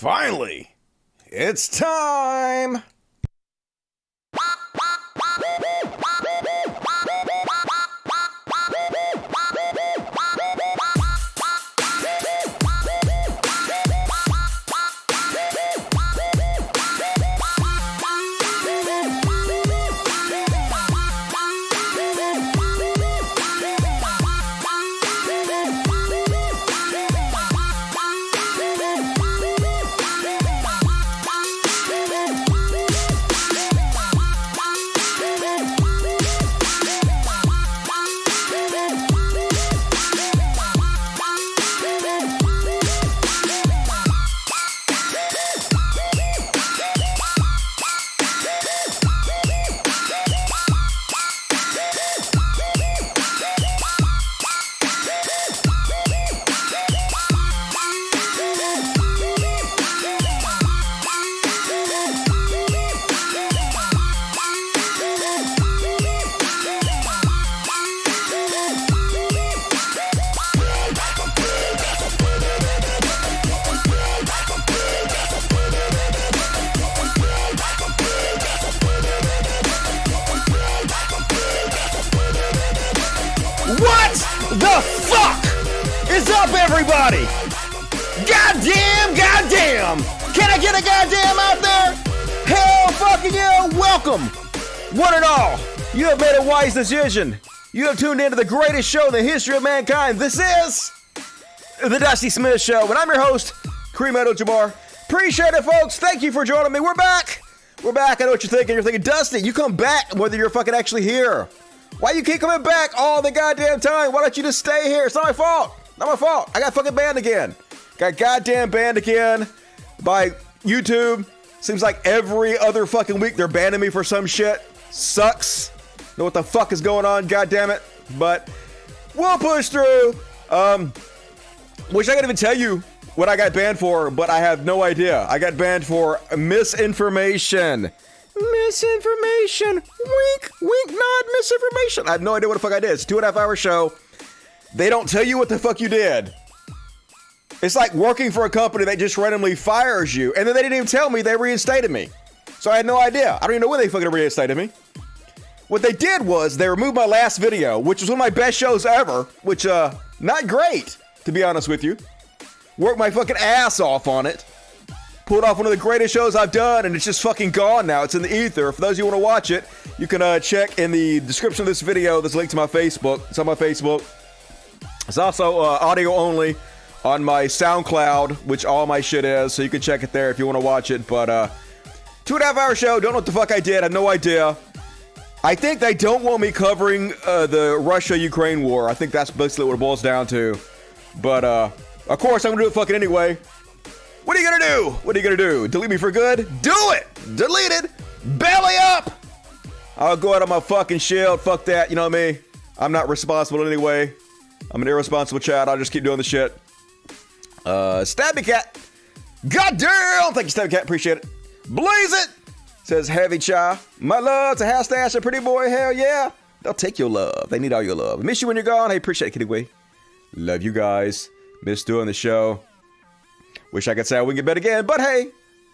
Finally, it's time! What the fuck is up, everybody? Goddamn! Can I get a goddamn out there? Hell fucking yeah, welcome! One and all, you have made a wise decision. You have tuned into the greatest show in the history of mankind. This is The Dusty Smith Show, and I'm your host, GRENADA Jabbar. Appreciate it, folks. Thank you for joining me. We're back. I know what you're thinking. You're thinking, Dusty, you come back whether you're fucking actually here. Why you keep coming back all the goddamn time? Why don't you just stay here? It's not my fault. I got fucking banned again. Got goddamn banned again by YouTube. Seems like every other fucking week they're banning me for some shit. Sucks. Know what the fuck is going on, goddamn it. But we'll push through. Wish I could even tell you what I got banned for, but I have no idea. I got banned for misinformation. Misinformation. Wink, wink, nod, misinformation. I have no idea what the fuck I did. It's a 2.5 hour show. They don't tell you what the fuck you did. It's like working for a company that just randomly fires you, and then they didn't even tell me they reinstated me. So I had no idea. I don't even know when they fucking reinstated me. What they did was they removed my last video, which was one of my best shows ever, which, not great, to be honest with you. Worked my fucking ass off on it. Pulled off one of the greatest shows I've done, and it's just fucking gone now. It's in the ether. For those of you who want to watch it, you can check in the description of this video. There's a link to my Facebook. It's on my Facebook. It's also audio only on my SoundCloud, which all my shit is, so you can check it there if you want to watch it. But 2.5 hour show. Don't know what the fuck I did. I have no idea. I think they don't want me covering the Russia-Ukraine war. I think that's basically what it boils down to. But of course, I'm gonna do it fucking anyway. What are you gonna do? Delete me for good? Do it! Deleted! Belly up! I'll go out on my fucking shield. Fuck that, you know what I mean? I'm not responsible anyway. I'm an irresponsible child. I'll just keep doing the shit. Stabby Cat. Goddamn! Thank you, Stabby Cat. Appreciate it. Blaze it! Says Heavy Cha. My love to Half Stash, a pretty boy. Hell yeah. They'll take your love. They need all your love. Miss you when you're gone. Hey, appreciate it, Kitty Way. Love you guys. Miss doing the show. Wish I could say I wouldn't get bet again, but hey,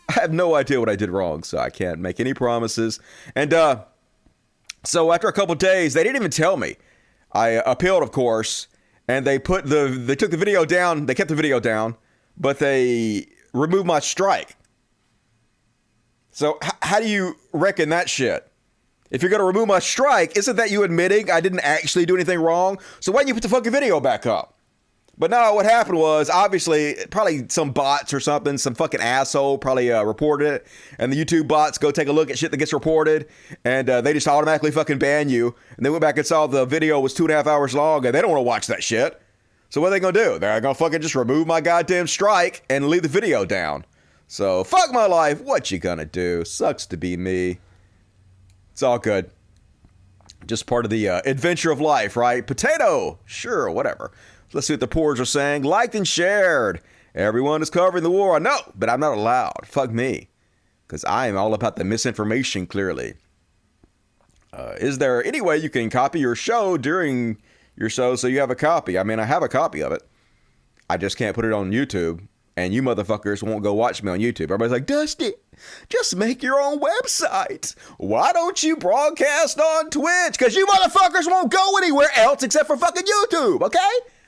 I have no idea what I did wrong, so I can't make any promises. And so after a couple days, they didn't even tell me. I appealed, of course, and they took the video down. They kept the video down, but they removed my strike. So how do you reckon that shit? If you're gonna remove my strike, isn't that you admitting I didn't actually do anything wrong? So why didn't you put the fucking video back up? But no, what happened was, obviously, probably some bots or something, some fucking asshole probably reported it, and the YouTube bots go take a look at shit that gets reported, and they just automatically fucking ban you, and they went back and saw the video was 2.5 hours long, and they don't want to watch that shit. So what are they gonna do? They're gonna fucking just remove my goddamn strike and leave the video down. So, fuck my life, what you gonna do? Sucks to be me. It's all good. Just part of the adventure of life, right? Potato! Sure, whatever. Let's see what the poors are saying. Liked and shared. Everyone is covering the war. I know, but I'm not allowed. Fuck me. Because I am all about the misinformation, clearly. Is there any way you can copy your show during your show so you have a copy? I mean, I have a copy of it. I just can't put it on YouTube And you motherfuckers won't go watch me on YouTube. Everybody's like, Dusty, just make your own website. Why don't you broadcast on Twitch? Because you motherfuckers won't go anywhere else except for fucking YouTube, okay?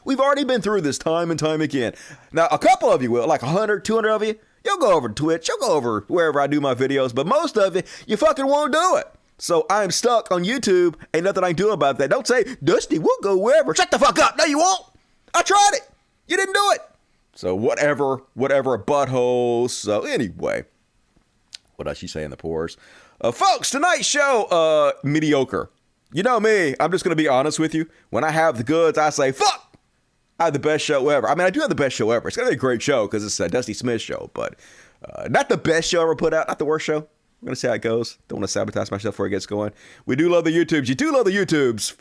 We've already been through this time and time again. Now, a couple of you will, like 100, 200 of you, you'll go over to Twitch. You'll go over wherever I do my videos. But most of you fucking won't do it. So I'm stuck on YouTube. Ain't nothing I can do about that. Don't say, Dusty, we'll go wherever. Shut the fuck up. No, you won't. I tried it. You didn't do it. So whatever, buttholes. So anyway, what else you say in the pores? Folks, tonight's show, mediocre. You know me. I'm just going to be honest with you. When I have the goods, I say, fuck. I have the best show ever. I mean, I do have the best show ever. It's going to be a great show because it's a Dusty Smith show, but not the best show ever put out. Not the worst show. I'm going to see how it goes. Don't want to sabotage myself before it gets going. We do love the YouTubes. You do love the YouTubes.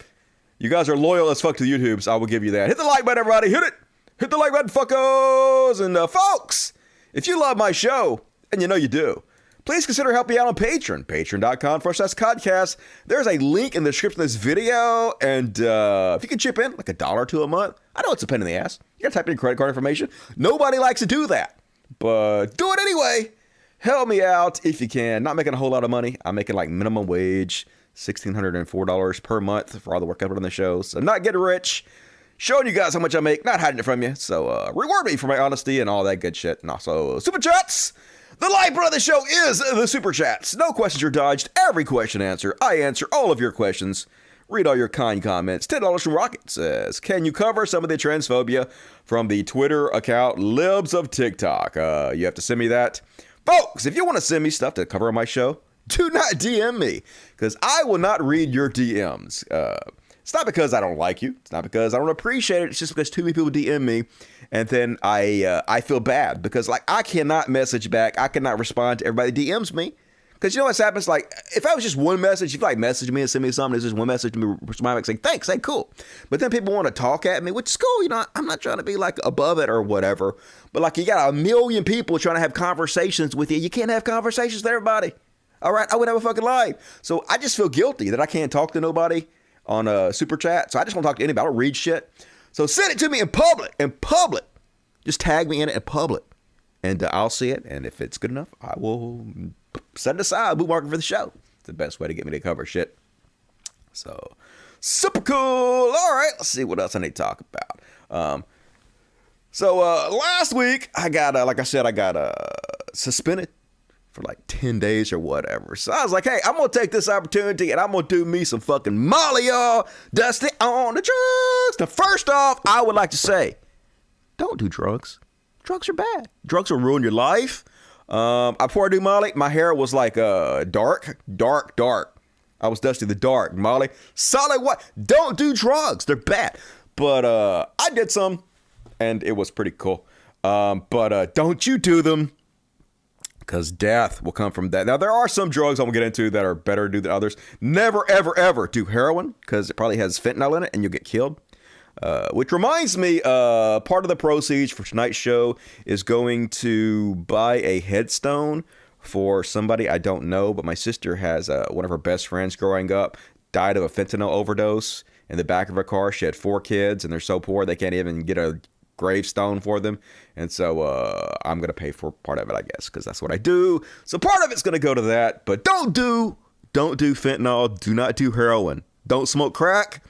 You guys are loyal as fuck to the YouTubes. I will give you that. Hit the like button, everybody. Hit it. Hit the like button, fuckos. And folks, if you love my show, and you know you do, please consider helping out on Patreon. Patreon.com/Codcast. There's a link in the description of this video. And if you can chip in like $1 or $2 a month, I know it's a pain in the ass. You gotta type in your credit card information. Nobody likes to do that. But do it anyway. Help me out if you can. Not making a whole lot of money. I'm making like minimum wage, $1,604 per month for all the work I put on the show. So I'm not getting rich. Showing you guys how much I make, not hiding it from you. So reward me for my honesty and all that good shit. And also super chats. The lifeblood of the show is the super chats. No questions are dodged. Every question answered. I answer all of your questions. Read all your kind comments. $10 from Rocket says, can you cover some of the transphobia from the Twitter account Libs of TikTok? You have to send me that. Folks, if you want to send me stuff to cover on my show, do not DM me, because I will not read your DMs. It's not because I don't like you. It's not because I don't appreciate it. It's just because too many people DM me, and then I feel bad because like I cannot message back. I cannot respond to everybody that DMs me. Because you know what happens? Like, if I was just one message, if you like message me and send me something, it's just one message to me, respond back saying, thanks, hey, cool. But then people want to talk at me, which is cool. You know, I'm not trying to be like above it or whatever. But like, you got a million people trying to have conversations with you. You can't have conversations with everybody. All right? I would have a fucking life. So I just feel guilty that I can't talk to nobody on a super chat. So I just want to talk to anybody. I don't read shit. So send it to me in public. Just tag me in it in public. And I'll see it. And if it's good enough, I will set it aside, bookmark it for the show. It's the best way to get me to cover shit. So, super cool. All right, let's see what else I need to talk about. Last week, I got, like I said, I got suspended for like 10 days or whatever. So I was like, hey, I'm going to take this opportunity and I'm going to do me some fucking Molly, y'all. Dusty on the drugs. Now, first off, I would like to say, don't do drugs. Drugs are bad. Drugs will ruin your life. Before I do Molly, my hair was like dark. I was Dusty the Dark. Molly, solid white. Don't do drugs. They're bad. But I did some, and it was pretty cool. But don't you do them, because death will come from that. Now, there are some drugs I'm going to get into that are better to do than others. Never, ever, ever do heroin, because it probably has fentanyl in it, and you'll get killed. Which reminds me, part of the proceeds for tonight's show is going to buy a headstone for somebody I don't know, but my sister has one of her best friends growing up died of a fentanyl overdose in the back of her car. She had 4 kids, and they're so poor they can't even get a gravestone for them. And so I'm going to pay for part of it, I guess, because that's what I do. So part of it's going to go to that, but don't do fentanyl. Do not do heroin. Don't smoke crack.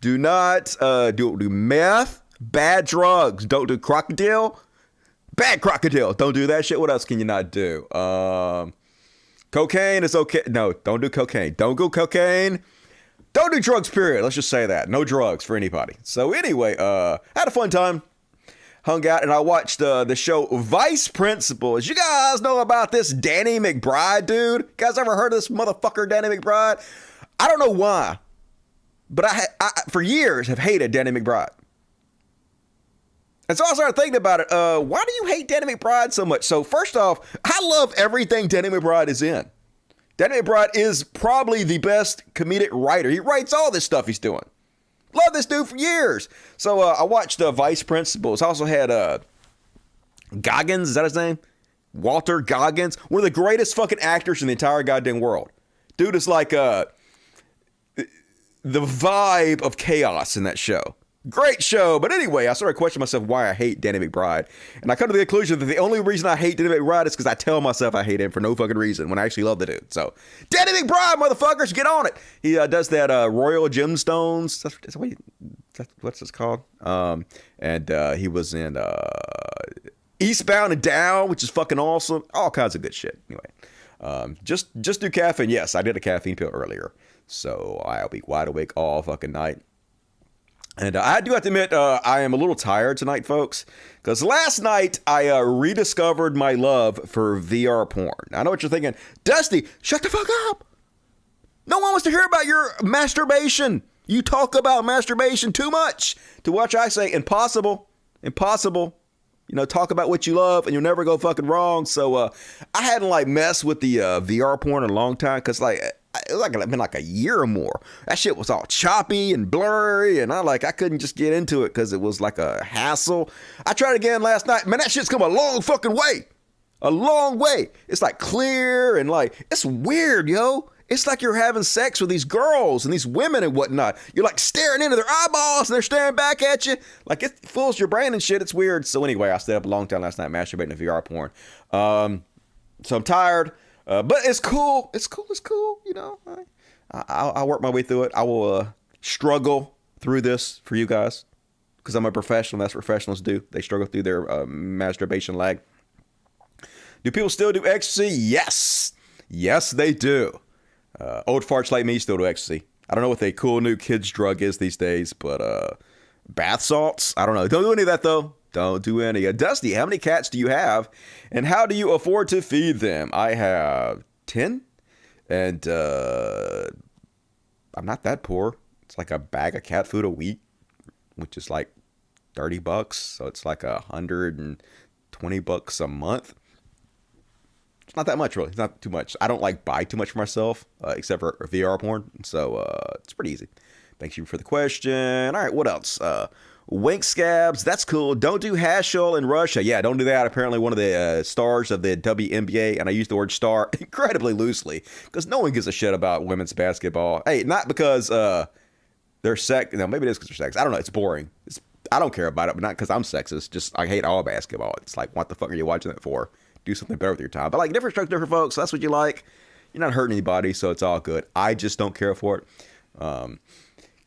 Do not do meth, bad drugs. Don't do crocodile, bad crocodile. Don't do that shit. What else can you not do? Cocaine is okay. No, don't do cocaine. Don't go cocaine. Don't do drugs, period. Let's just say that. No drugs for anybody. So anyway, had a fun time. Hung out and I watched the show Vice Principals. You guys know about this Danny McBride dude? You guys ever heard of this motherfucker, Danny McBride? I don't know why. But I for years, have hated Danny McBride. And so I started thinking about it. Why do you hate Danny McBride so much? So first off, I love everything Danny McBride is in. Danny McBride is probably the best comedic writer. He writes all this stuff he's doing. Love this dude for years. So I watched Vice Principals. I also had Goggins, is that his name? Walter Goggins. One of the greatest fucking actors in the entire goddamn world. Dude is like... the vibe of chaos in that show. Great show. But anyway, I started questioning myself why I hate Danny McBride. And I come to the conclusion that the only reason I hate Danny McBride is because I tell myself I hate him for no fucking reason when I actually love the dude. So, Danny McBride, motherfuckers, get on it. He does that Royal Gemstones. What's this called? And he was in Eastbound and Down, which is fucking awesome. All kinds of good shit. Anyway, just do caffeine. Yes, I did a caffeine pill earlier. So I'll be wide awake all fucking night. And I do have to admit, I am a little tired tonight, folks, because last night I rediscovered my love for VR porn. I know what you're thinking. Dusty, shut the fuck up. No one wants to hear about your masturbation. You talk about masturbation too much. To which I say, impossible. Impossible. You know, talk about what you love and you'll never go fucking wrong. So I hadn't like messed with the VR porn in a long time because like it was been like a year or more. That shit was all choppy and blurry, and I couldn't just get into it because it was like a hassle. I tried again last night. Man, that shit's come a long fucking way. A long way. It's like clear and like, it's weird, yo. It's like you're having sex with these girls and these women and whatnot. You're like staring into their eyeballs and they're staring back at you. Like it fools your brain and shit. It's weird. So anyway, I stayed up a long time last night masturbating to VR porn. So I'm tired. But it's cool. It's cool. You know, I'll work my way through it. I will struggle through this for you guys because I'm a professional. That's what professionals do. They struggle through their masturbation lag. Do people still do ecstasy? Yes. Yes, they do. Old farts like me still do ecstasy. I don't know what the cool new kids drug is these days, but bath salts? I don't know. Don't do any of that, though. Don't do any. Dusty, how many cats do you have? And how do you afford to feed them? I have 10. And I'm not that poor. It's like a bag of cat food a week, which is like $30. So it's like $120 a month. It's not that much, really. It's not too much. I don't like buy too much for myself, except for VR porn. So it's pretty easy. Thanks you for the question. All right, what else? Wink scabs, that's cool. Don't do Hashel in Russia. Yeah, don't do that. Apparently one of the stars of the WNBA, and I use the word star incredibly loosely because no one gives a shit about women's basketball. Hey, not because they're sex. No, maybe it is because they're sex. I don't know. It's boring. I don't care about it, but not because I'm sexist. Just I hate all basketball. It's like, what the fuck are you watching it for? Do something better with your time. But like different strokes, different folks. So that's what you like. You're not hurting anybody, so it's all good. I just don't care for it.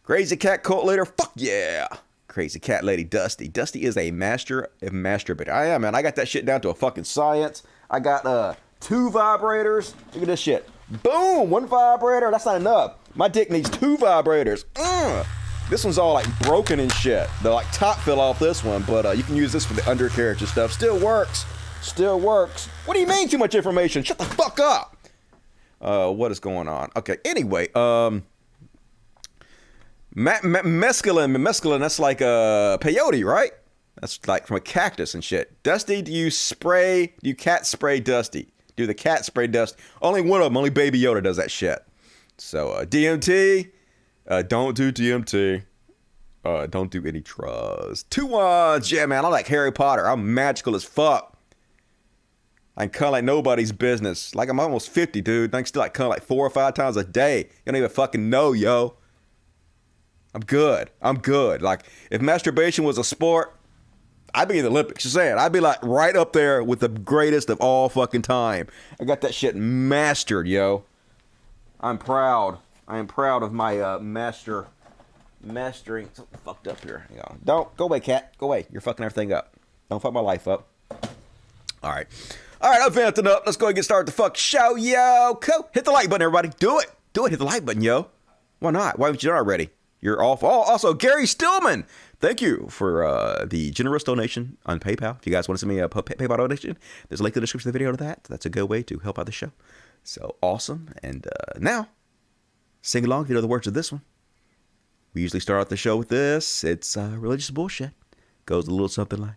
Crazy cat cult leader. Fuck yeah. Crazy cat lady Dusty. Dusty is a master of masturbator. I am, man. I got that shit down to a fucking science. I got 2 vibrators. Look at this shit. Boom. 1 vibrator. That's not enough. My dick needs 2 vibrators. This one's all like broken and shit. The like top fell off this one, but you can use this for the undercarriage and stuff. Still works. Still works. What do you mean too much information? Shut the fuck up. What is going on? Okay. Anyway, mescaline, that's like peyote, right? That's like from a cactus and shit. Dusty, do you cat spray Dusty? Do the cat spray Dusty? Only one of them, only Baby Yoda does that shit. So DMT, don't do DMT. Don't do any drugs. 2 ones, yeah, man. I like Harry Potter. I'm magical as fuck. I can come like nobody's business. Like I'm almost 50, dude. I can still like come like 4 or 5 times a day. You don't even fucking know, yo. I'm good. Like, if masturbation was a sport, I'd be in the Olympics. Just saying. I'd be like right up there with the greatest of all fucking time. I got that shit mastered, yo. I'm proud. I am proud of my mastering. Something fucked up here. Hang on. Don't. Go away, cat. Go away. You're fucking everything up. Don't fuck my life up. All right. I'm vamping up. Let's go and get started the fuck show, yo. Cool. Hit the like button, everybody. Do it. Hit the like button, yo. Why not? Why haven't you done already? You're off. Oh, also, Gary Stillman. Thank you for the generous donation on PayPal. If you guys want to send me a PayPal donation, there's a link in the description of the video to that. That's a good way to help out the show. So awesome. And now, sing along if you know the words of this one. We usually start out the show with this. It's religious bullshit. Goes a little something like,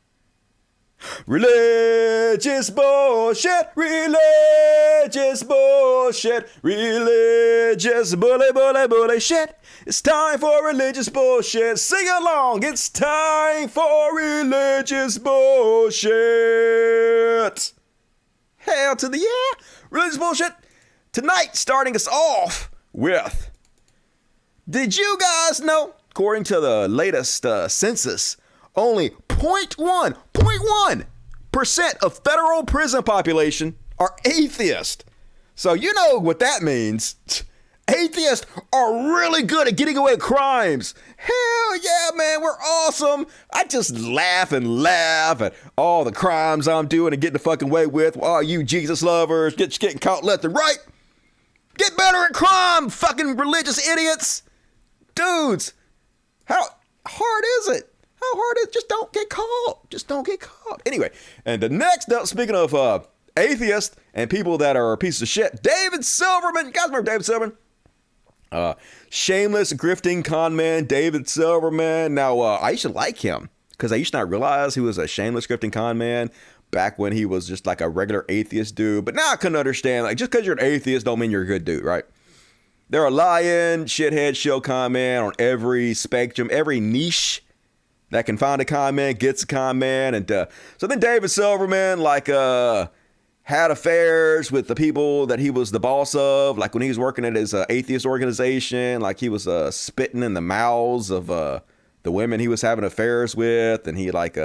religious bullshit, religious bullshit, religious bully shit. It's time for religious bullshit. Sing along. It's time for religious bullshit. Hell to the yeah. Religious bullshit. Tonight, starting us off with, did you guys know according to the latest census, only 0.1% of federal prison population are atheists. So you know what that means. Atheists are really good at getting away with crimes. Hell yeah, man, we're awesome. I just laugh at all the crimes I'm doing and getting the fucking way with. All you Jesus lovers getting caught left and right. Get better at crime, fucking religious idiots. Dudes, how hard is it? How hard is it? Just don't get caught. Just don't get caught. Anyway, and the next up, speaking of atheists and people that are pieces of shit, David Silverman. You guys remember David Silverman? Shameless grifting con man, David Silverman. Now, I used to like him because I used to not realize he was a shameless grifting con man back when he was just like a regular atheist dude. But now I couldn't understand, like, just because you're an atheist don't mean you're a good dude, right? They're a lying, shithead, shill con man on every spectrum, every niche that can find a con man gets a con man. And so then David Silverman, like, had affairs with the people that he was the boss of, like when he was working at his atheist organization, like he was spitting in the mouths of the women he was having affairs with, and he like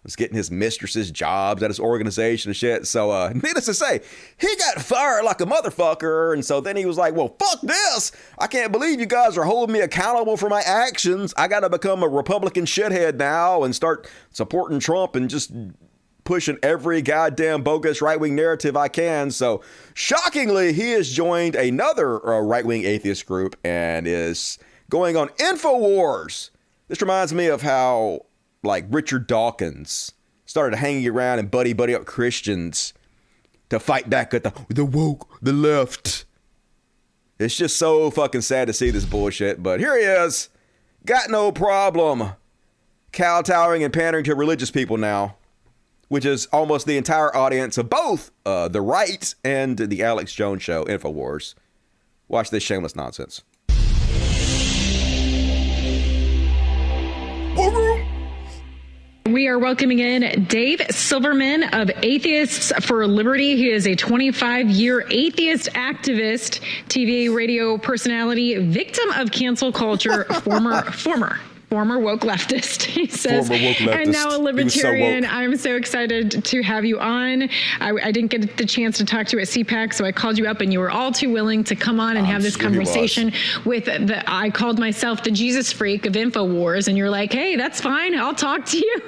was getting his mistresses jobs at his organization and shit. So needless to say, he got fired like a motherfucker, and so then he was like, well, fuck this. I can't believe you guys are holding me accountable for my actions. I got to become a Republican shithead now and start supporting Trump and just pushing every goddamn bogus right-wing narrative I can. So shockingly, he has joined another right-wing atheist group and is going on InfoWars. This reminds me of how like Richard Dawkins started hanging around and buddy up Christians to fight back at the woke, the left. It's just so fucking sad to see this bullshit, but here he is. Got no problem kowtowing and pandering to religious people now, which is almost the entire audience of both the right and the Alex Jones Show, InfoWars. Watch this shameless nonsense. We are welcoming in Dave Silverman of Atheists for Liberty. He is a 25-year atheist activist, TV, radio personality, victim of cancel culture, former woke leftist, he says, and now a libertarian. So I'm so excited to have you on. I didn't get the chance to talk to you at CPAC, so I called you up, and you were all too willing to come on and have this conversation with I called myself the Jesus freak of InfoWars, and you're like, hey, that's fine, I'll talk to you.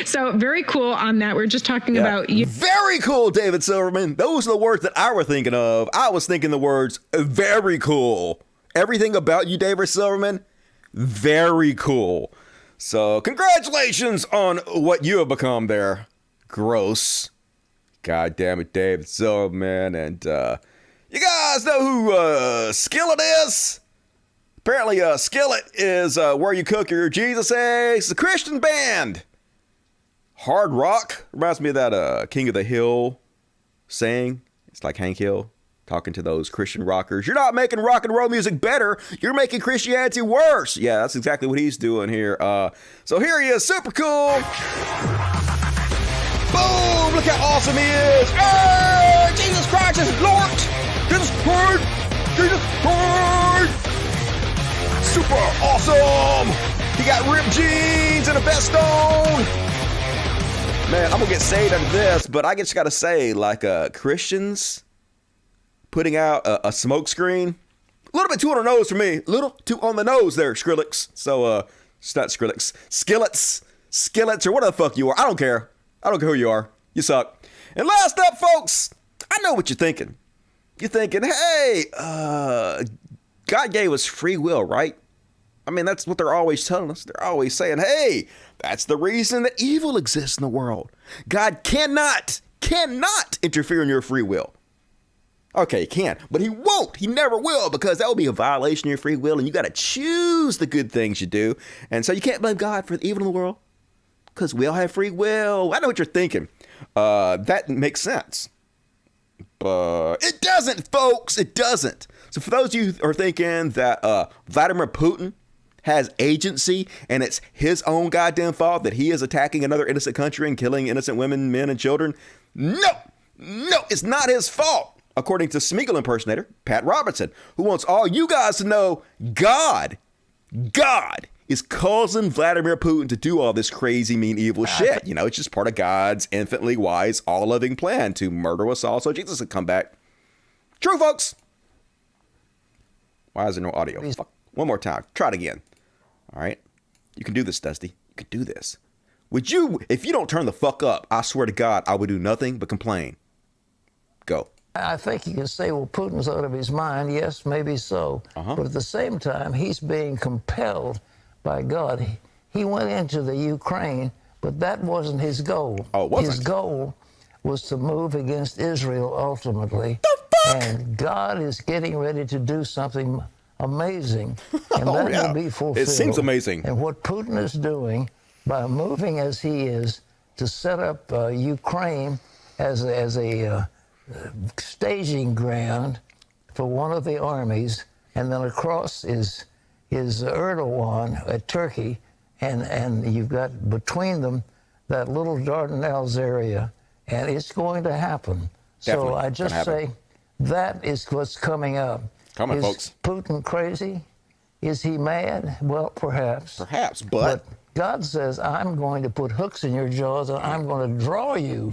So very cool on that. We're just talking about you. Very cool, David Silverman. Those are the words that I was thinking of. I was thinking the words very cool. Everything about you, David Silverman, very cool. So congratulations on what you have become there. Gross. God damn it, David Silverman. And you guys know who Skillet is? Apparently Skillet is where you cook your Jesus eggs. It's a Christian band. Hard rock. Reminds me of that King of the Hill saying. It's like Hank Hill talking to those Christian rockers. You're not making rock and roll music better. You're making Christianity worse. Yeah, that's exactly what he's doing here. So here he is, super cool. Boom, look how awesome he is. Hey, Jesus Christ is Lord. Jesus Christ. Jesus Christ. Super awesome. He got ripped jeans and a vest on. Man, I'm gonna get saved out of this, but I just gotta say, like, Christians putting out a smoke screen, a little bit too on the nose for me. A little too on the nose there, Skrillex. So, it's not Skrillex. Skillets, or whatever the fuck you are. I don't care. I don't care who you are. You suck. And last up, folks, I know what you're thinking. You're thinking, hey, God gave us free will, right? I mean, that's what they're always telling us. They're always saying, hey, that's the reason that evil exists in the world. God cannot interfere in your free will. Okay, he can, but he won't. He never will, because that will be a violation of your free will, and you got to choose the good things you do. And so you can't blame God for the evil in the world, because we all have free will. I know what you're thinking. That makes sense. But it doesn't, folks. It doesn't. So for those of you who are thinking that Vladimir Putin has agency and it's his own goddamn fault that he is attacking another innocent country and killing innocent women, men, and children, no, it's not his fault. According to Smeagol impersonator Pat Robertson, who wants all you guys to know, God is causing Vladimir Putin to do all this crazy, mean, evil shit. You know, it's just part of God's infinitely wise, all-loving plan to murder us all so Jesus would come back. True, folks. Why is there no audio? Fuck. One more time. Try it again. All right? You can do this, Dusty. You can do this. Would you, if you don't turn the fuck up, I swear to God, I would do nothing but complain. Go. I think you can say, well, Putin's out of his mind. Yes, maybe so. But at the same time, he's being compelled by God. He went into the Ukraine, but that wasn't his goal. Oh, it wasn't? His goal was to move against Israel ultimately. The fuck? And God is getting ready to do something amazing. And Oh, that yeah. will be fulfilled. It seems amazing. And what Putin is doing by moving as he is to set up Ukraine as a staging ground for one of the armies, and then across is Erdogan at Turkey, and you've got between them that little Dardanelles area, and it's going to happen. Definitely So I just say that is what's coming up. Coming, is folks. Putin crazy? Is he mad? Well, perhaps. Perhaps, but God says, I'm going to put hooks in your jaws, and I'm going to draw you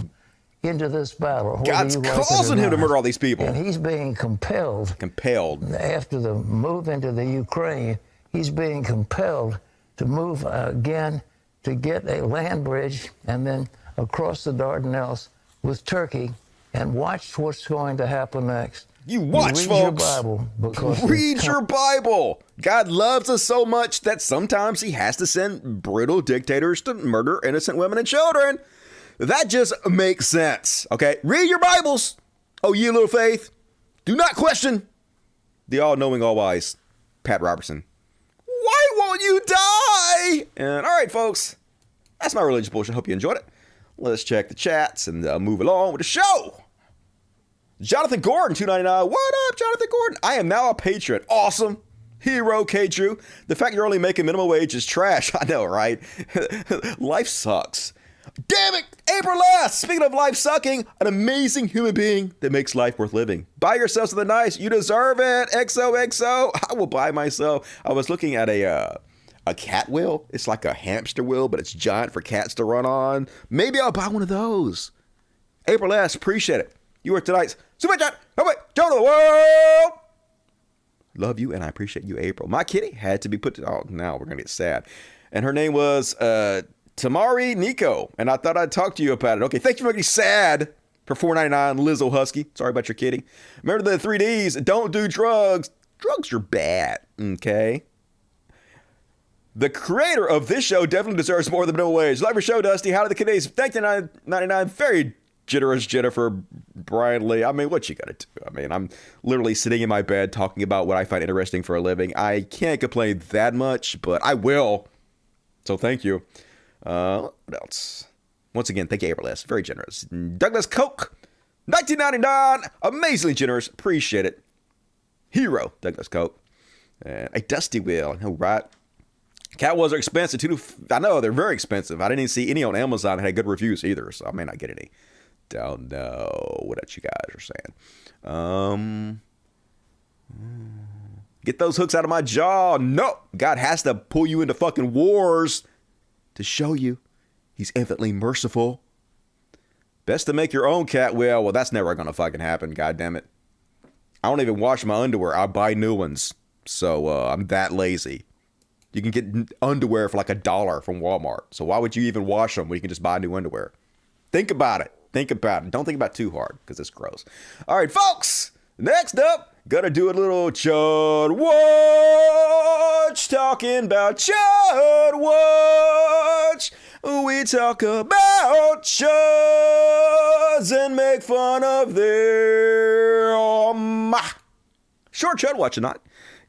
into this battle. God's causing him to murder all these people. And he's being compelled. After the move into the Ukraine, he's being compelled to move again to get a land bridge and then across the Dardanelles with Turkey, and watch what's going to happen next. You watch, read folks. Your Bible because read your Bible. God loves us so much that sometimes he has to send brutal dictators to murder innocent women and children. That just makes sense, okay? Read your Bibles, oh ye little faith. Do not question the all-knowing, all-wise Pat Robertson. Why won't you die? And all right, folks, that's my religious bullshit. Hope you enjoyed it. Let's check the chats and move along with the show. Jonathan Gordon, $2.99. What up, Jonathan Gordon? I am now a patron. Awesome. Hero K. Drew. The fact you're only making minimum wage is trash. I know, right? Life sucks. Damn it, April last. Speaking of life sucking, an amazing human being that makes life worth living. Buy yourself something nice. You deserve it. XOXO. I will buy myself. I was looking at a cat wheel. It's like a hamster wheel, but it's giant for cats to run on. Maybe I'll buy one of those. April last, appreciate it. You are tonight's Super Chat. Oh wait, Joe of the world. Love you and I appreciate you, April. My kitty had to be put to. Oh, now we're gonna get sad. And her name was Tamari Nico, and I thought I'd talk to you about it. Okay, thank you for making me sad for $4.99, Lizzo Husky. Sorry about your kitty. Remember the 3Ds. Don't do drugs. Drugs are bad. Okay. The creator of this show definitely deserves more than minimum wage. Love your show, Dusty. How did the kiddies? Thank you, $9.99. Very generous, Jennifer, Brian Lee. I mean, what you gotta do? I mean, I'm literally sitting in my bed talking about what I find interesting for a living. I can't complain that much, but I will. So thank you. What else? Once again, thank you, April S. Very generous. Douglas Coke, $19.99. Amazingly generous. Appreciate it. Hero, Douglas Coke. A Dusty Wheel. I know, right? Cat Wheels are expensive too. I know, they're very expensive. I didn't even see any on Amazon that had good reviews either, so I may not get any. Don't know what else you guys are saying. Get those hooks out of my jaw. No, God has to pull you into fucking wars to show you he's infinitely merciful. Best to make your own cat wheel. Well, that's never gonna fucking happen. God damn it. I don't even wash my underwear. I buy new ones. So I'm that lazy. You can get underwear for like $1 from Walmart. So why would you even wash them when you can just buy new underwear? Think about it. Think about it. Don't think about it too hard because it's gross. All right, folks. Next up, gonna do a little Chud Watch. Talking about Chud Watch. We talk about chuds and make fun of their short Chud Watch tonight.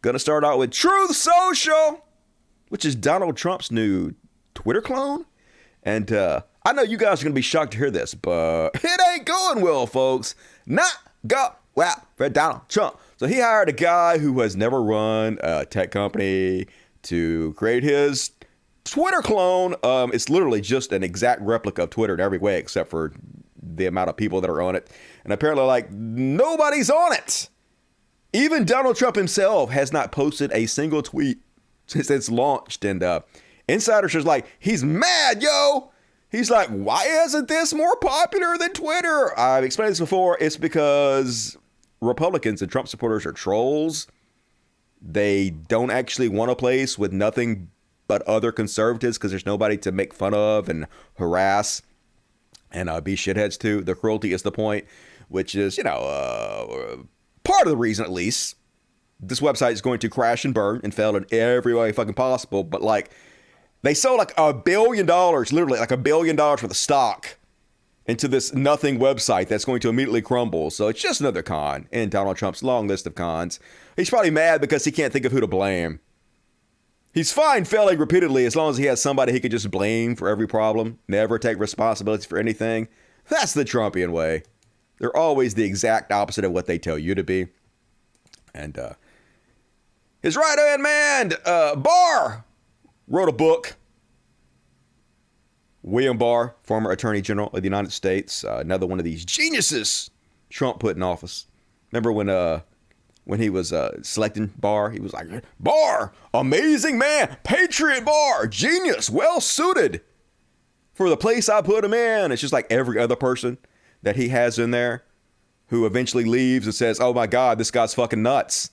Gonna start out with Truth Social, which is Donald Trump's new Twitter clone. And I know you guys are going to be shocked to hear this, but it ain't going well, folks. Not go well for Donald Trump. So he hired a guy who has never run a tech company to create his Twitter clone. It's literally just an exact replica of Twitter in every way, except for the amount of people that are on it. And apparently, like, nobody's on it. Even Donald Trump himself has not posted a single tweet since it's launched. And insiders are like, he's mad, yo. He's like, why isn't this more popular than Twitter? I've explained this before. It's because Republicans and Trump supporters are trolls. They don't actually want a place with nothing but other conservatives because there's nobody to make fun of and harass and be shitheads to. The cruelty is the point, which is, part of the reason, at least, this website is going to crash and burn and fail in every way fucking possible. But like, they sold like $1 billion, literally like $1 billion worth of stock into this nothing website that's going to immediately crumble. So it's just another con in Donald Trump's long list of cons. He's probably mad because he can't think of who to blame. He's fine failing repeatedly as long as he has somebody he could just blame for every problem, never take responsibility for anything. That's the Trumpian way. They're always the exact opposite of what they tell you to be. And his right-hand man, Barr, wrote a book. William Barr, former Attorney General of the United States, another one of these geniuses Trump put in office. Remember when he was selecting Barr, he was like, Barr, amazing man, patriot Barr, genius, well suited for the place I put him in. It's just like every other person that he has in there who eventually leaves and says, oh my God, this guy's fucking nuts.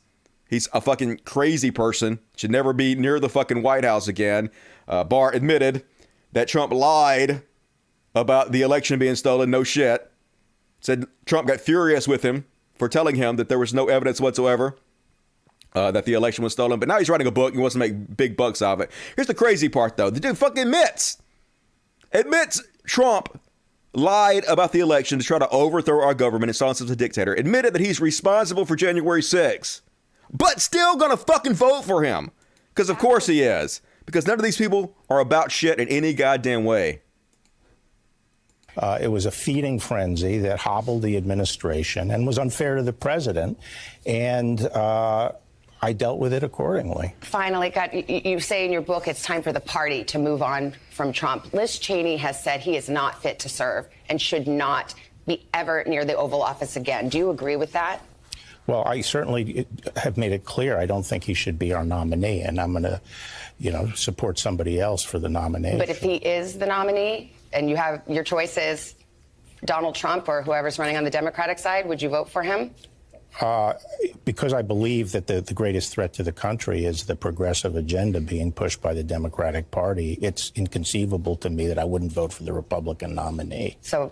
He's a fucking crazy person. Should never be near the fucking White House again. Barr admitted that Trump lied about the election being stolen. No shit. Said Trump got furious with him for telling him that there was no evidence whatsoever that the election was stolen. But now he's writing a book. He wants to make big bucks out of it. Here's the crazy part, though. The dude fucking admits Trump lied about the election to try to overthrow our government and saw himself as a dictator. Admitted that he's responsible for January 6th. But still gonna fucking vote for him. Because of course he is. Because none of these people are about shit in any goddamn way. It was a feeding frenzy that hobbled the administration and was unfair to the president. And I dealt with it accordingly. Finally, you say in your book it's time for the party to move on from Trump. Liz Cheney has said he is not fit to serve and should not be ever near the Oval Office again. Do you agree with that? Well, I certainly have made it clear I don't think he should be our nominee, and I'm going to, support somebody else for the nomination. But if he is the nominee and you have your choice is Donald Trump or whoever's running on the Democratic side, would you vote for him? Because I believe that the greatest threat to the country is the progressive agenda being pushed by the Democratic Party. It's inconceivable to me that I wouldn't vote for the Republican nominee. So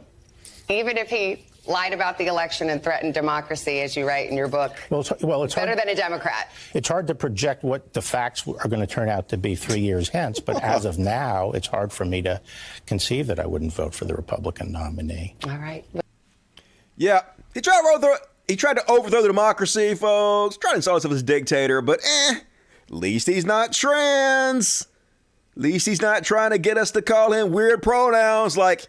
even if he lied about the election and threatened democracy, as you write in your book, it's better than a Democrat. It's hard to project what the facts are going to turn out to be 3 years hence, but as of now, it's hard for me to conceive that I wouldn't vote for the Republican nominee. All right. Yeah, he tried to overthrow the democracy, folks. Tried to install himself as a dictator, but at least he's not trans. At least he's not trying to get us to call him weird pronouns like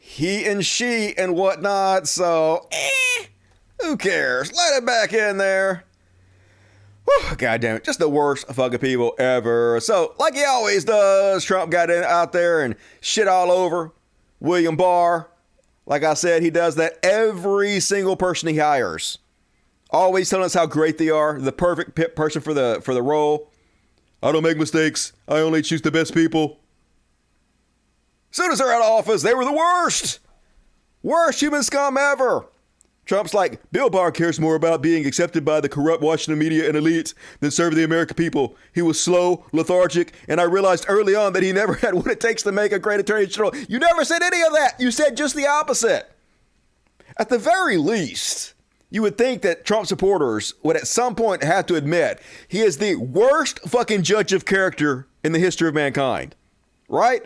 he and she and whatnot. So, who cares? Let it back in there. Whew, God damn it. Just the worst fucking people ever. So, like he always does, Trump got out there and shit all over William Barr. Like I said, he does that every single person he hires. Always telling us how great they are. The perfect person for the role. I don't make mistakes. I only choose the best people. As soon as they're out of office, they were the worst. Worst human scum ever. Trump's like, Bill Barr cares more about being accepted by the corrupt Washington media and elite than serving the American people. He was slow, lethargic, and I realized early on that he never had what it takes to make a great attorney general. You never said any of that. You said just the opposite. At the very least, you would think that Trump supporters would at some point have to admit he is the worst fucking judge of character in the history of mankind. Right?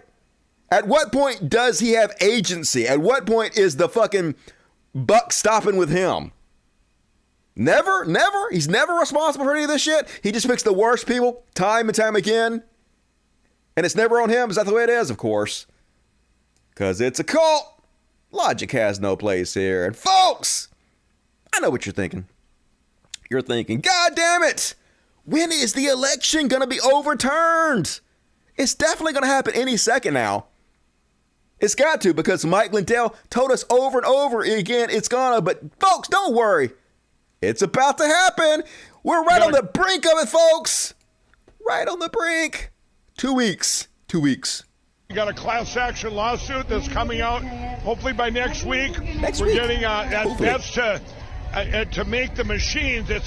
At what point does he have agency? At what point is the fucking buck stopping with him? Never. He's never responsible for any of this shit. He just picks the worst people time and time again. And it's never on him. Is that the way it is? Of course. Because it's a cult. Logic has no place here. And folks, I know what you're thinking. You're thinking, God damn it. When is the election going to be overturned? It's definitely going to happen any second now. It's got to, because Mike Lindell told us over and over again it's gonna. But folks, don't worry. It's about to happen. We're right on the brink of it, folks. right on the brink. 2 weeks. 2 weeks. We got a class action lawsuit that's coming out hopefully by next week. We're getting that's to make the machines. It's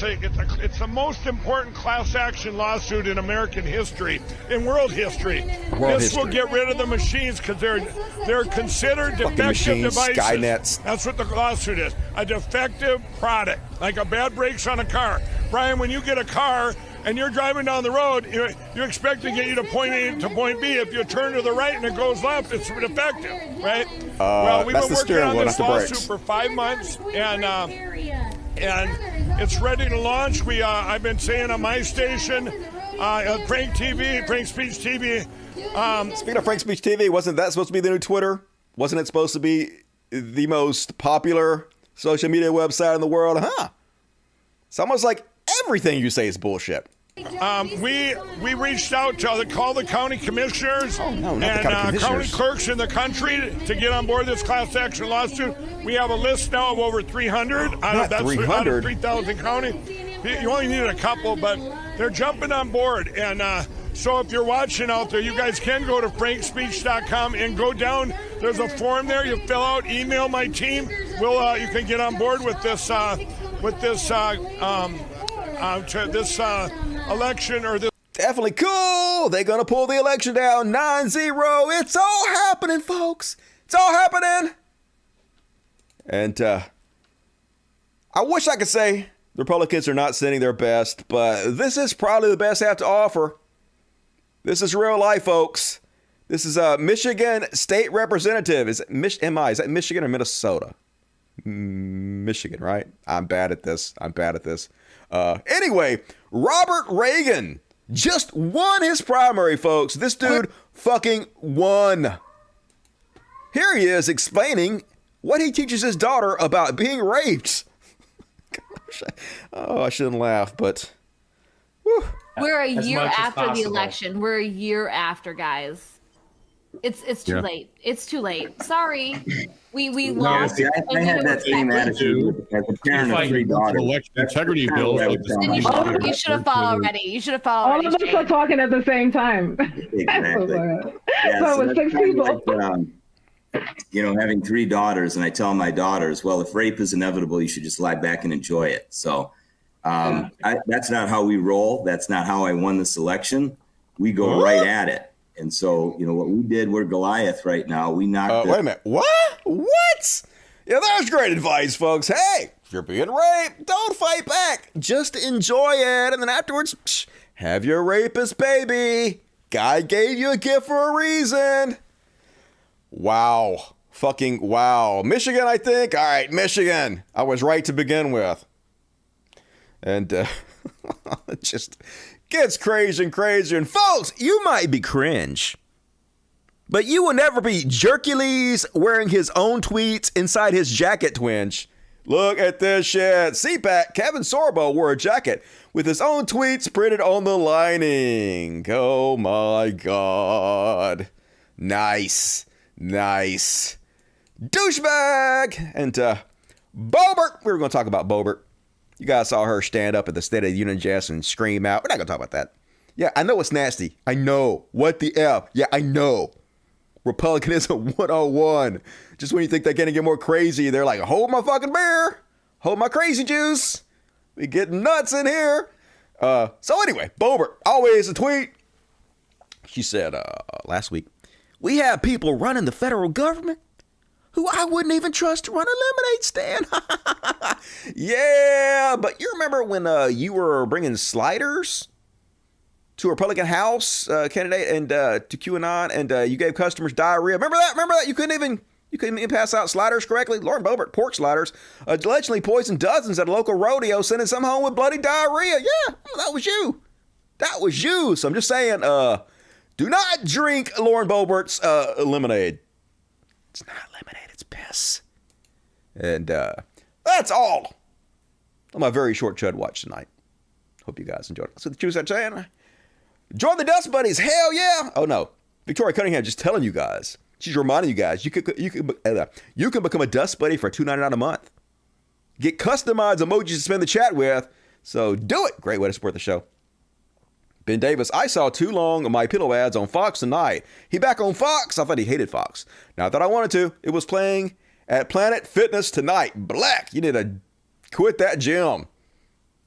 the most important class action lawsuit in American history, in world history. This will get rid of the machines because they're considered defective machines, devices. Skynets. That's what the lawsuit is. A defective product, like a bad brakes on a car. Brian, when you get a car and you're driving down the road, you expect to get you to point A to point B. If you turn to the right and it goes left, it's defective, right? Well, we've been working on this lawsuit for 5 months, and it's ready to launch. I've been saying on my station, Frank TV, Frank Speech TV. Speaking of Frank Speech TV, wasn't that supposed to be the new Twitter? Wasn't it supposed to be the most popular social media website in the world? Huh? It's almost like everything you say is bullshit. We reached out to call the county commissioners and county clerks in the country to get on board this class action lawsuit. We have a list now of over 300 out of 3,000 counties. You only need a couple, but they're jumping on board. And so if you're watching out there, you guys can go to frankspeech.com and go down. There's a form there. You fill out, email my team. You can get on board with this election or this. Definitely cool. They're going to pull the election down 9-0. It's all happening, folks. It's all happening. And I wish I could say the Republicans are not sending their best, but this is probably the best they have to offer. This is real life, folks. This is a Michigan state representative. Is that Michigan or Minnesota? Michigan, right? I'm bad at this. Anyway, Robert Reagan just won his primary, folks. This dude fucking won. Here he is explaining what he teaches his daughter about being raped. Gosh, I shouldn't laugh, but whew. We're a year after the election. We're a year after, guys. It's too late. It's too late. Sorry. We lost. See, I had that same attitude as a parent of 3 daughters. Election integrity bill. You should have fought already. You should have fought already. All of us are talking at the same time. Exactly. So it was 6 people. Like, having 3 daughters, and I tell my daughters, well, if rape is inevitable, you should just lie back and enjoy it. So that's not how we roll. That's not how I won this election. We go right at it. And so, what we did, we're Goliath right now. We knocked wait a minute. What? Yeah, that's great advice, folks. Hey, if you're being raped, don't fight back. Just enjoy it. And then afterwards, have your rapist baby. God gave you a gift for a reason. Wow. Fucking wow. Michigan, I think. All right, Michigan. I was right to begin with. And it just gets crazier and crazier. And folks, you might be cringe, but you will never be Jerkules wearing his own tweets inside his jacket, twinge. Look at this shit. CPAC, Kevin Sorbo wore a jacket with his own tweets printed on the lining. Oh my God. Nice. Douchebag. And Boebert. We were going to talk about Boebert. You guys saw her stand up at the State of the Union address and scream out. We're not going to talk about that. Yeah, I know it's nasty. I know. What the F? Yeah, I know. Republicanism 101. Just when you think they're going to get more crazy, they're like, hold my fucking beer. Hold my crazy juice. We getting nuts in here. So anyway, Boebert, always a tweet. She said last week, we have people running the federal government who I wouldn't even trust to run a lemonade stand. Yeah, but you remember when you were bringing sliders to a Republican House candidate and to QAnon, and you gave customers diarrhea. Remember that? You couldn't even pass out sliders correctly. Lauren Boebert, pork sliders, allegedly poisoned dozens at a local rodeo, sending some home with bloody diarrhea. Yeah, that was you. So I'm just saying, do not drink Lauren Boebert's lemonade. It's not lemonade, it's piss. And that's all on my very short Chud Watch tonight. Hope you guys enjoyed it. So the Jews are saying, join the Dust Buddies. Hell yeah. Oh no, Victoria Cunningham just telling you guys. She's reminding you guys you can become a Dust Buddy for $2.99 a month. Get customized emojis to spend the chat with. So do it. Great way to support the show. Ben Davis, I saw too long of my pillow ads on Fox tonight. He back on Fox? I thought he hated Fox. Not that I wanted to. It was playing at Planet Fitness tonight. Black, you need to quit that gym.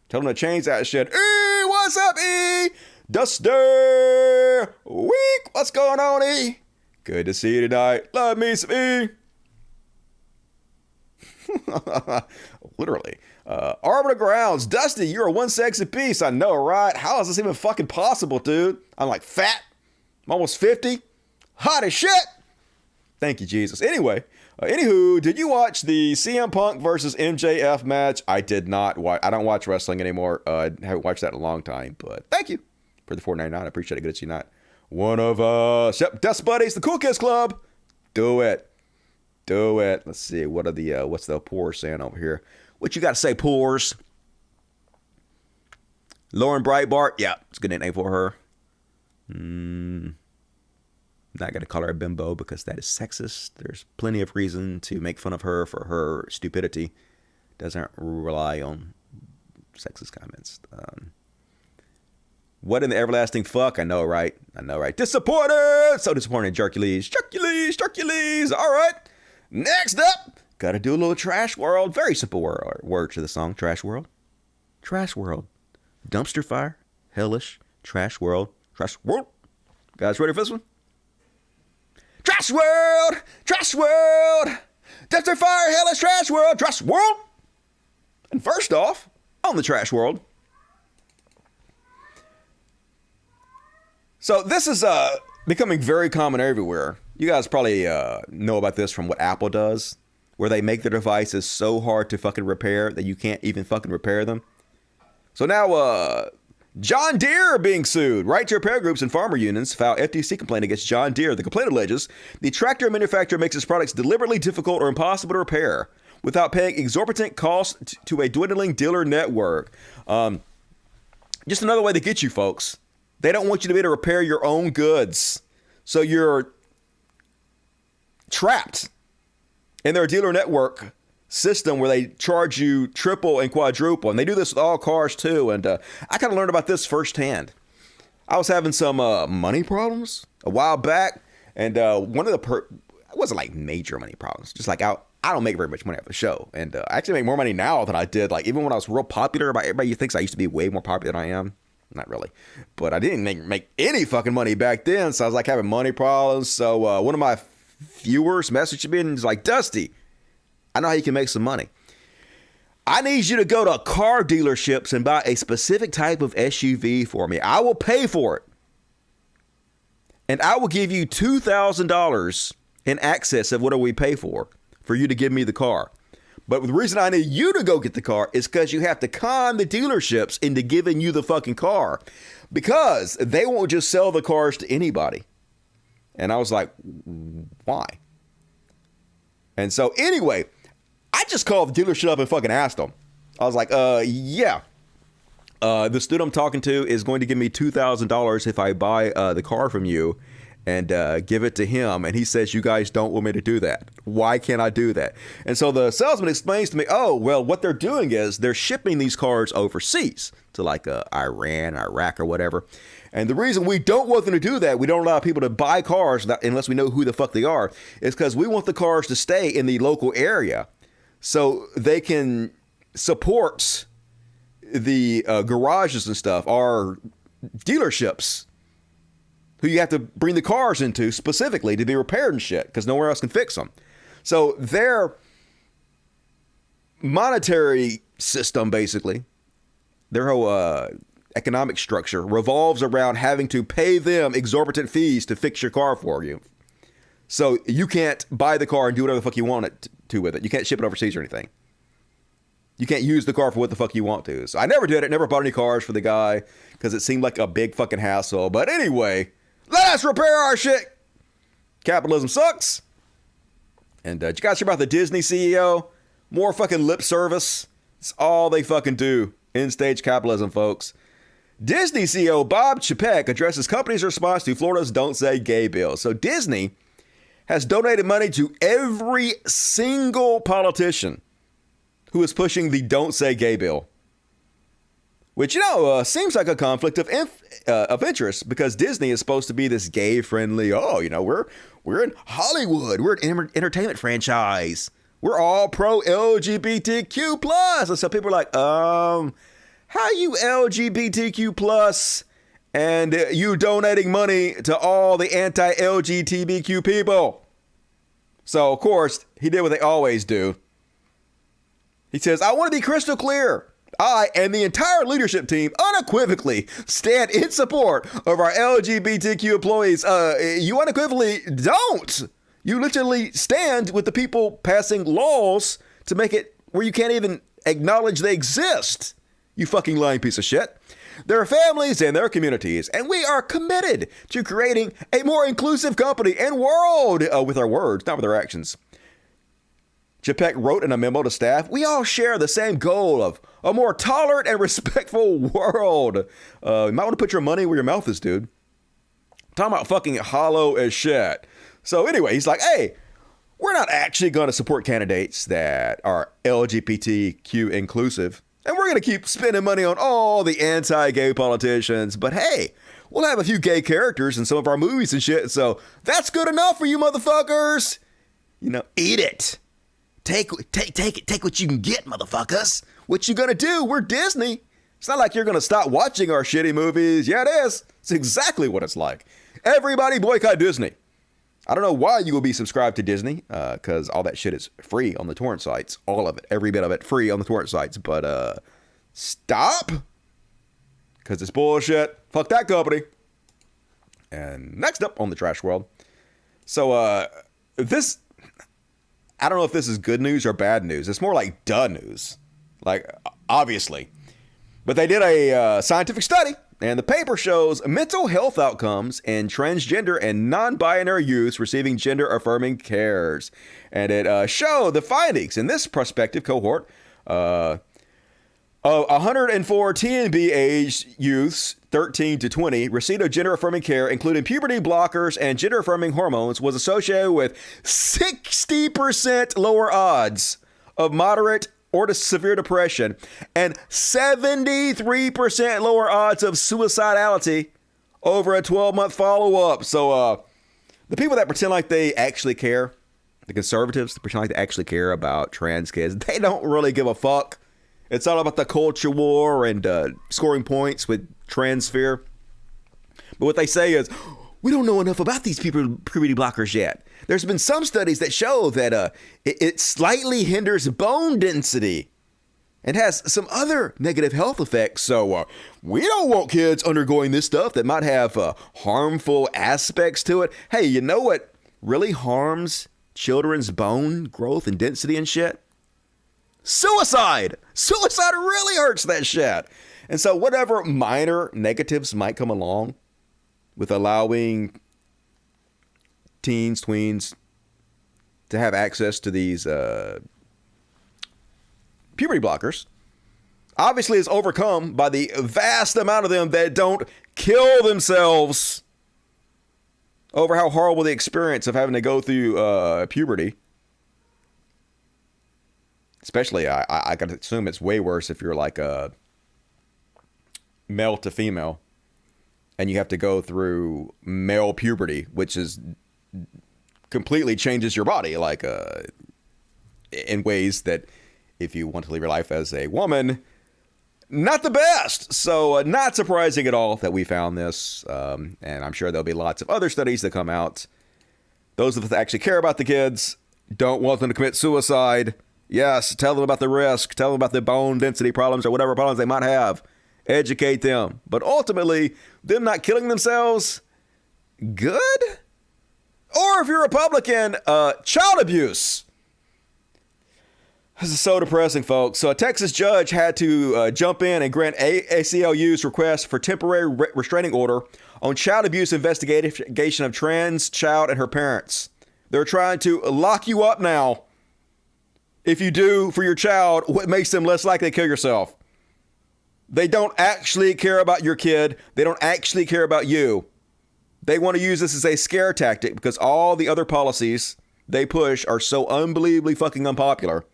Tell him to change that shit. E, what's up, E? Duster! Week, what's going on, E? Good to see you tonight. Love me some E. Literally. Arbiter Grounds, Dusty, you're a one sexy piece. I know, right? How is this even fucking possible, dude? I'm like fat. I'm almost 50. Hot as shit. Thank you, Jesus. Anyway, anywho, did you watch the CM Punk versus MJF match? I did not watch. I don't watch wrestling anymore. I haven't watched that in a long time, but thank you for the $4.99. I appreciate it. Good to see you not one of us. Yep, Dust Buddies, the Cool Kids Club. Do it. Do it. Let's see. What are the what's the Pores saying over here? What you got to say, Pores? Lauren Breitbart. Yeah, it's a good name for her. Not going to call her a bimbo because that is sexist. There's plenty of reason to make fun of her for her stupidity. Doesn't rely on sexist comments. What in the everlasting fuck? I know, right? I know, right? Disappointed! So disappointed. Jerkules. Jerkules. Jerkules. All right. Next up, got to do a little Trash World. Very simple word to the song, Trash World. Trash World. Dumpster fire. Hellish. Trash World. Trash World. Guys ready for this one? Trash World. Trash World. Dumpster fire. Hellish. Trash World. Trash World. And first off, on the Trash World. So this is becoming very common everywhere. You guys probably know about this from what Apple does, where they make their devices so hard to fucking repair that you can't even fucking repair them. So now, John Deere being sued. Right to repair groups and farmer unions file FTC complaint against John Deere. The complaint alleges the tractor manufacturer makes its products deliberately difficult or impossible to repair without paying exorbitant costs to a dwindling dealer network. Just another way to get you folks. They don't want you to be able to repair your own goods. So you're trapped in their dealer network system where they charge you triple and quadruple. And they do this with all cars too. And I kind of learned about this firsthand. I was having some money problems a while back. And one of the, it wasn't like major money problems. Just like I don't make very much money off the show. And I actually make more money now than I did. Like even when I was real popular, everybody thinks I used to be way more popular than I am. Not really. But I didn't make any fucking money back then. So I was like having money problems. So one of my viewers messaged me and was like, Dusty, I know how you can make some money. I need you to go to car dealerships and buy a specific type of SUV for me. I will pay for it. And I will give you $2,000 in access of whatever we pay for you to give me the car. But the reason I need you to go get the car is because you have to con the dealerships into giving you the fucking car. Because they won't just sell the cars to anybody. And I was like, why? And so anyway, I just called the dealership up and fucking asked them. I was like, yeah. The student I'm talking to is going to give me $2,000 if I buy the car from you and give it to him. And he says, you guys don't want me to do that. Why can't I do that? And so the salesman explains to me, oh, well, what they're doing is they're shipping these cars overseas to like Iran, Iraq or whatever. And the reason we don't want them to do that, we don't allow people to buy cars unless we know who the fuck they are, is because we want the cars to stay in the local area so they can support the garages and stuff, our dealerships, who you have to bring the cars into specifically to be repaired and shit because nowhere else can fix them. So their monetary system, basically, their whole economic structure revolves around having to pay them exorbitant fees to fix your car for you. So you can't buy the car and do whatever the fuck you want it to with it. You can't ship it overseas or anything. You can't use the car for what the fuck you want to. So I never did it. Never bought any cars for the guy because it seemed like a big fucking hassle. But anyway, let us repair our shit. Capitalism sucks. And did you guys hear about the Disney CEO? More fucking lip service. It's all they fucking do. End-stage capitalism, folks. Disney CEO Bob Chapek addresses company's response to Florida's Don't Say Gay bill. So Disney has donated money to every single politician who is pushing the Don't Say Gay bill. which, seems like a conflict of interest because Disney is supposed to be this gay-friendly, we're in Hollywood. We're an entertainment franchise. We're all pro-LGBTQ+. And so people are like, how you LGBTQ+, and you donating money to all the anti-LGBTQ people? So, of course, he did what they always do. He says, I want to be crystal clear. I and the entire leadership team unequivocally stand in support of our LGBTQ employees. You unequivocally don't. You literally stand with the people passing laws to make it where you can't even acknowledge they exist. You fucking lying piece of shit. Their families and their communities, and we are committed to creating a more inclusive company and world with our words, not with our actions. JPEG wrote in a memo to staff, we all share the same goal of a more tolerant and respectful world. You might want to put your money where your mouth is, dude. Talking about fucking hollow as shit. So anyway, he's like, hey, we're not actually going to support candidates that are LGBTQ inclusive. And we're going to keep spending money on all the anti-gay politicians. But hey, we'll have a few gay characters in some of our movies and shit. So that's good enough for you motherfuckers. Eat it. Take what you can get, motherfuckers. What you gonna do? We're Disney. It's not like you're gonna stop watching our shitty movies. Yeah, it is. It's exactly what it's like. Everybody boycott Disney. I don't know why you will be subscribed to Disney, because all that shit is free on the torrent sites. All of it, every bit of it, free on the torrent sites. But stop, because it's bullshit. Fuck that company. And next up on the trash world. So this. I don't know if this is good news or bad news. It's more like duh news. Like, obviously. But they did a scientific study, and the paper shows mental health outcomes in transgender and non-binary youths receiving gender-affirming cares. And it showed the findings in this prospective cohort of 104 TNB-aged youths, 13 to 20, receipt of gender-affirming care, including puberty blockers and gender-affirming hormones, was associated with 60% lower odds of moderate or to severe depression and 73% lower odds of suicidality over a 12-month follow-up. So the people that pretend like they actually care, the conservatives that pretend like they actually care about trans kids, they don't really give a fuck. It's all about the culture war and scoring points with trans fear. But what they say is, we don't know enough about these puberty blockers yet. There's been some studies that show that it slightly hinders bone density and has some other negative health effects. So we don't want kids undergoing this stuff that might have harmful aspects to it. Hey, you know what really harms children's bone growth and density and shit? Suicide really hurts that shit. And so whatever minor negatives might come along with allowing teens, tweens to have access to these puberty blockers, obviously is overcome by the vast amount of them that don't kill themselves over how horrible the experience of having to go through puberty. Especially, I can assume it's way worse if you're like a male to female and you have to go through male puberty, which is completely changes your body, like in ways that if you want to live your life as a woman, not the best. So not surprising at all that we found this. And I'm sure there'll be lots of other studies that come out. Those of us that actually care about the kids, don't want them to commit suicide. Yes, tell them about the risk. Tell them about the bone density problems or whatever problems they might have. Educate them. But ultimately, them not killing themselves, good? Or if you're a Republican, child abuse. This is so depressing, folks. So a Texas judge had to jump in and grant ACLU's request for temporary restraining order on child abuse investigation of trans child and her parents. They're trying to lock you up now. If you do for your child what makes them less likely to kill yourself. They don't actually care about your kid. They don't actually care about you. They want to use this as a scare tactic because all the other policies they push are so unbelievably fucking unpopular.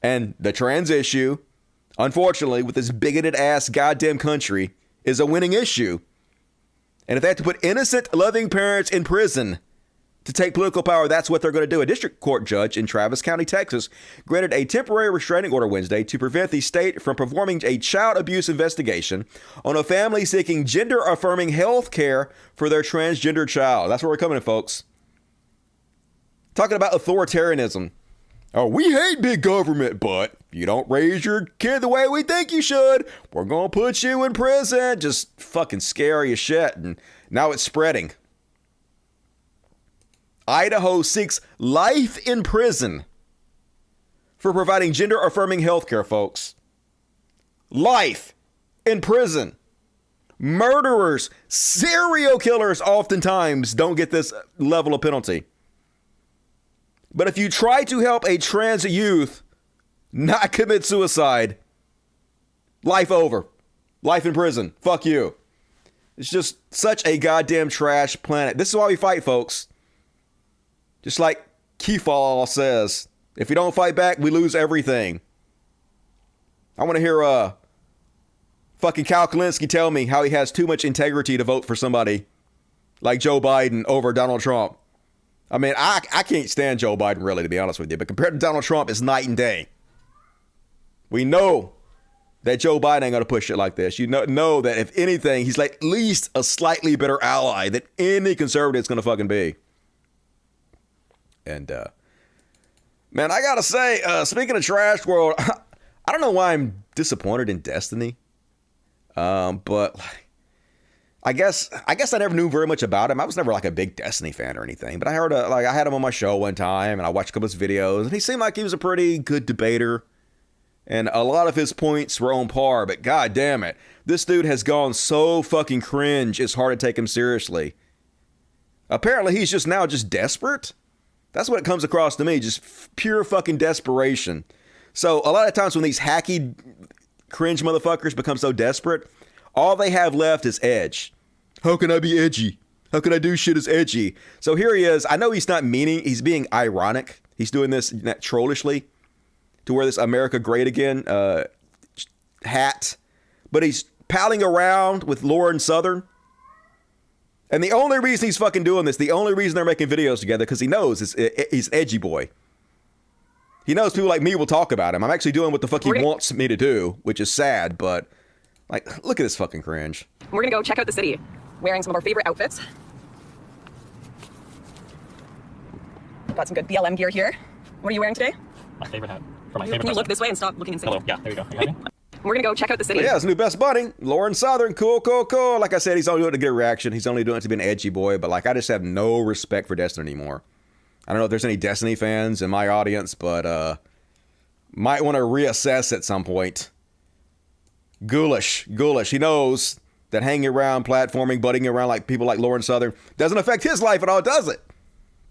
And the trans issue, unfortunately, with this bigoted ass goddamn country, is a winning issue. And if they have to put innocent, loving parents in prison to take political power, that's what they're going to do. A district court judge in Travis County, Texas, granted a temporary restraining order Wednesday to prevent the state from performing a child abuse investigation on a family seeking gender-affirming health care for their transgender child. That's where we're coming in, folks. Talking about authoritarianism. Oh, we hate big government, but you don't raise your kid the way we think you should, we're going to put you in prison. Just fucking scary as shit. And now it's spreading. Idaho seeks life in prison for providing gender-affirming health care, folks. Life in prison. Murderers, serial killers oftentimes don't get this level of penalty. But if you try to help a trans youth not commit suicide, life over. Life in prison. Fuck you. It's just such a goddamn trash planet. This is why we fight, folks. Just like Kefal says, if we don't fight back, we lose everything. I want to hear fucking Kyle Kalinske tell me how he has too much integrity to vote for somebody like Joe Biden over Donald Trump. I mean, I can't stand Joe Biden, really, to be honest with you. But compared to Donald Trump, it's night and day. We know that Joe Biden ain't going to push shit like this. You know that if anything, he's like at least a slightly better ally than any conservative is going to fucking be. And, man, I got to say, speaking of trash world, I don't know why I'm disappointed in Destiny. But I guess I never knew very much about him. I was never like a big Destiny fan or anything, but I heard I had him on my show one time and I watched a couple of his videos and he seemed like he was a pretty good debater and a lot of his points were on par, but god damn it, this dude has gone so fucking cringe, it's hard to take him seriously. Apparently he's just desperate. That's what it comes across to me, just pure fucking desperation. So a lot of times when these hacky cringe motherfuckers become so desperate, all they have left is edge. How can I be edgy? How can I do shit as edgy? So here he is. I know he's not meaning, he's being ironic. He's doing this trollishly to wear this America Great Again hat. But he's palling around with Lauren Southern. And the only reason he's fucking doing this, the only reason they're making videos together, because he knows he's edgy boy. He knows people like me will talk about him. I'm actually doing what the fuck he wants me to do, which is sad, but like, look at this fucking cringe. We're gonna go check out the city, wearing some of our favorite outfits. Got some good BLM gear here. What are you wearing today? My favorite hat. For my favorite Can you look this way and stop looking insane? Hello, yeah, there you go. You got me? We're gonna go check out the city. But yeah, his new best buddy, Lauren Southern. Cool. Like I said, he's only doing it to get a reaction. He's only doing it to be an edgy boy, but like, I just have no respect for Destiny anymore. I don't know if there's any Destiny fans in my audience, but might want to reassess at some point. Ghoulish. He knows that hanging around, platforming, butting around like people like Lauren Southern doesn't affect his life at all, does it?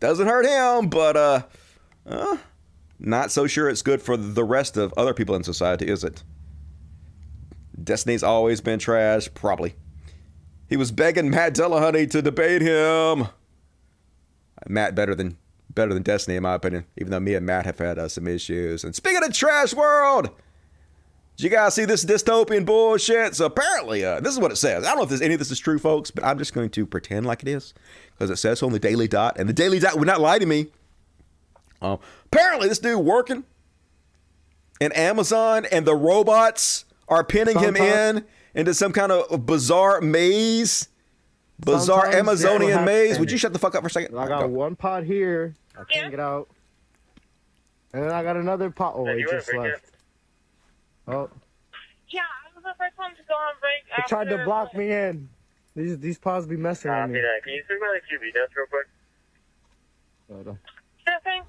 Doesn't hurt him, but not so sure it's good for the rest of other people in society, is it? Destiny's always been trash, probably. He was begging Matt Dillahunty to debate him. Matt better than Destiny, in my opinion, even though me and Matt have had some issues. And speaking of trash world, did you guys see this dystopian bullshit? So apparently, this is what it says. I don't know if any of this is true, folks, but I'm just going to pretend like it is because it says so on the Daily Dot, and the Daily Dot would not lie to me. Apparently, this dude working in Amazon, and the robots are pinning him into some kind of bizarre maze. Bizarre Amazonian maze. Would you shut the fuck up for a second? I got one pot here. I can't get out. And then I got another pot. Oh, it just left. Oh. Yeah, I was the first one to go on break. They tried to block me in. These pots be messing with me. Can you speak about the QB desk real quick? Hold on. Sure thing.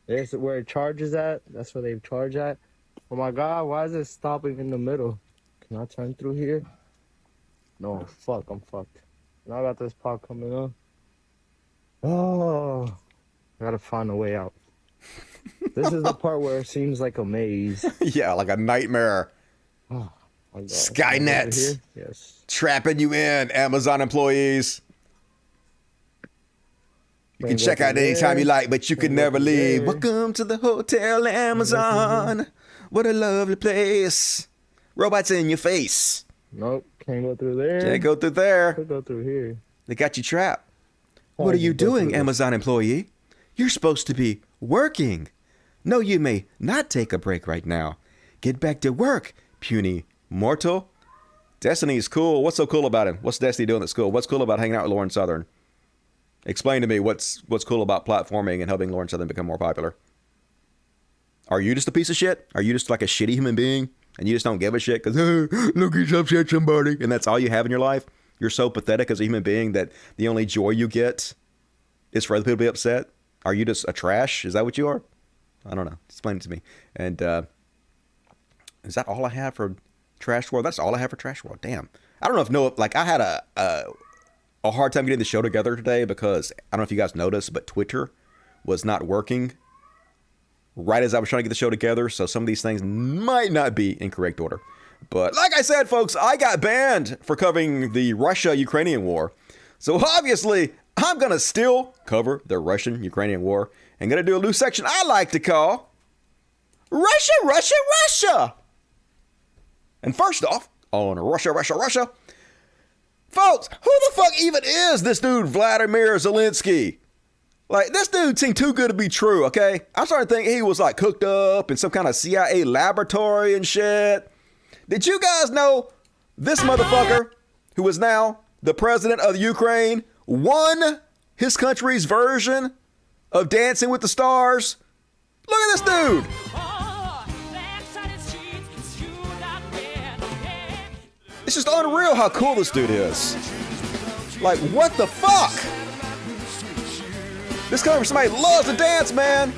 There's where it charges at. That's where they charge at. Oh my god, why is it stopping in the middle? Can I turn through here? No, fuck, I'm fucked. Now I got this pot coming up. Oh, I gotta find a way out. This is the part where it seems like a maze. Yeah, like a nightmare. Oh, my God. Skynet. Yes. Trapping you in, Amazon employees. You can check out anytime you like, but you can never leave. Welcome to the Hotel Amazon. What a lovely place. Robots in your face. Nope, can't go through there. Can't go through there. Can't go through here. They got you trapped. What are you doing, Amazon employee? You're supposed to be working. No, you may not take a break right now. Get back to work, puny mortal. Destiny's cool. What's so cool about him? What's Destiny doing that's cool? What's cool about hanging out with Lauren Southern? Explain to me what's cool about platforming and helping Lauren Southern become more popular. Are you just a piece of shit? Are you just like a shitty human being and you just don't give a shit because, look, he's upset somebody, and that's all you have in your life? You're so pathetic as a human being that the only joy you get is for other people to be upset? Are you just a trash? Is that what you are? I don't know. Explain it to me. And is that all I have for Trash World? That's all I have for Trash World. Damn. I don't know if Noah, like I had a hard time getting the show together today because I don't know if you guys noticed, but Twitter was not working right as I was trying to get the show together. So some of these things might not be in correct order. But like I said, folks, I got banned for covering the Russia-Ukrainian war. So obviously, I'm going to still cover the Russian-Ukrainian war and going to do a new section I like to call Russia, Russia, Russia. And first off, on Russia, Russia, Russia, folks, who the fuck even is this dude, Vladimir Zelensky? Like, this dude seemed too good to be true, okay? I'm starting to think he was like cooked up in some kind of CIA laboratory and shit. Did you guys know this motherfucker, who is now the president of the Ukraine, won his country's version of Dancing with the Stars? Look at this dude. It's just unreal how cool this dude is. Like, what the fuck? This comes from somebody who loves to dance, man.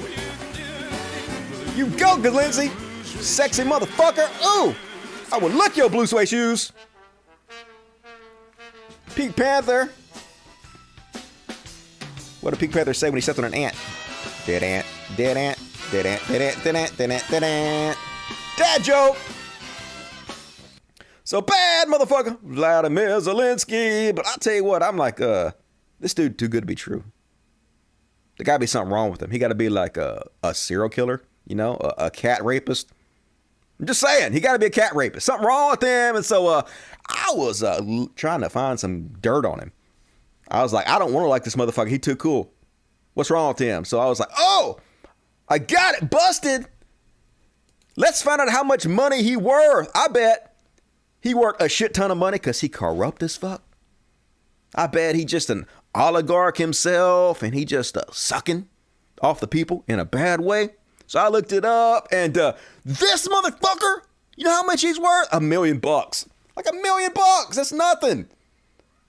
You go, good Lindsay. Sexy motherfucker. Ooh. I will lick your blue suede shoes. Pink Panther. What did Pink Panther say when he stepped on an ant? Dead ant, dead ant, dead ant, dead ant, dead ant, dead ant, dead ant. Dad joke. So bad, motherfucker. Vladimir Zelensky. But I'll tell you what, I'm like, this dude too good to be true. There gotta be something wrong with him. He gotta be like a serial killer, you know, a cat rapist. I'm just saying, he got to be a cat rapist. Something wrong with him. And so I was trying to find some dirt on him. I was like, I don't want to like this motherfucker. He too cool. What's wrong with him? So I was like, oh, I got it busted. Let's find out how much money he worth. I bet he worth a shit ton of money because he corrupt as fuck. I bet he just an oligarch himself and he just sucking off the people in a bad way. So I looked it up, and this motherfucker, you know how much he's worth? $1 million. Like $1 million. That's nothing.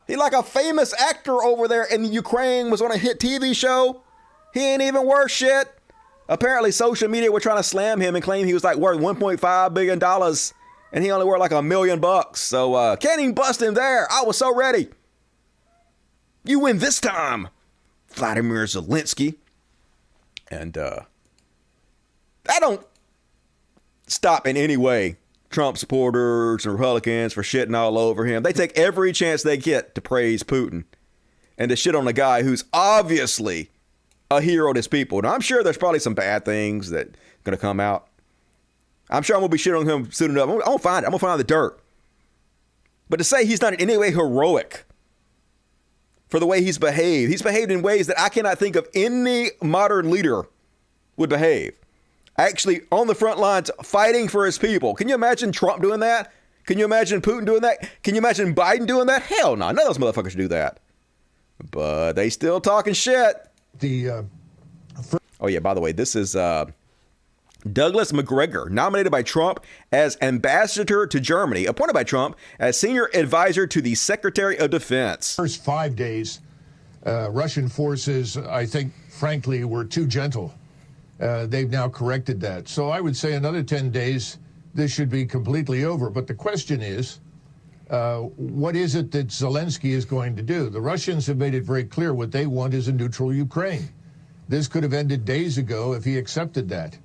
He like a famous actor over there in the Ukraine, was on a hit TV show. He ain't even worth shit. Apparently, social media were trying to slam him and claim he was like worth $1.5 billion, and he only worth like $1 million. So can't even bust him there. I was so ready. You win this time, Vladimir Zelensky. And I don't stop in any way Trump supporters and Republicans for shitting all over him. They take every chance they get to praise Putin and to shit on a guy who's obviously a hero to his people. Now, I'm sure there's probably some bad things that are going to come out. I'm sure I'm going to be shitting on him soon enough. I'm going to find it. I'm going to find the dirt. But to say he's not in any way heroic for the way he's behaved in ways that I cannot think of any modern leader would behave. Actually on the front lines fighting for his people. Can you imagine Trump doing that? Can you imagine Putin doing that? Can you imagine Biden doing that? Hell no. None of those motherfuckers do that. But they still talking shit. Oh yeah, by the way, this is Douglas McGregor, nominated by Trump as ambassador to Germany, appointed by Trump as senior advisor to the Secretary of Defense. First 5 days, Russian forces, I think, frankly, were too gentle. They've now corrected that. So I would say another 10 days, this should be completely over. But the question is, what is it that Zelensky is going to do? The Russians have made it very clear what they want is a neutral Ukraine. This could have ended days ago if he accepted that.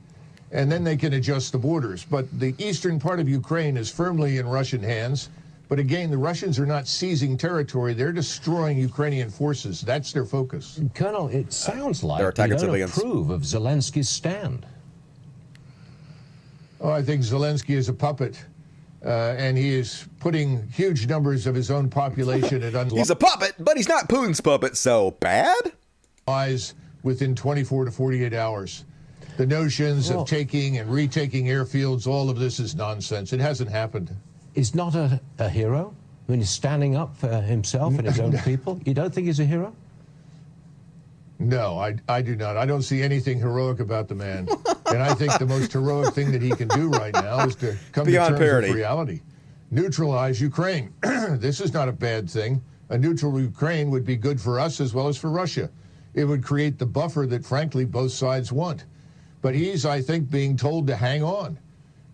And then they can adjust the borders. But the eastern part of Ukraine is firmly in Russian hands. But again, the Russians are not seizing territory. They're destroying Ukrainian forces. That's their focus. Colonel, it sounds like you attacking don't civilians. approve of Zelensky's stand. Oh, I think Zelensky is a puppet. And he is putting huge numbers of his own population at unlawful. He's a puppet, but he's not Putin's puppet, so bad? Lies within 24 to 48 hours. The notions of taking and retaking airfields, all of this is nonsense. It hasn't happened. He's not a hero when he's standing up for himself and his own people? You don't think he's a hero? No, I do not. I don't see anything heroic about the man. And I think the most heroic thing that he can do right now is to come Beyond to terms parody. with reality. Neutralize Ukraine. This is not a bad thing. A neutral Ukraine would be good for us as well as for Russia. It would create the buffer that, frankly, both sides want. But he's, I think, being told to hang on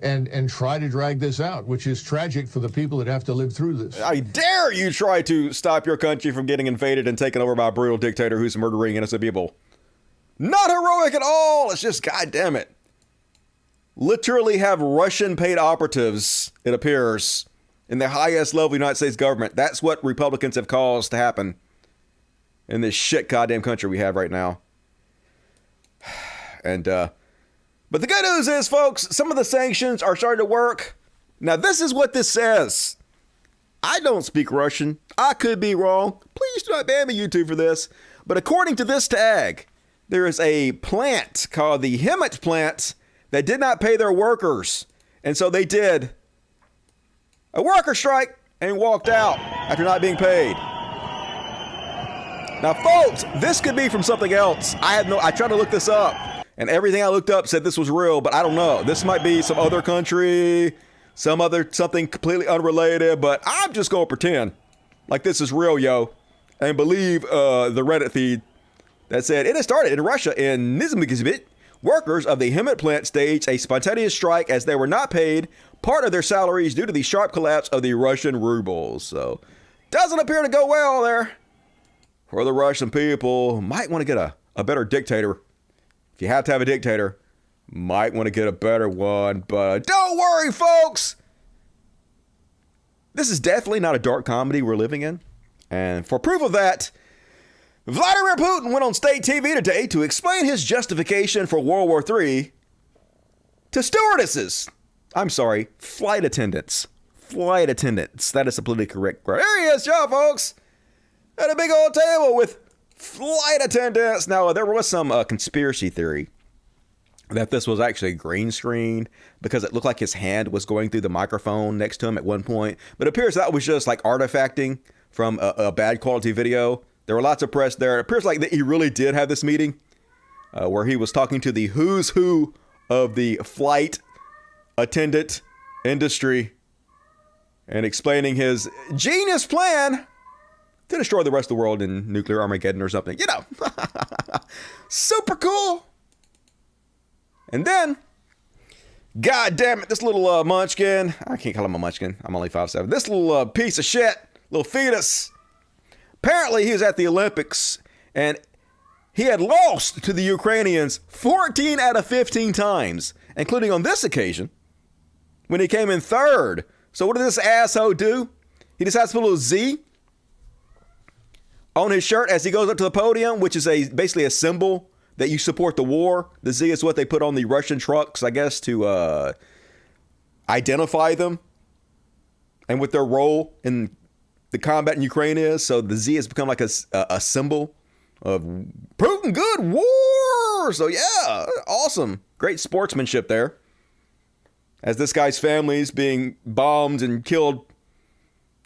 and try to drag this out, which is tragic for the people that have to live through this. I dare you try to stop your country from getting invaded and taken over by a brutal dictator who's murdering innocent people. Not heroic at all. It's just, goddamn it. Literally have Russian paid operatives, it appears, in the highest level of the United States government. That's what Republicans have caused to happen in this shit goddamn country we have right now. And, but the good news is, folks, some of the sanctions are starting to work. Now, this is what this says. I don't speak Russian. I could be wrong. Please do not ban me, YouTube, for this. But according to this tag, there is a plant called the Hemet plant that did not pay their workers. And so they did a worker strike and walked out after not being paid. Now, folks, this could be from something else. I tried to look this up, and everything I looked up said this was real, but I don't know. This might be some other country, something completely unrelated, but I'm just going to pretend like this is real, yo, and believe the Reddit feed that said it had started in Russia in Nizhny. Workers of the Hemet plant staged a spontaneous strike as they were not paid part of their salaries due to the sharp collapse of the Russian rubles. So, doesn't appear to go well there for the Russian people. Might want to get a better dictator. If you have to have a dictator, might want to get a better one. But don't worry, folks. This is definitely not a dark comedy we're living in. And for proof of that, Vladimir Putin went on state TV today to explain his justification for World War III to stewardesses. I'm sorry, flight attendants. Flight attendants. That is the politically correct word. There he is, y'all, folks. At a big old table with flight attendants. Now, there was some conspiracy theory that this was actually a green screen because it looked like his hand was going through the microphone next to him at one point. But it appears that was just like artifacting from a bad quality video. There were lots of press there. It appears like that he really did have this meeting where he was talking to the who's who of the flight attendant industry and explaining his genius plan to destroy the rest of the world in nuclear Armageddon or something. You know, super cool. And then, god damn it, this little munchkin, I can't call him a munchkin, I'm only 5'7". This little piece of shit, little fetus, apparently he was at the Olympics and he had lost to the Ukrainians 14 out of 15 times, including on this occasion when he came in third. So what did this asshole do? He decides to put a little Z on his shirt as he goes up to the podium, which is basically a symbol that you support the war. The Z is what they put on the Russian trucks, I guess, to identify them and what their role in the combat in Ukraine is. So the Z has become like a symbol of Putin good war. So yeah, awesome. Great sportsmanship there. As this guy's family's being bombed and killed,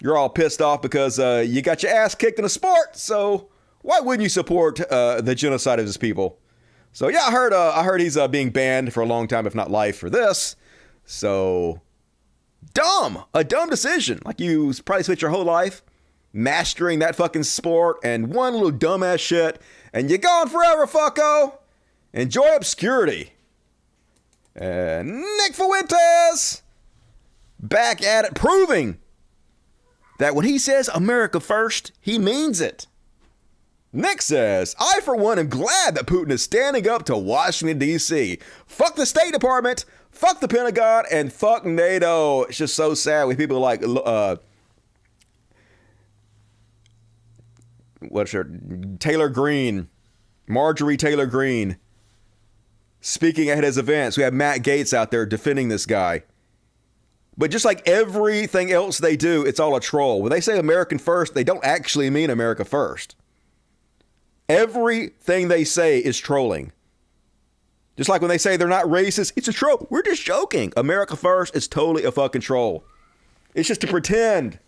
you're all pissed off because you got your ass kicked in a sport. So why wouldn't you support the genocide of his people? So yeah, I heard he's being banned for a long time, if not life, for this. So a dumb decision. Like you probably spent your whole life mastering that fucking sport and one little dumbass shit, and you're gone forever, fucko. Enjoy obscurity. And Nick Fuentes back at it, proving that when he says America first, he means it. Nick says, I for one am glad that Putin is standing up to Washington, D.C. Fuck the State Department, fuck the Pentagon, and fuck NATO. It's just so sad when people like Taylor Greene, Marjorie Taylor Greene, speaking at his events. We have Matt Gaetz out there defending this guy. But just like everything else they do, it's all a troll. When they say American first, they don't actually mean America first. Everything they say is trolling. Just like when they say they're not racist, it's a troll. We're just joking. America first is totally a fucking troll. It's just to pretend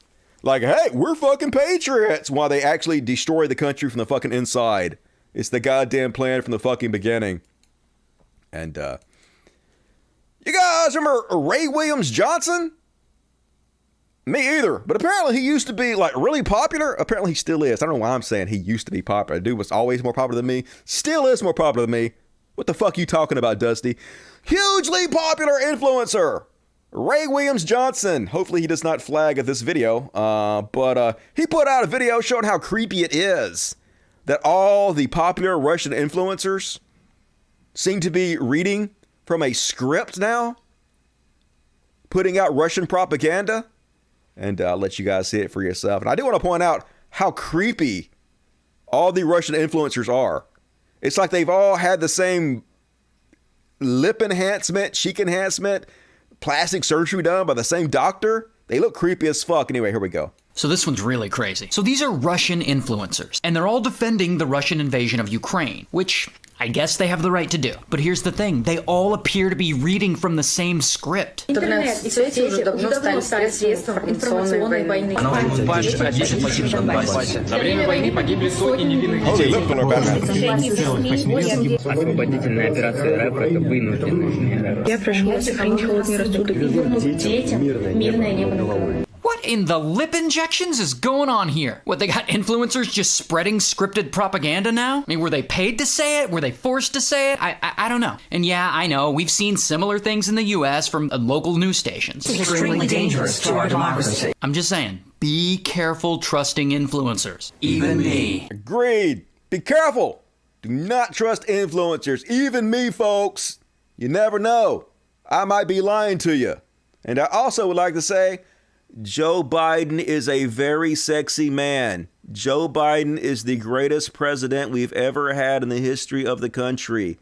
like, hey, we're fucking patriots, while they actually destroy the country from the fucking inside. It's the goddamn plan from the fucking beginning. And, you guys remember Ray Williams Johnson? Me either. But apparently he used to be like really popular. Apparently he still is. I don't know why I'm saying he used to be popular. The dude was always more popular than me. Still is more popular than me. What the fuck are you talking about, Dusty? Hugely popular influencer. Ray Williams Johnson. Hopefully he does not flag at this video. But he put out a video showing how creepy it is that all the popular Russian influencers seem to be reading from a script now, putting out Russian propaganda. And I'll let you guys see it for yourself. And I do want to point out how creepy all the Russian influencers are. It's like they've all had the same lip enhancement, cheek enhancement, plastic surgery done by the same doctor. They look creepy as fuck. Anyway, here we go. So this one's really crazy. So these are Russian influencers, and they're all defending the Russian invasion of Ukraine, which I guess they have the right to do. But here's the thing, they all appear to be reading from the same script. What in the lip injections is going on here? What, they got influencers just spreading scripted propaganda now? I mean, were they paid to say it? Were they forced to say it? I don't know. And yeah, I know, we've seen similar things in the US from local news stations. It's extremely dangerous to our democracy. I'm just saying, be careful trusting influencers. Even me. Agreed. Be careful. Do not trust influencers. Even me, folks. You never know. I might be lying to you. And I also would like to say, Joe Biden is a very sexy man. Joe Biden is the greatest president we've ever had in the history of the country.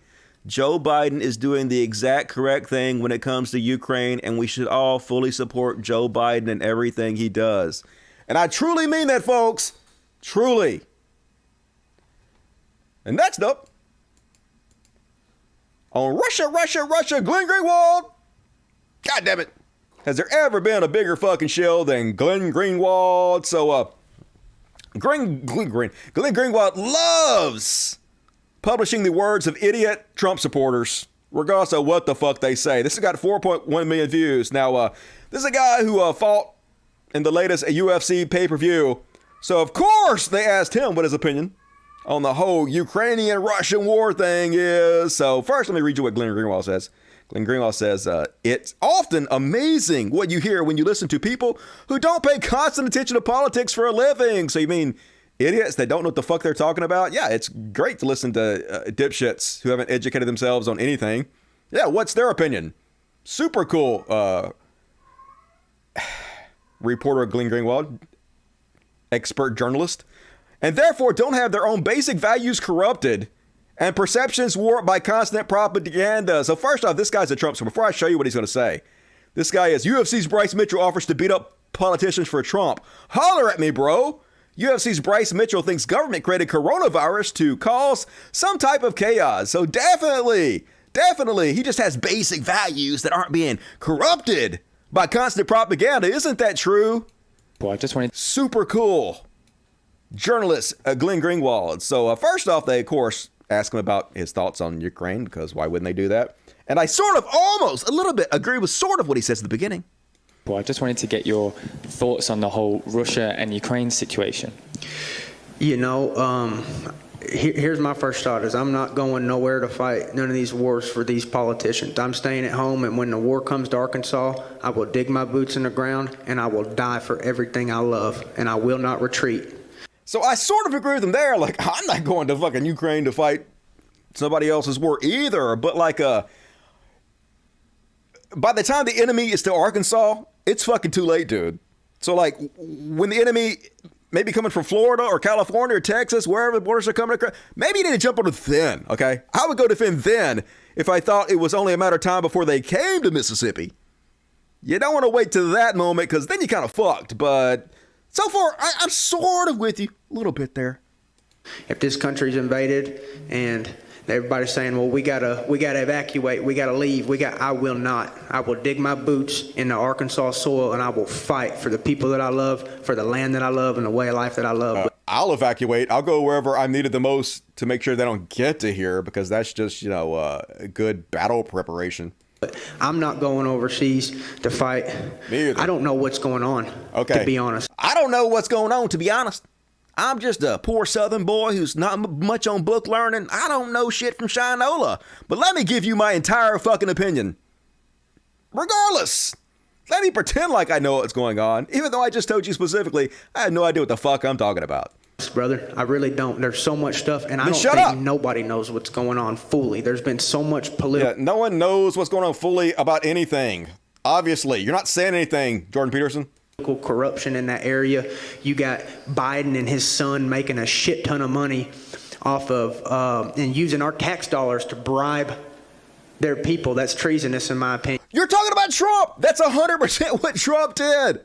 Joe Biden is doing the exact correct thing when it comes to Ukraine, and we should all fully support Joe Biden and everything he does. And I truly mean that, folks. Truly. And next up, on Russia, Glenn Greenwald. God damn it. Has there ever been a bigger fucking shill than Glenn Greenwald? So, Glenn Greenwald loves publishing the words of idiot Trump supporters, regardless of what the fuck they say. This has got 4.1 million views. Now, this is a guy who fought in the latest UFC pay-per-view. So, of course, they asked him what his opinion on the whole Ukrainian-Russian war thing is. So, first, let me read you what Glenn Greenwald says. Glenn Greenwald says, it's often amazing what you hear when you listen to people who don't pay constant attention to politics for a living. So you mean idiots that don't know what the fuck they're talking about? Yeah, it's great to listen to dipshits who haven't educated themselves on anything. Yeah, what's their opinion? Super cool. Reporter Glenn Greenwald, expert journalist, and therefore don't have their own basic values corrupted and perceptions warped by constant propaganda. So first off, this guy's a Trump. So before I show you what he's going to say, this guy is UFC's Bryce Mitchell offers to beat up politicians for Trump. Holler at me, bro. UFC's Bryce Mitchell thinks government created coronavirus to cause some type of chaos. So definitely, he just has basic values that aren't being corrupted by constant propaganda. Isn't that true? Well, I just wanted... Super cool. Journalist Glenn Greenwald. So first off, they, of course, ask him about his thoughts on Ukraine, because why wouldn't they do that? And I sort of almost a little bit agree with sort of what he says at the beginning. Well, I just wanted to get your thoughts on the whole Russia and Ukraine situation. You know, here's my first thought is I'm not going nowhere to fight none of these wars for these politicians. I'm staying at home, and when the war comes to Arkansas, I will dig my boots in the ground and I will die for everything I love, and I will not retreat. So I sort of agree with him there. Like, I'm not going to fucking Ukraine to fight somebody else's war either. But like, by the time the enemy is to Arkansas, it's fucking too late, dude. So like, when the enemy maybe coming from Florida or California or Texas, wherever the borders are coming across, maybe you need to jump on it then, okay? I would go defend then if I thought it was only a matter of time before they came to Mississippi. You don't want to wait to that moment because then you kind of fucked. But so far, I'm sort of with you a little bit there. If this country's invaded and everybody's saying, well, we gotta evacuate, we gotta leave, I will not. I will dig my boots in the Arkansas soil and I will fight for the people that I love, for the land that I love, and the way of life that I love. I'll evacuate. I'll go wherever I'm needed the most to make sure they don't get to here because that's just, a good battle preparation. But I'm not going overseas to fight. Me either. I don't know what's going on, to be honest. I don't know what's going on, to be honest. I'm just a poor Southern boy who's not much on book learning. I don't know shit from Shinola. But let me give you my entire fucking opinion. Regardless, let me pretend like I know what's going on, even though I just told you specifically I had no idea what the fuck I'm talking about. Brother, I really don't. There's so much stuff, and I don't think nobody knows what's going on fully. There's been so much political. Yeah, no one knows what's going on fully about anything. Obviously, you're not saying anything, Jordan Peterson. Corruption in that area. You got Biden and his son making a shit ton of money off of and using our tax dollars to bribe their people. That's treasonous, in my opinion. You're talking about Trump. That's 100% what Trump did.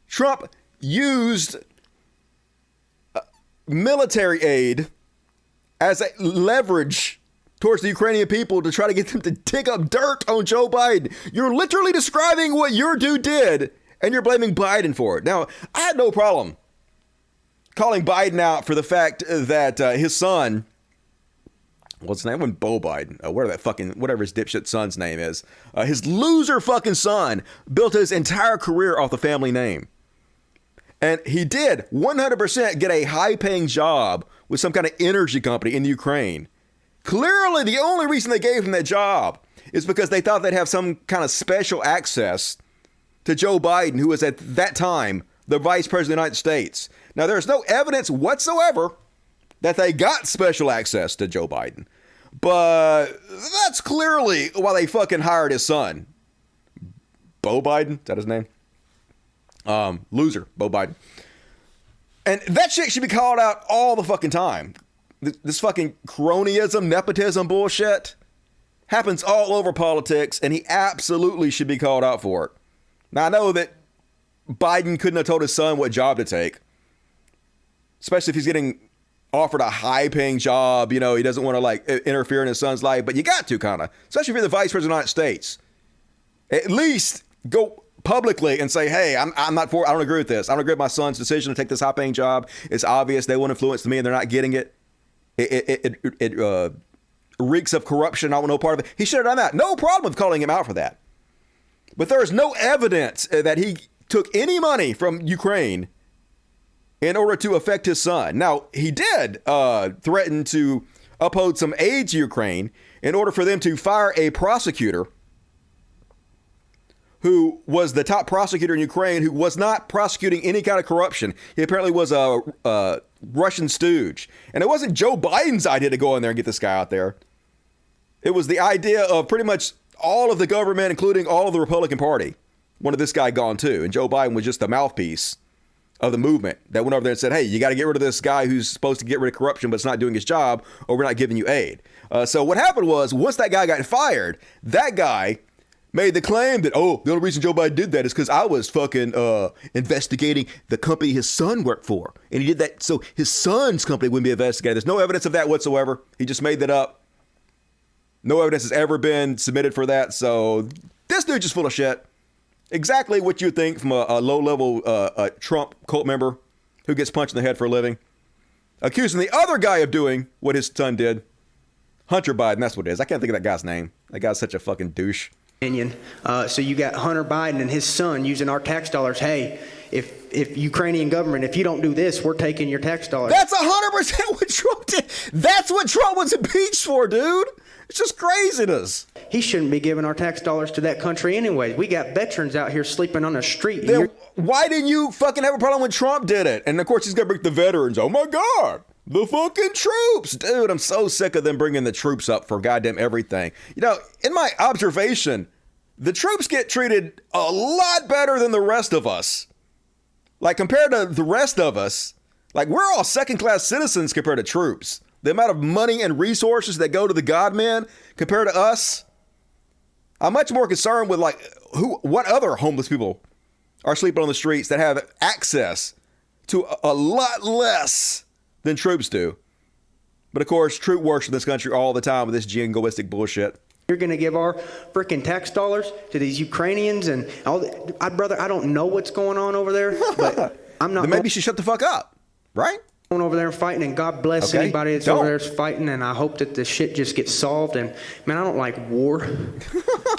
Trump used military aid as a leverage towards the Ukrainian people to try to get them to dig up dirt on Joe Biden. You're literally describing what your dude did, and you're blaming Biden for it. Now, I had no problem calling Biden out for the fact that his son, what's his name? When Bo Biden, whatever his dipshit son's name is, his loser fucking son built his entire career off the family name. And he did 100% get a high-paying job with some kind of energy company in Ukraine. Clearly, the only reason they gave him that job is because they thought they'd have some kind of special access to Joe Biden, who was at that time the vice president of the United States. Now, there's no evidence whatsoever that they got special access to Joe Biden. But that's clearly why they fucking hired his son. Bo Biden? Is that his name? Loser, Bo Biden. And that shit should be called out all the fucking time. This fucking cronyism, nepotism bullshit happens all over politics, and he absolutely should be called out for it. Now, I know that Biden couldn't have told his son what job to take, especially if he's getting offered a high-paying job. He doesn't want to, interfere in his son's life, but you got to, kind of, especially if you're the vice president of the United States. At least go publicly and say, hey, I'm not for, I don't agree with this. I don't agree with my son's decision to take this high-paying job. It's obvious they want influence me and they're not getting it. It reeks of corruption. I want no part of it. He should have done that. No problem with calling him out for that. But there is no evidence that he took any money from Ukraine in order to affect his son. Now, he did threaten to uphold some aid to Ukraine in order for them to fire a prosecutor who was the top prosecutor in Ukraine, who was not prosecuting any kind of corruption. He apparently was a Russian stooge. And it wasn't Joe Biden's idea to go in there and get this guy out there. It was the idea of pretty much all of the government, including all of the Republican Party, wanted this guy gone too. And Joe Biden was just the mouthpiece of the movement that went over there and said, hey, you got to get rid of this guy who's supposed to get rid of corruption, but it's not doing his job, or we're not giving you aid. So what happened was, once that guy got fired, that guy made the claim that, the only reason Joe Biden did that is because I was fucking investigating the company his son worked for. And he did that so his son's company wouldn't be investigated. There's no evidence of that whatsoever. He just made that up. No evidence has ever been submitted for that. So this dude's just full of shit. Exactly what you think from a low-level Trump cult member who gets punched in the head for a living. Accusing the other guy of doing what his son did. Hunter Biden, that's what it is. I can't think of that guy's name. That guy's such a fucking douche. So you got Hunter Biden and his son using our tax dollars. Hey, if Ukrainian government, if you don't do this, we're taking your tax dollars. That's 100% what Trump did. That's what Trump was impeached for, dude. It's just craziness. He shouldn't be giving our tax dollars to that country anyway. We got veterans out here sleeping on the street. Then why didn't you fucking have a problem when Trump did it? And of course he's going to bring the veterans. Oh my God. The fucking troops. Dude, I'm so sick of them bringing the troops up for goddamn everything. In my observation, the troops get treated a lot better than the rest of us. Like, compared to the rest of us, like, we're all second-class citizens compared to troops. The amount of money and resources that go to the godmen compared to us. I'm much more concerned with, like, what other homeless people are sleeping on the streets that have access to a lot less than troops do. But, of course, troop works in this country all the time with this jingoistic bullshit. You're going to give our freaking tax dollars to these Ukrainians and all brother, I don't know what's going on over there, but I'm not. Then maybe you should shut the fuck up, right? Going over there and fighting, and God bless anybody that's over there fighting, and I hope that the shit just gets solved. And man, I don't like war.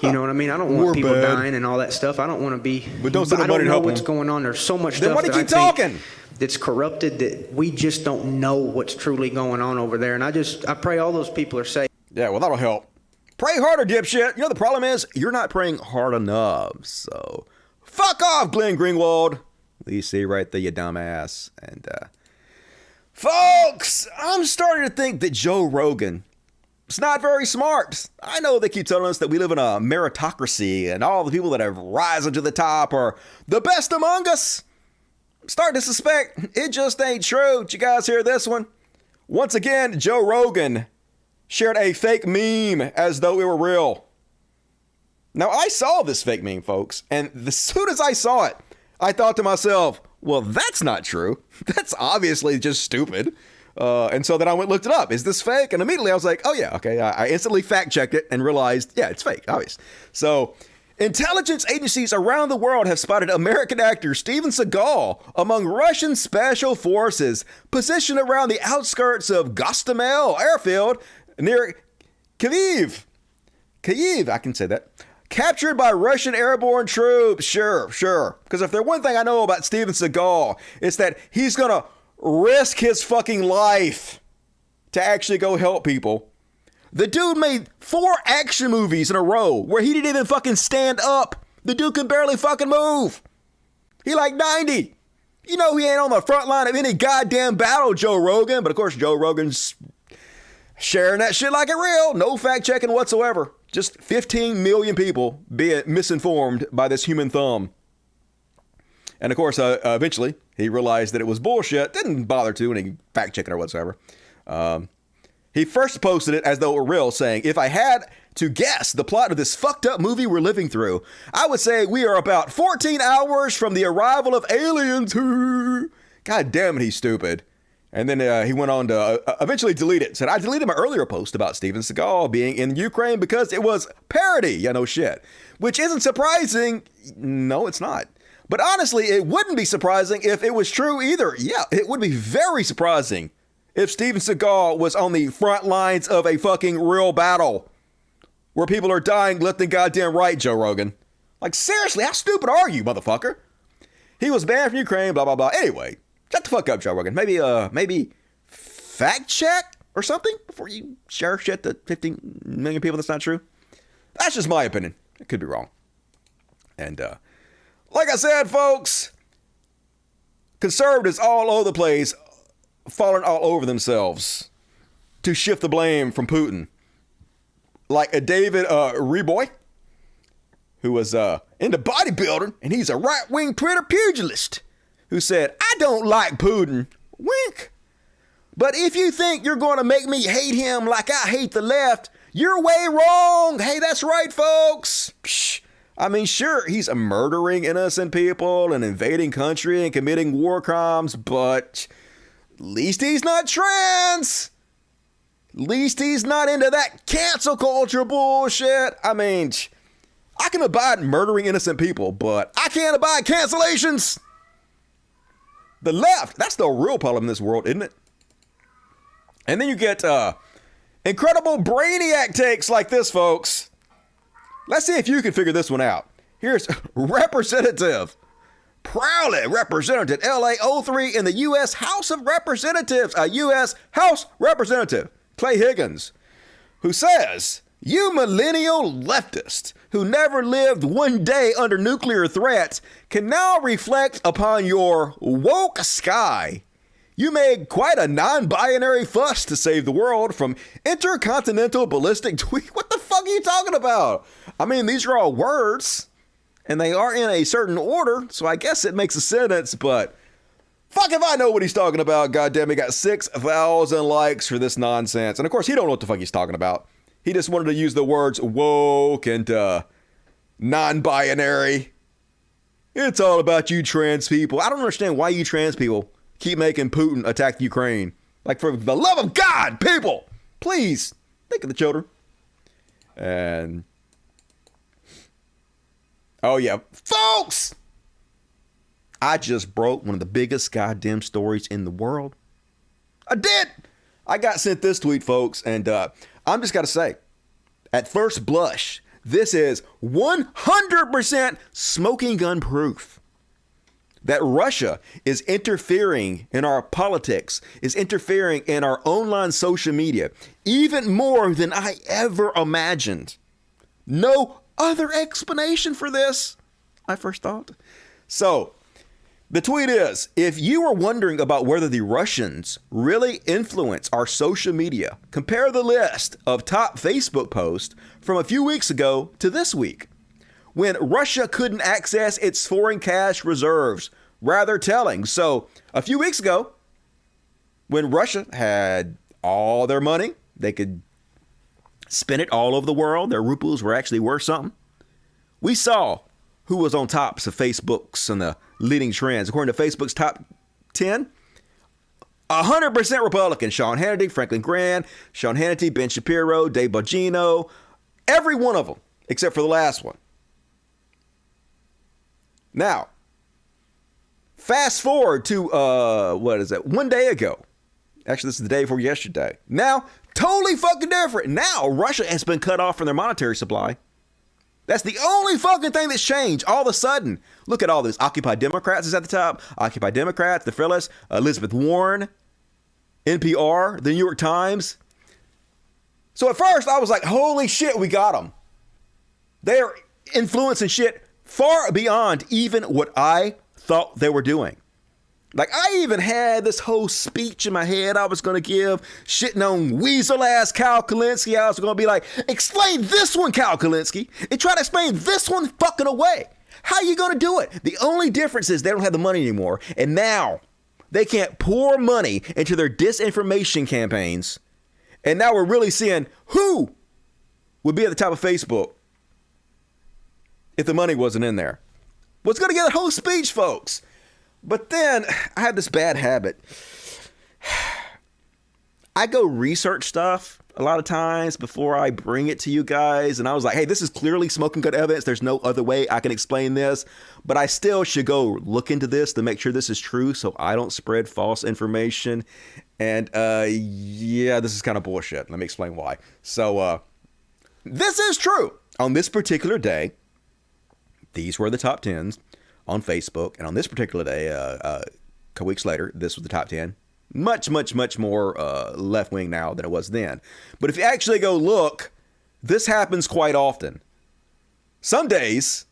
You know what I mean? I don't want people dying and all that stuff. I don't want to be. But don't I don't know what's going on. There's so much stuff that I think that's corrupted that we just don't know what's truly going on over there. And I pray all those people are safe. Yeah, well, that'll help. Pray harder, dipshit. You know, the problem is you're not praying hard enough. So, fuck off, Glenn Greenwald. You see right there, you dumbass. And, folks, I'm starting to think that Joe Rogan is not very smart. I know they keep telling us that we live in a meritocracy and all the people that have risen to the top are the best among us. I'm starting to suspect it just ain't true. Did you guys hear this one? Once again, Joe Rogan shared a fake meme as though it were real. Now, I saw this fake meme, folks, and as soon as I saw it, I thought to myself, well, that's not true. That's obviously just stupid. And so then I went and looked it up. Is this fake? And immediately I was like, oh, yeah, okay. I instantly fact-checked it and realized, yeah, it's fake, obvious. So intelligence agencies around the world have spotted American actor Steven Seagal among Russian special forces positioned around the outskirts of Gostomel airfield near Kyiv, I can say that. Captured by Russian airborne troops. Sure. Because if there's one thing I know about Steven Seagal, it's that he's going to risk his fucking life to actually go help people. The dude made 4 action movies in a row where he didn't even fucking stand up. The dude can barely fucking move. He like 90. You know he ain't on the front line of any goddamn battle, Joe Rogan. But of course, Joe Rogan's sharing that shit like it real. No fact checking whatsoever. Just 15 million people being misinformed by this human thumb. And of course, eventually, he realized that it was bullshit. Didn't bother to any fact checking or whatsoever. He first posted it as though it were real, saying, if I had to guess the plot of this fucked up movie we're living through, I would say we are about 14 hours from the arrival of aliens. God damn it, he's stupid. And then he went on to eventually delete it. Said, I deleted my earlier post about Steven Seagal being in Ukraine because it was parody. Yeah, no shit. Which isn't surprising. No, it's not. But honestly, it wouldn't be surprising if it was true either. Yeah, it would be very surprising if Steven Seagal was on the front lines of a fucking real battle where people are dying left and goddamn right, Joe Rogan. Like, seriously, how stupid are you, motherfucker? He was banned from Ukraine, blah, blah, blah. Anyway. Shut the fuck up, Joe Rogan. Maybe fact check or something before you share shit to 15 million people that's not true. That's just my opinion. It could be wrong. And like I said, folks, conservatives all over the place falling all over themselves to shift the blame from Putin. Like a David Reboy, who was into bodybuilding, and he's a right-wing Twitter pugilist, who said, I don't like Putin, wink. But if you think you're going to make me hate him like I hate the left, you're way wrong. Hey, that's right, folks. Psh. I mean, sure, he's murdering innocent people and invading country and committing war crimes, but at least he's not trans. At least he's not into that cancel culture bullshit. I mean, I can abide murdering innocent people, but I can't abide cancellations. The left, that's the real problem in this world, isn't it? And then you get incredible brainiac takes like this, folks. Let's see if you can figure this one out. Here's Representative, proudly represented LA 03 in the U.S. House of Representatives, a U.S. House Representative, Clay Higgins, who says, you millennial leftists who never lived one day under nuclear threat can now reflect upon your woke sky. You made quite a non-binary fuss to save the world from intercontinental ballistic tweet. What the fuck are you talking about? I mean, these are all words. And they are in a certain order, so I guess it makes a sentence, but fuck if I know what he's talking about. Goddamn, he got 6,000 likes for this nonsense. And of course, he don't know what the fuck he's talking about. He just wanted to use the words woke and non-binary. It's all about you trans people. I don't understand why you trans people keep making Putin attack Ukraine. Like, for the love of God, people, please think of the children. And oh yeah, folks, I just broke one of the biggest goddamn stories in the world. I did. I got sent this tweet, folks, and I'm just got to say, at first blush, this is 100% smoking gun proof that Russia is interfering in our politics, is interfering in our online social media, even more than I ever imagined. No other explanation for this, I first thought. So, the tweet is, if you are wondering about whether the Russians really influence our social media, compare the list of top Facebook posts from a few weeks ago to this week, when Russia couldn't access its foreign cash reserves. Rather telling. So, a few weeks ago, when Russia had all their money, they could spend it all over the world. Their rubles were actually worth something. We saw who was on tops of Facebook's and the leading trends. According to Facebook's top 10, 100% Republican. Sean Hannity, Franklin Graham, Sean Hannity, Ben Shapiro, Dave Bongino, every one of them, except for the last one. Now, fast forward to, 1 day ago. Actually, this is the day before yesterday. Now, totally fucking different. Now, Russia has been cut off from their monetary supply. That's the only fucking thing that's changed. All of a sudden, look at all this. Occupy Democrats is at the top. Occupy Democrats, the Phyllis, Elizabeth Warren, NPR, the New York Times. So at first, I was like, holy shit, we got them. They're influencing shit far beyond even what I thought they were doing. Like, I even had this whole speech in my head I was going to give, shitting on weasel-ass Cal Kalinske. I was going to be like, explain this one, Cal Kalinske, and try to explain this one fucking away. How you going to do it? The only difference is they don't have the money anymore, and now they can't pour money into their disinformation campaigns, and now we're really seeing who would be at the top of Facebook if the money wasn't in there. What's going to get a whole speech, folks? But then I have this bad habit. I go research stuff a lot of times before I bring it to you guys. And I was like, hey, this is clearly smoking gun evidence. There's no other way I can explain this. But I still should go look into this to make sure this is true so I don't spread false information. And yeah, this is kind of bullshit. Let me explain why. So this is true. On this particular day, these were the top 10s on Facebook. And on this particular day, a couple weeks later, this was the top 10. Much, much, much more left-wing now than it was then. But if you actually go look, this happens quite often. Some days,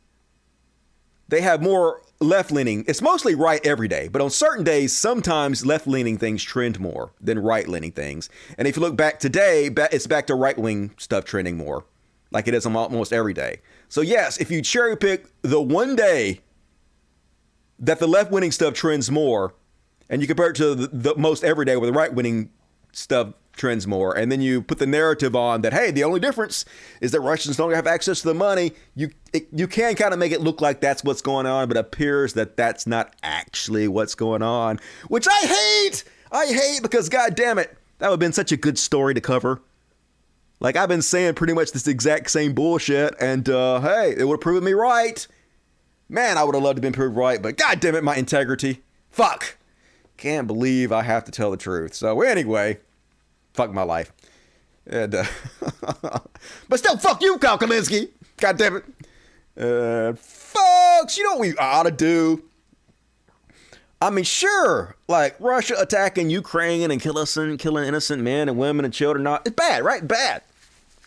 they have more left-leaning. It's mostly right every day. But on certain days, sometimes left-leaning things trend more than right-leaning things. And if you look back today, it's back to right-wing stuff trending more, like it is almost every day. So yes, if you cherry-pick the one day that the left-wing stuff trends more, and you compare it to the most every day where the right-wing stuff trends more, and then you put the narrative on that, hey, the only difference is that Russians don't have access to the money, you can kind of make it look like that's what's going on, but it appears that that's not actually what's going on, which I hate! I hate because, God damn it, that would have been such a good story to cover. Like, I've been saying pretty much this exact same bullshit, and hey, it would have proven me right. Man, I would have loved to have been proved right, but God damn it, my integrity. Fuck. Can't believe I have to tell the truth. So anyway, fuck my life. And but still, fuck you, Cal Kalinske. God damn it. Folks, you know what we ought to do? I mean, sure, like Russia attacking Ukraine and killing innocent men and women and children. It's bad, right? Bad.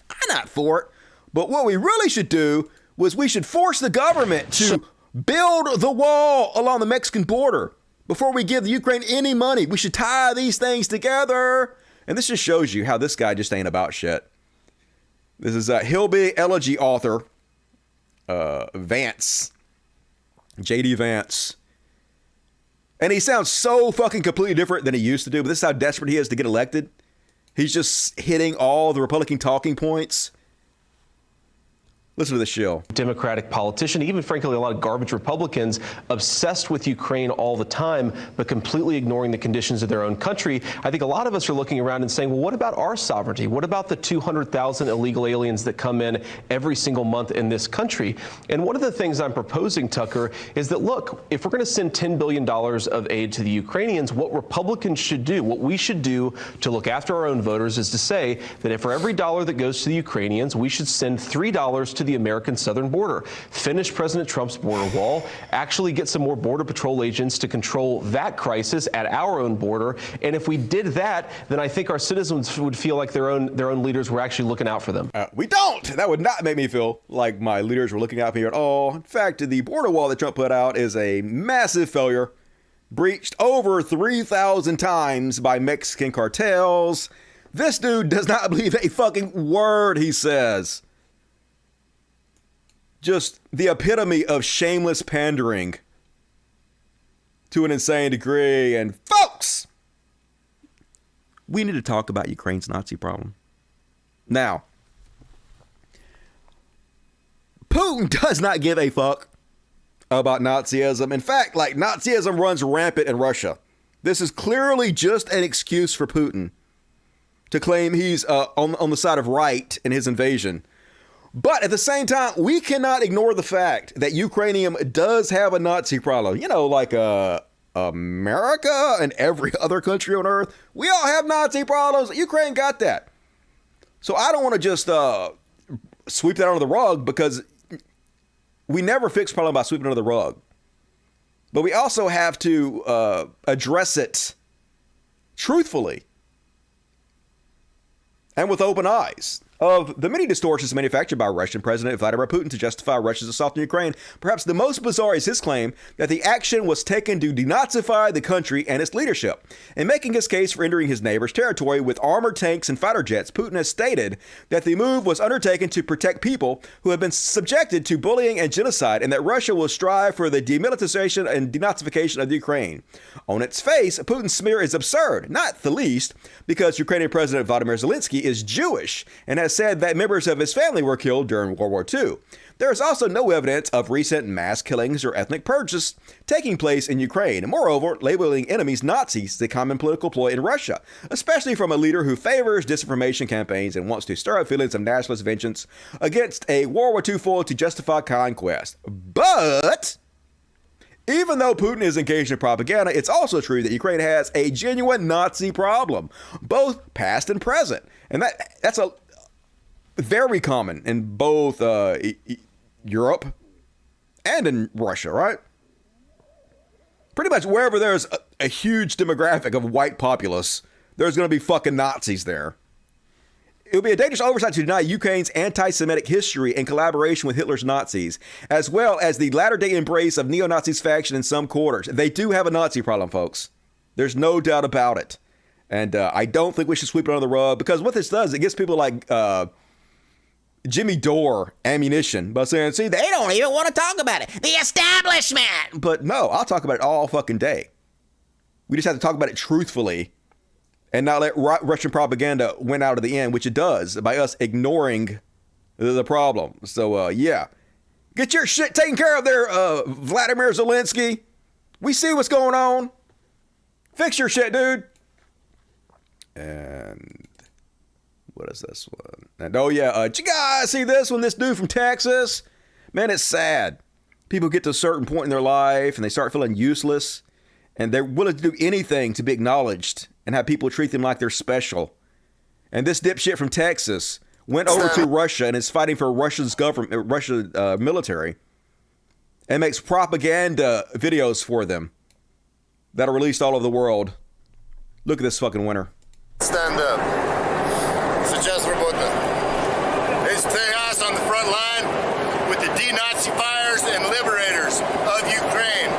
I'm not for it. But what we really should do was we should force the government to build the wall along the Mexican border. Before we give the Ukraine any money, we should tie these things together. And this just shows you how this guy just ain't about shit. This is a Hillbilly Elegy author, Vance. J.D. Vance. And he sounds so fucking completely different than he used to do, but this is how desperate he is to get elected. He's just hitting all the Republican talking points. Listen to the show. Democratic politician, even frankly a lot of garbage Republicans, obsessed with Ukraine all the time, but completely ignoring the conditions of their own country. I think a lot of us are looking around and saying, well, what about our sovereignty? What about the 200,000 illegal aliens that come in every single month in this country? And one of the things I'm proposing, Tucker, is that, look, if we're going to send $10 billion of aid to the Ukrainians, what Republicans should do, what we should do to look after our own voters is to say that if for every dollar that goes to the Ukrainians, we should send $3 to the American southern border, finish President Trump's border wall, actually get some more Border Patrol agents to control that crisis at our own border. And if we did that, then I think our citizens would feel like their own leaders were actually looking out for them. We don't. That would not make me feel like my leaders were looking out for me at all. In fact, the border wall that Trump put out is a massive failure, breached over 3,000 times by Mexican cartels. This dude does not believe a fucking word he says. Just the epitome of shameless pandering to an insane degree. And folks, we need to talk about Ukraine's Nazi problem. Now, Putin does not give a fuck about Nazism. In fact, like, Nazism runs rampant in Russia. This is clearly just an excuse for Putin to claim he's on the side of right in his invasion. But at the same time, we cannot ignore the fact that Ukrainian does have a Nazi problem. You know, like America and every other country on earth, we all have Nazi problems. Ukraine got that. So I don't want to just sweep that under the rug, because we never fix problem by sweeping it under the rug. But we also have to address it truthfully and with open eyes. Of the many distortions manufactured by Russian President Vladimir Putin to justify Russia's assault on Ukraine, perhaps the most bizarre is his claim that the action was taken to denazify the country and its leadership. In making his case for entering his neighbor's territory with armored tanks and fighter jets, Putin has stated that the move was undertaken to protect people who have been subjected to bullying and genocide, and that Russia will strive for the demilitarization and denazification of Ukraine. On its face, Putin's smear is absurd, not the least because Ukrainian President Vladimir Zelensky is Jewish and has said that members of his family were killed during World War II. There is also no evidence of recent mass killings or ethnic purges taking place in Ukraine. Moreover, labeling enemies Nazis is a common political ploy in Russia, especially from a leader who favors disinformation campaigns and wants to stir up feelings of nationalist vengeance against a World War II foe to justify conquest. But even though Putin is engaged in propaganda, it's also true that Ukraine has a genuine Nazi problem, both past and present. And that's a very common in both Europe and in Russia, right? Pretty much wherever there's a huge demographic of white populace, there's going to be fucking Nazis there. It would be a dangerous oversight to deny Ukraine's anti-Semitic history in collaboration with Hitler's Nazis, as well as the latter-day embrace of neo-Nazis faction in some quarters. They do have a Nazi problem, folks. There's no doubt about it. And I don't think we should sweep it under the rug, because what this does, it gives people like Jimmy Dore ammunition by saying, see, they don't even want to talk about it. The establishment. But no, I'll talk about it all fucking day. We just have to talk about it truthfully and not let Russian propaganda win out of the end, which it does by us ignoring the problem. So, yeah, get your shit taken care of there, Vladimir Zelensky. We see what's going on. Fix your shit, dude. And what is this one? And oh yeah, did you guys see this one? This dude from Texas? Man, it's sad. People get to a certain point in their life and they start feeling useless, and they're willing to do anything to be acknowledged and have people treat them like they're special. And this dipshit from Texas went over to Russia and is fighting for Russia's government, Russian military, and makes propaganda videos for them that are released all over the world. Look at this fucking winner. Stand up. Сейчас работа. It's Tejas on the front line with the denazifiers and liberators of Ukraine.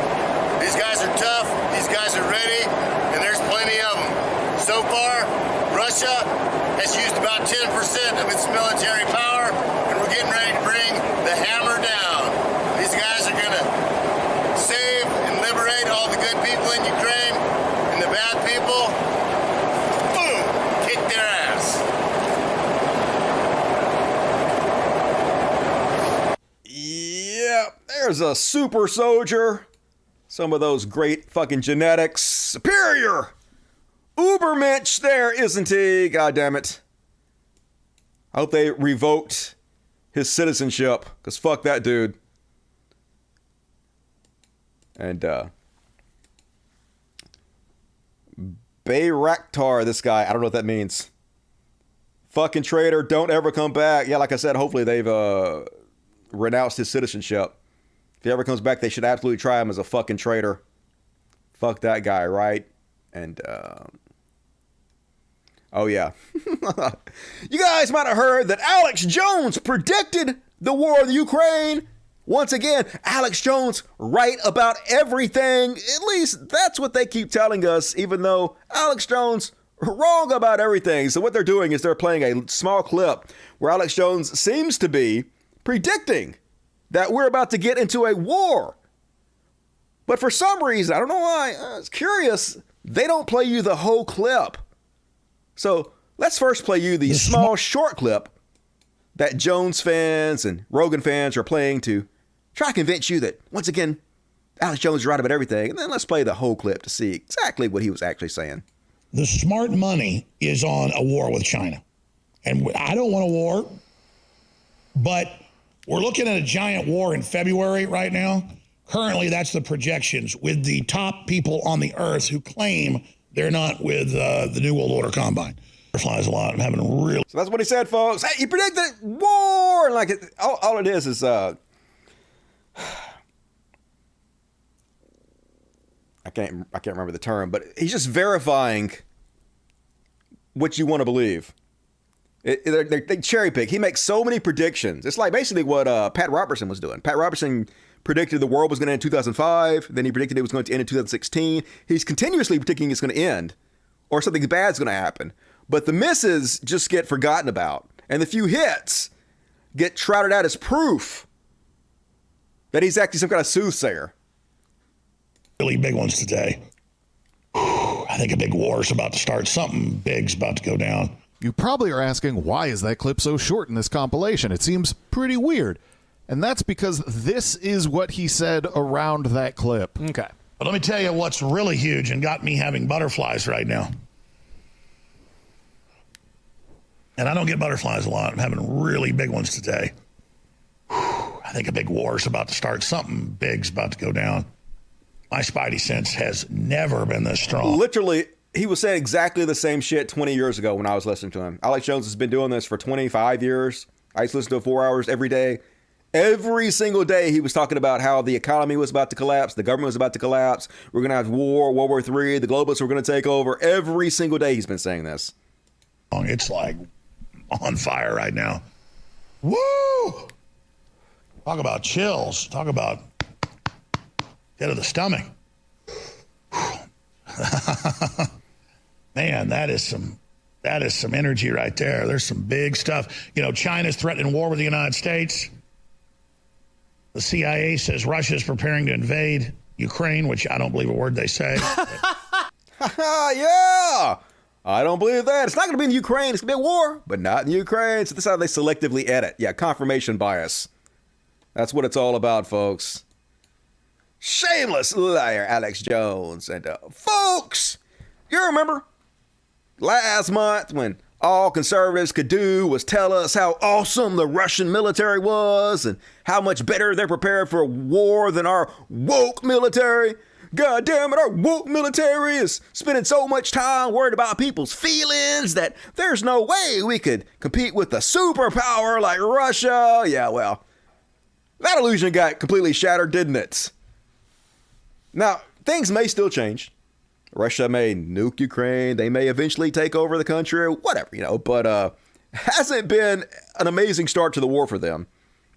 These guys are tough, these guys are ready, and there's plenty of them. So far, Russia has used about 10% of its military power, and we're getting ready to bring the hammer down. These guys are gonna is a super soldier. Some of those great fucking genetics. Superior. Ubermensch there, isn't he? God damn it. I hope they revoked his citizenship, because fuck that dude. And, Bayraktar, this guy, I don't know what that means. Fucking traitor, don't ever come back. Yeah, like I said, hopefully they've renounced his citizenship. If he ever comes back, they should absolutely try him as a fucking traitor. Fuck that guy, right? And, oh yeah. You guys might have heard that Alex Jones predicted the war in the Ukraine. Once again, Alex Jones right about everything. At least that's what they keep telling us, even though Alex Jones wrong about everything. So what they're doing is they're playing a small clip where Alex Jones seems to be predicting that we're about to get into a war. But for some reason, I don't know why, it's curious, they don't play you the whole clip. So let's first play you the small short clip that Jones fans and Rogan fans are playing to try to convince you that, once again, Alex Jones is right about everything. And then let's play the whole clip to see exactly what he was actually saying. The smart money is on a war with China. And I don't want a war, but we're looking at a giant war in February right now. Currently, that's the projections with the top people on the earth who claim they're not with the New World Order Combine. Flies a lot. I'm having really. So that's what he said, folks. Hey, he predicted war. Like all it is I can't remember the term, but he's just verifying what you want to believe. They cherry pick. He makes so many predictions. It's like basically what Pat Robertson was doing. Pat Robertson predicted the world was going to end in 2005. Then he predicted it was going to end in 2016. He's continuously predicting it's going to end or something bad's going to happen. But the misses just get forgotten about. And the few hits get trotted out as proof that he's actually some kind of soothsayer. Really big ones today. I think a big war is about to start. Something big's about to go down. You probably are asking, why is that clip so short in this compilation? It seems pretty weird. And that's because this is what he said around that clip. Okay. But let me tell you what's really huge and got me having butterflies right now. And I don't get butterflies a lot. I'm having really big ones today. I think a big war is about to start. Something big's about to go down. My spidey sense has never been this strong. Literally, he was saying exactly the same shit 20 years ago when I was listening to him. Alex Jones has been doing this for 25 years. I used to listen to it 4 hours every day. Every single day he was talking about how the economy was about to collapse, the government was about to collapse, we're going to have war, World War III, the globalists were going to take over. Every single day he's been saying this. It's like on fire right now. Woo! Talk about chills. Talk about hit of the stomach. Man, that is some energy right there. There's some big stuff. You know, China's threatening war with the United States. The CIA says Russia's preparing to invade Ukraine, which I don't believe a word they say. Yeah! I don't believe that. It's not going to be in Ukraine. It's going to be a war, but not in Ukraine. So this is how they selectively edit. Yeah, confirmation bias. That's what it's all about, folks. Shameless liar, Alex Jones. And folks, you remember last month when all conservatives could do was tell us how awesome the Russian military was and how much better they're prepared for war than our woke military. God damn it, our woke military is spending so much time worried about people's feelings that there's no way we could compete with a superpower like Russia. Yeah, well, that illusion got completely shattered, didn't it? Now, things may still change. Russia may nuke Ukraine. They may eventually take over the country, whatever, but hasn't been an amazing start to the war for them.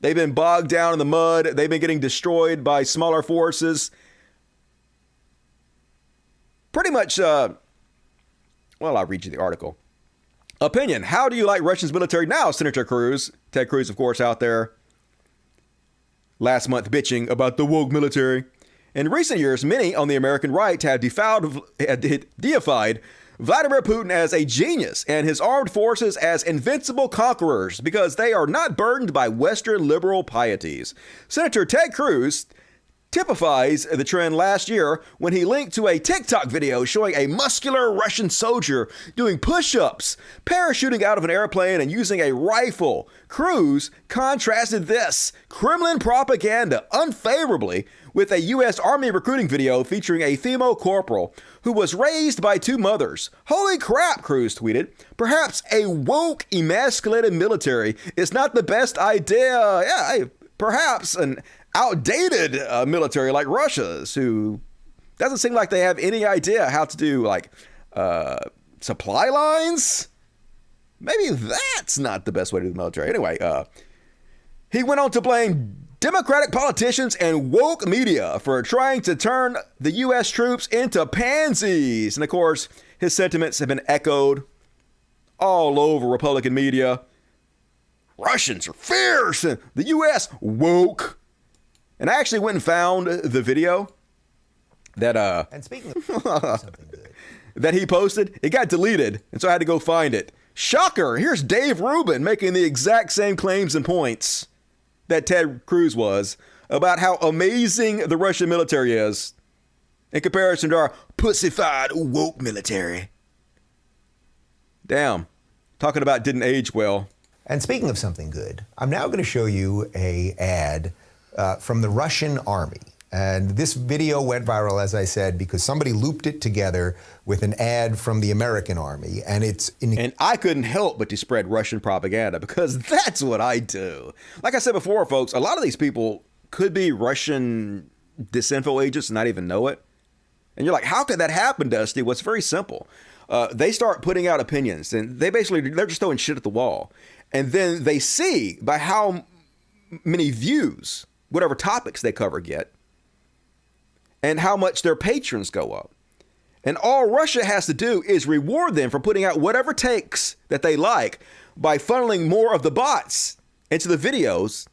They've been bogged down in the mud. They've been getting destroyed by smaller forces. Pretty much, I'll read you the article. Opinion. How do you like Russia's military now, Senator Cruz? Ted Cruz, of course, out there last month bitching about the woke military. In recent years, many on the American right have deified Vladimir Putin as a genius and his armed forces as invincible conquerors because they are not burdened by Western liberal pieties. Senator Ted Cruz typifies the trend last year when he linked to a TikTok video showing a muscular Russian soldier doing push-ups, parachuting out of an airplane, and using a rifle. Cruz contrasted this Kremlin propaganda unfavorably with a U.S. Army recruiting video featuring a female corporal who was raised by two mothers. Holy crap, Cruz tweeted. Perhaps a woke, emasculated military is not the best idea. Yeah, perhaps an outdated military like Russia's, who doesn't seem like they have any idea how to do like supply lines. Maybe that's not the best way to do the military. Anyway, he went on to blame Democratic politicians and woke media for trying to turn the U.S. troops into pansies. And of course, his sentiments have been echoed all over Republican media. Russians are fierce and the U.S. woke. And I actually went and found the video that and speaking of something good, that he posted. It got deleted, and so I had to go find it. Shocker! Here's Dave Rubin making the exact same claims and points that Ted Cruz was about how amazing the Russian military is in comparison to our pussified woke military. Damn, talking about didn't age well. And speaking of something good, I'm now going to show you a ad from the Russian army. And this video went viral, as I said, because somebody looped it together with an ad from the American army. And and I couldn't help but to spread Russian propaganda because that's what I do. Like I said before, folks, a lot of these people could be Russian disinfo agents and not even know it. And you're like, how could that happen, Dusty? Well, it's very simple. They start putting out opinions and they're just throwing shit at the wall. And then they see by how many views whatever topics they cover get, and how much their patrons go up. And all Russia has to do is reward them for putting out whatever takes that they like by funneling more of the bots into the videos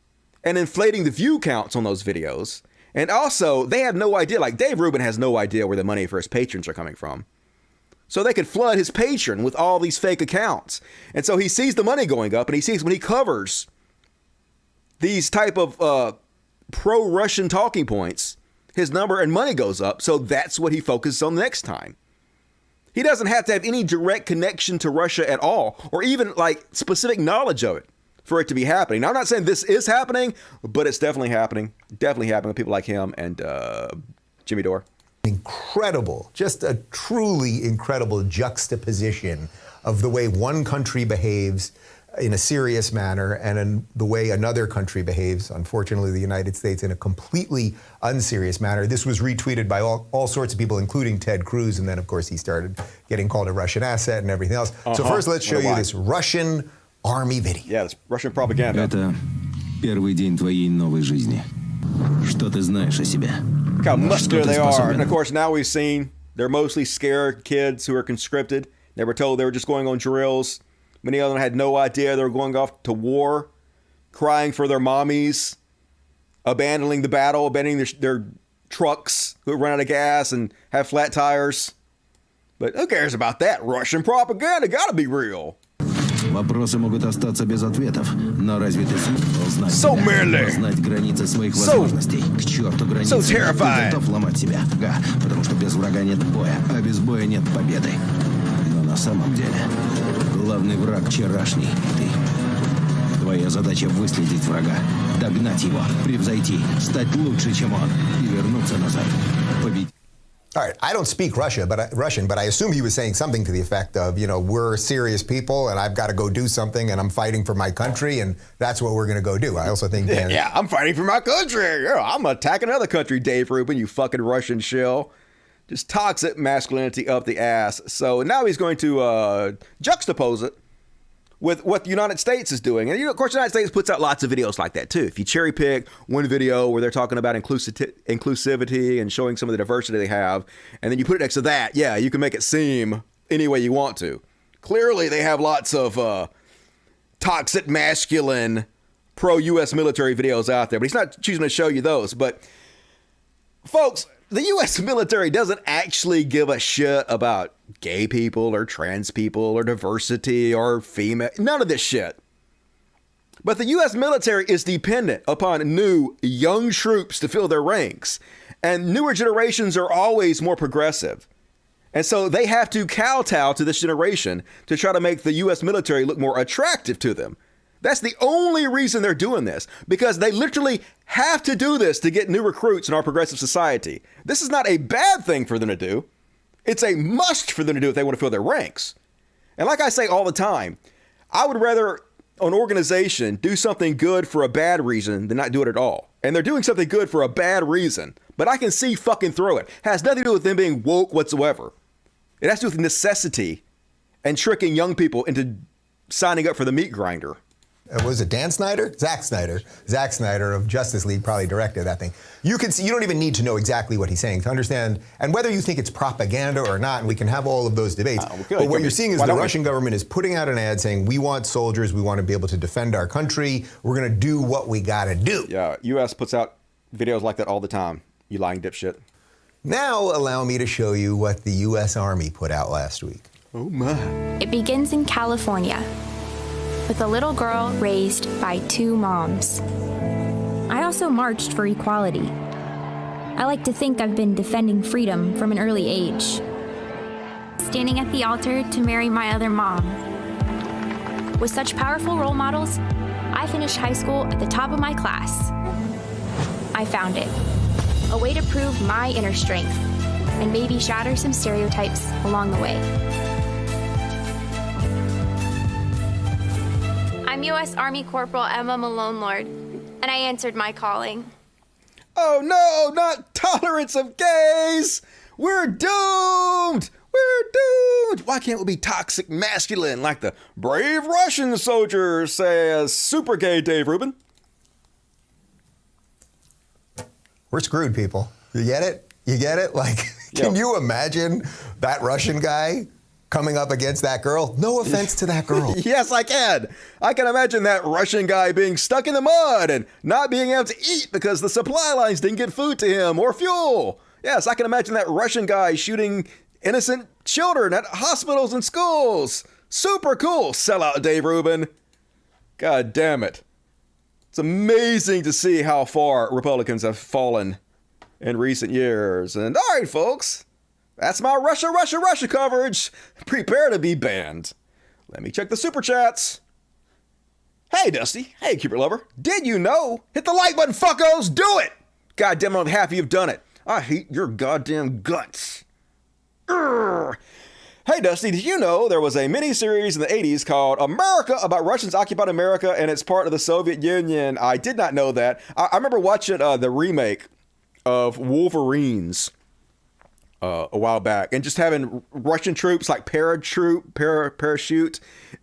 and inflating the view counts on those videos. And also, they have no idea, like Dave Rubin has no idea where the money for his patrons are coming from. So they could flood his patron with all these fake accounts. And so he sees the money going up, and he sees when he covers these type of pro-Russian talking points, his number and money goes up. So that's what he focuses on next time. He doesn't have to have any direct connection to Russia at all, or even like specific knowledge of it for it to be happening. Now, I'm not saying this is happening, but it's definitely happening. Definitely happening with people like him and Jimmy Dore. Incredible, just a truly incredible juxtaposition of the way one country behaves in a serious manner and in the way another country behaves, unfortunately the United States, in a completely unserious manner. This was retweeted by all sorts of people, including Ted Cruz, and then of course he started getting called a Russian asset and everything else. So first let's show you this Russian army video. Yeah, it's Russian propaganda. Это первый день твоей новой жизни. Что ты знаешь о себе? Look how muscular they are. And of course now we've seen they're mostly scared kids who are conscripted. They were told they were just going on drills. Many of them had no idea they were going off to war, crying for their mommies, abandoning the battle, abandoning their trucks who run out of gas and have flat tires. But who cares about that? Russian propaganda gotta be real. Вопросы могут остаться без ответов, но разве ты сможешь знать границы своих возможностей? К черту границы. Ты готов ломать себя? Да, потому что без врага нет боя, а без боя нет победы. Но на самом деле главный враг вчерашний — ты. Твоя задача — выследить врага, догнать его, превзойти, стать лучше, чем он, и вернуться назад. Победить. All right, I don't speak Russian, but I assume he was saying something to the effect of, you know, we're serious people and I've got to go do something and I'm fighting for my country and that's what we're going to go do. I also think Dan... Yeah, I'm fighting for my country. Yeah, I'm attacking another country, Dave Rubin, you fucking Russian shill. Just toxic masculinity up the ass. So now he's going to juxtapose it with what the United States is doing. And, you know, of course, the United States puts out lots of videos like that, too. If you cherry pick one video where they're talking about inclusivity and showing some of the diversity they have, and then you put it next to that, yeah, you can make it seem any way you want to. Clearly, they have lots of toxic, masculine, pro-U.S. military videos out there, but he's not choosing to show you those. But, folks, the U.S. military doesn't actually give a shit about gay people or trans people or diversity or female, none of this shit. But the U.S. military is dependent upon new, young troops to fill their ranks. And newer generations are always more progressive. And so they have to kowtow to this generation to try to make the U.S. military look more attractive to them. That's the only reason they're doing this, because they literally have to do this to get new recruits in our progressive society. This is not a bad thing for them to do. It's a must for them to do if they want to fill their ranks. And like I say all the time, I would rather an organization do something good for a bad reason than not do it at all. And they're doing something good for a bad reason, but I can see fucking through it. It has nothing to do with them being woke whatsoever. It has to do with necessity and tricking young people into signing up for the meat grinder. Was it Dan Snyder? Zack Snyder of Justice League probably directed that thing. You can see, you don't even need to know exactly what he's saying to understand, and whether you think it's propaganda or not, and we can have all of those debates. But what you're seeing is the Russian government is putting out an ad saying, we want soldiers, we want to be able to defend our country, we're going to do what we got to do. Yeah, U.S. puts out videos like that all the time, you lying dipshit. Now allow me to show you what the U.S. Army put out last week. Oh my. It begins in California, with a little girl raised by two moms. I also marched for equality. I like to think I've been defending freedom from an early age. Standing at the altar to marry my other mom. With such powerful role models, I finished high school at the top of my class. I found it. A way to prove my inner strength and maybe shatter some stereotypes along the way. I'm U.S. Army Corporal Emma Malone Lord, and I answered my calling. Oh no, not tolerance of gays! We're doomed! We're doomed! Why can't we be toxic masculine like the brave Russian soldier, says super gay Dave Rubin? We're screwed, people. You get it? You get it? Like, can you imagine that Russian guy coming up against that girl? No offense to that girl. Yes, I can. I can imagine that Russian guy being stuck in the mud and not being able to eat because the supply lines didn't get food to him or fuel. Yes, I can imagine that Russian guy shooting innocent children at hospitals and schools. Super cool, sellout Dave Rubin. God damn it. It's amazing to see how far Republicans have fallen in recent years. And all right, folks, that's my Russia coverage. Prepare to be banned. Let me check the super chats. Hey, Dusty. Hey, Cupid Lover. Did you know? Hit the like button, fuckos. Do it. God damn it, I'm happy you've done it. I hate your goddamn guts. Urgh. Hey, Dusty, did you know there was a mini-series in the 80s called America about Russians occupied America and it's part of the Soviet Union? I did not know that. I remember watching the remake of Wolverines a while back and just having Russian troops like parachute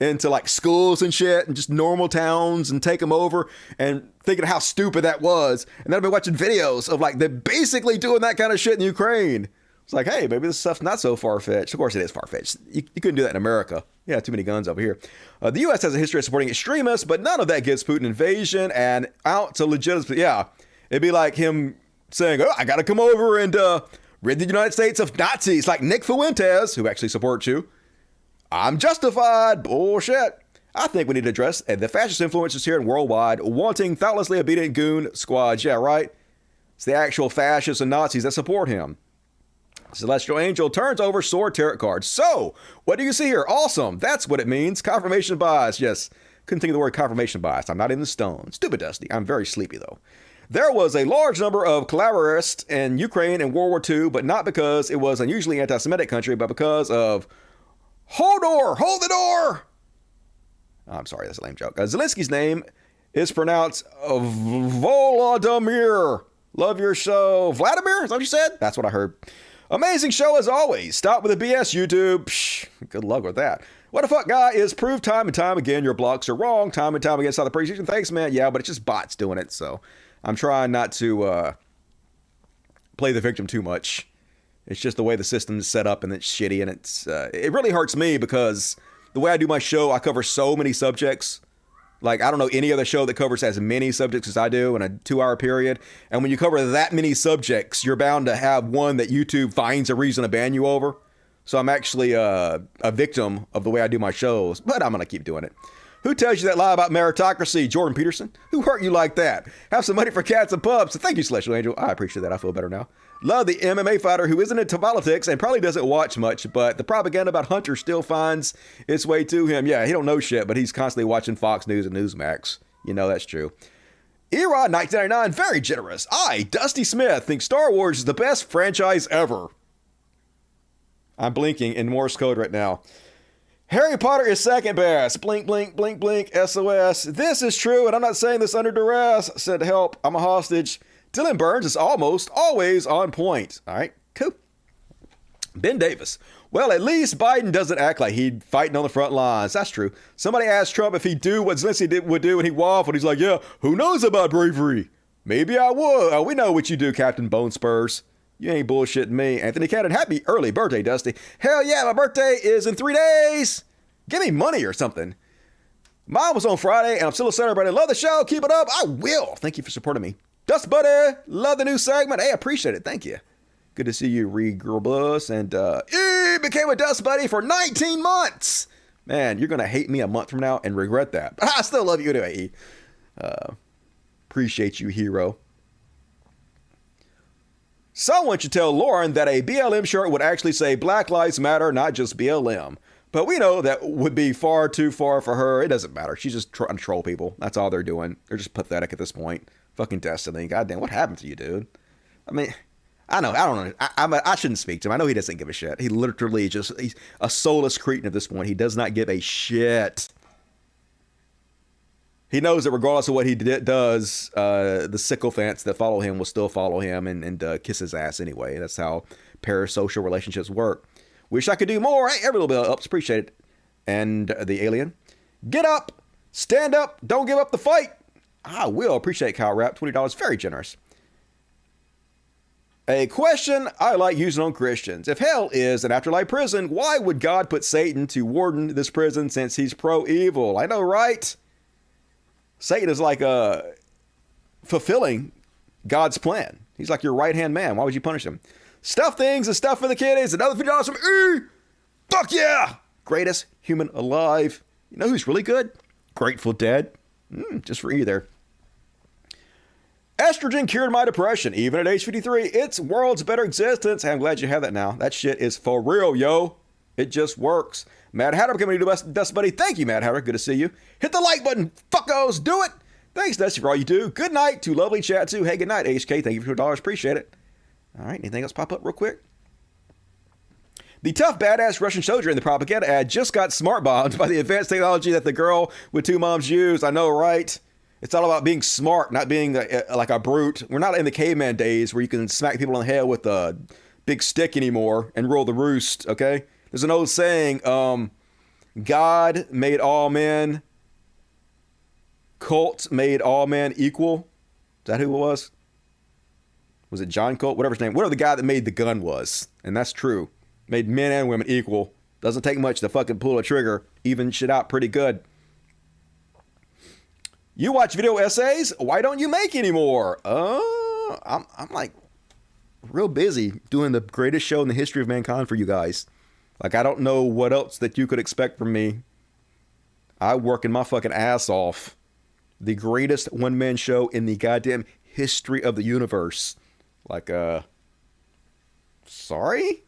into like schools and shit and just normal towns and take them over and thinking how stupid that was. And then I've been watching videos of like they're basically doing that kind of shit in Ukraine. It's like, hey, maybe this stuff's not so far-fetched. Of course it is far-fetched. You couldn't do that in America. Yeah, too many guns over here. The U.S. has a history of supporting extremists, but none of that gives Putin invasion and out to legitimacy. Yeah, it'd be like him saying, oh, I got to come over and rid the United States of Nazis, like Nick Fuentes, who actually supports you. I'm justified. Bullshit. I think we need to address the fascist influences here and worldwide wanting thoughtlessly obedient goon squads. Yeah, right? It's the actual fascists and Nazis that support him. Celestial Angel turns over sword tarot cards. So, what do you see here? Awesome. That's what it means. Confirmation bias. Yes. Couldn't think of the word confirmation bias. I'm not in the stone. Stupid Dusty. I'm very sleepy, though. There was a large number of collaboratists in Ukraine in World War II, but not because it was an unusually anti-Semitic country, but because of Hodor. Hold the door. Oh, I'm sorry. That's a lame joke. Zelensky's name is pronounced Volodymyr. Love your show. Vladimir? Is that what you said? That's what I heard. Amazing show as always. Stop with the BS, YouTube. Psh, good luck with that. What the fuck, guy, is proved time and time again your blocks are wrong. Time and time again, it's not appreciation. Thanks, man. Yeah, but it's just bots doing it. So I'm trying not to play the victim too much. It's just the way the system's set up and it's shitty. And it really hurts me because the way I do my show, I cover so many subjects. Like, I don't know any other show that covers as many subjects as I do in a 2-hour period. And when you cover that many subjects, you're bound to have one that YouTube finds a reason to ban you over. So I'm actually a victim of the way I do my shows, but I'm going to keep doing it. Who tells you that lie about meritocracy? Jordan Peterson. Who hurt you like that? Have some money for cats and pups. Thank you, Celestial Angel. I appreciate that. I feel better now. Love the MMA fighter who isn't into politics and probably doesn't watch much, but the propaganda about Hunter still finds its way to him. Yeah, he don't know shit, but he's constantly watching Fox News and Newsmax. You know that's true. Erod 1999, very generous. I, Dusty Smith, think Star Wars is the best franchise ever. I'm blinking in Morse code right now. Harry Potter is second best. Blink, blink, blink, blink, SOS. This is true, and I'm not saying this under duress. Send help. I'm a hostage. Dylan Burns is almost always on point. All right, cool. Ben Davis. Well, at least Biden doesn't act like he'd fighting on the front lines. That's true. Somebody asked Trump if he'd do what Zelensky would do, and he waffled. He's like, yeah, who knows about bravery? Maybe I would. Oh, we know what you do, Captain Bone Spurs. You ain't bullshitting me. Anthony Cannon, happy early birthday, Dusty. Hell yeah, my birthday is in 3 days. Give me money or something. Mine was on Friday, and I'm still celebrating. Love the show. Keep it up. I will. Thank you for supporting me. Dust Buddy, love the new segment. Hey, I appreciate it. Thank you. Good to see you, Regrobus. And he became a Dust Buddy for 19 months. Man, you're going to hate me a month from now and regret that. But I still love you anyway. Appreciate you, hero. Someone should tell Lauren that a BLM shirt would actually say Black Lives Matter, not just BLM. But we know that would be far too far for her. It doesn't matter. She's just trying to troll people. That's all they're doing. They're just pathetic at this point. Fucking Destiny. Goddamn, what happened to you, dude? I mean, I don't know. I shouldn't speak to him. I know he doesn't give a shit. He literally he's a soulless cretin at this point. He does not give a shit. He knows that regardless of what he does, the sycophants that follow him will still follow him and kiss his ass anyway. That's how parasocial relationships work. Wish I could do more. Hey, every little bit helps. Appreciate it. And the alien. Get up. Stand up. Don't give up the fight. I will. Appreciate Kyle Rapp. $20. Very generous. A question I like using on Christians. If hell is an afterlife prison, why would God put Satan to warden this prison since he's pro-evil? I know, right? Satan is like fulfilling God's plan. He's like your right-hand man. Why would you punish him? Stuff things and stuff for the kiddies. Another $50 from E. Fuck yeah! Greatest human alive. You know who's really good? Grateful Dead. Just for E there. Estrogen cured my depression, even at age 53. It's world's better existence. Hey, I'm glad you have that now. That shit is for real, yo. It just works. Mad Hatter becoming a new Dust Buddy. Thank you, Mad Hatter. Good to see you. Hit the like button, fuckos. Do it. Thanks, Dusty, for all you do. Good night to lovely chat, too. Hey, good night, HK. Thank you for $2. Appreciate it. All right, anything else pop up real quick? The tough, badass Russian soldier in the propaganda ad just got smart bombed by the advanced technology that the girl with 2 moms used. I know, right? It's all about being smart, not being like a brute. We're not in the caveman days where you can smack people in the head with a big stick anymore and rule the roost, okay? There's an old saying, God made all men, Colt made all men equal. Is that who it was? Was it John Colt? Whatever his name. Whatever the guy that made the gun was. And that's true. Made men and women equal. Doesn't take much to fucking pull a trigger. Even shit out pretty good. You watch video essays? Why don't you make any more? I'm like real busy doing the greatest show in the history of mankind for you guys. Like, I don't know what else that you could expect from me. I working my fucking ass off. The greatest one-man show in the goddamn history of the universe. Like, sorry?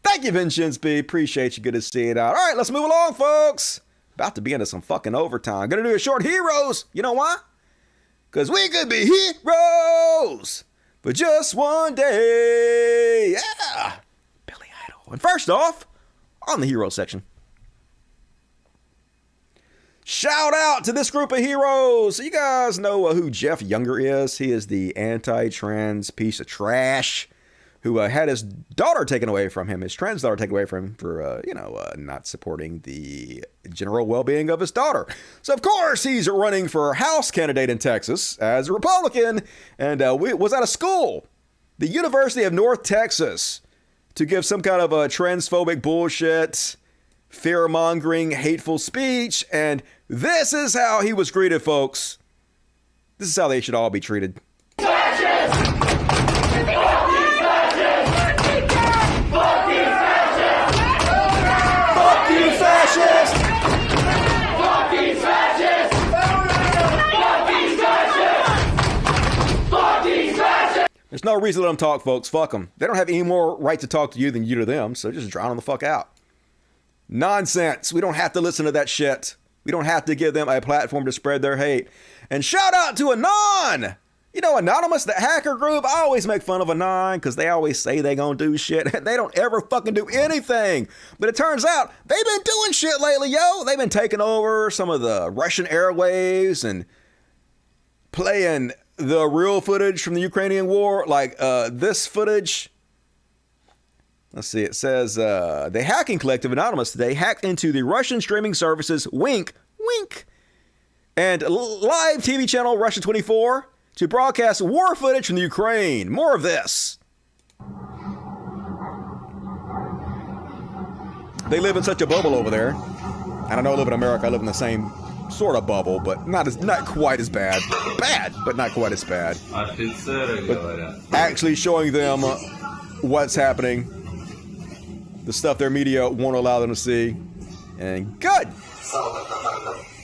Thank you, Vengeance B. Appreciate you. Good to see it out. All right, let's move along, folks. About to be into some fucking overtime. Gonna do a short heroes. You know why? Because we could be heroes for just one day. Yeah. Billy Idol. And first off, on the hero section, shout out to this group of heroes. So you guys know who Jeff Younger is. He is the anti-trans piece of trash who had his daughter taken away from him, his trans daughter taken away from him for, not supporting the general well-being of his daughter. So, of course, he's running for House candidate in Texas as a Republican and was at a school, the University of North Texas, to give some kind of a transphobic bullshit, fear-mongering, hateful speech, and This is how he was greeted, folks. This is how they should all be treated. There's no reason to let them talk, folks. Fuck them. They don't have any more right to talk to you than you to them, so just drown them the fuck out. Nonsense. We don't have to listen to that shit. We don't have to give them a platform to spread their hate. And shout out to Anon! You know, Anonymous, the hacker group, I always make fun of Anon because they always say they gonna do shit. They don't ever fucking do anything. But it turns out they've been doing shit lately, yo. They've been taking over some of the Russian airwaves and playing the real footage from the Ukrainian war. Like this footage. Let's see, it says the hacking collective Anonymous today hacked into the Russian streaming services Wink, and live TV channel Russia 24 to broadcast war footage from the Ukraine. More of this. They live in such a bubble over there. And I know I live in America, I live in the same sort of bubble, but not quite as bad. Bad, but not quite as bad. But actually showing them what's happening. The stuff their media won't allow them to see. And good.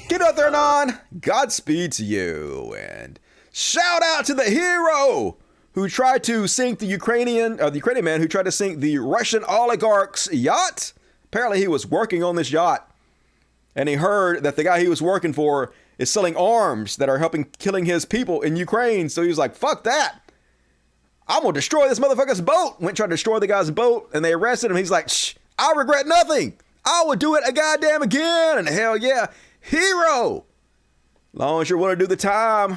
Get out there, Non. Godspeed to you. And shout out to the hero who tried to sink the Ukrainian man who tried to sink the Russian oligarch's yacht. Apparently he was working on this yacht. And he heard that the guy he was working for is selling arms that are killing his people in Ukraine. So he was like, fuck that. I'm going to destroy this motherfucker's boat. Went trying to destroy the guy's boat and they arrested him. He's like, shh, I regret nothing. I would do it a goddamn again. And hell yeah, hero. Long as you're willing to do the time,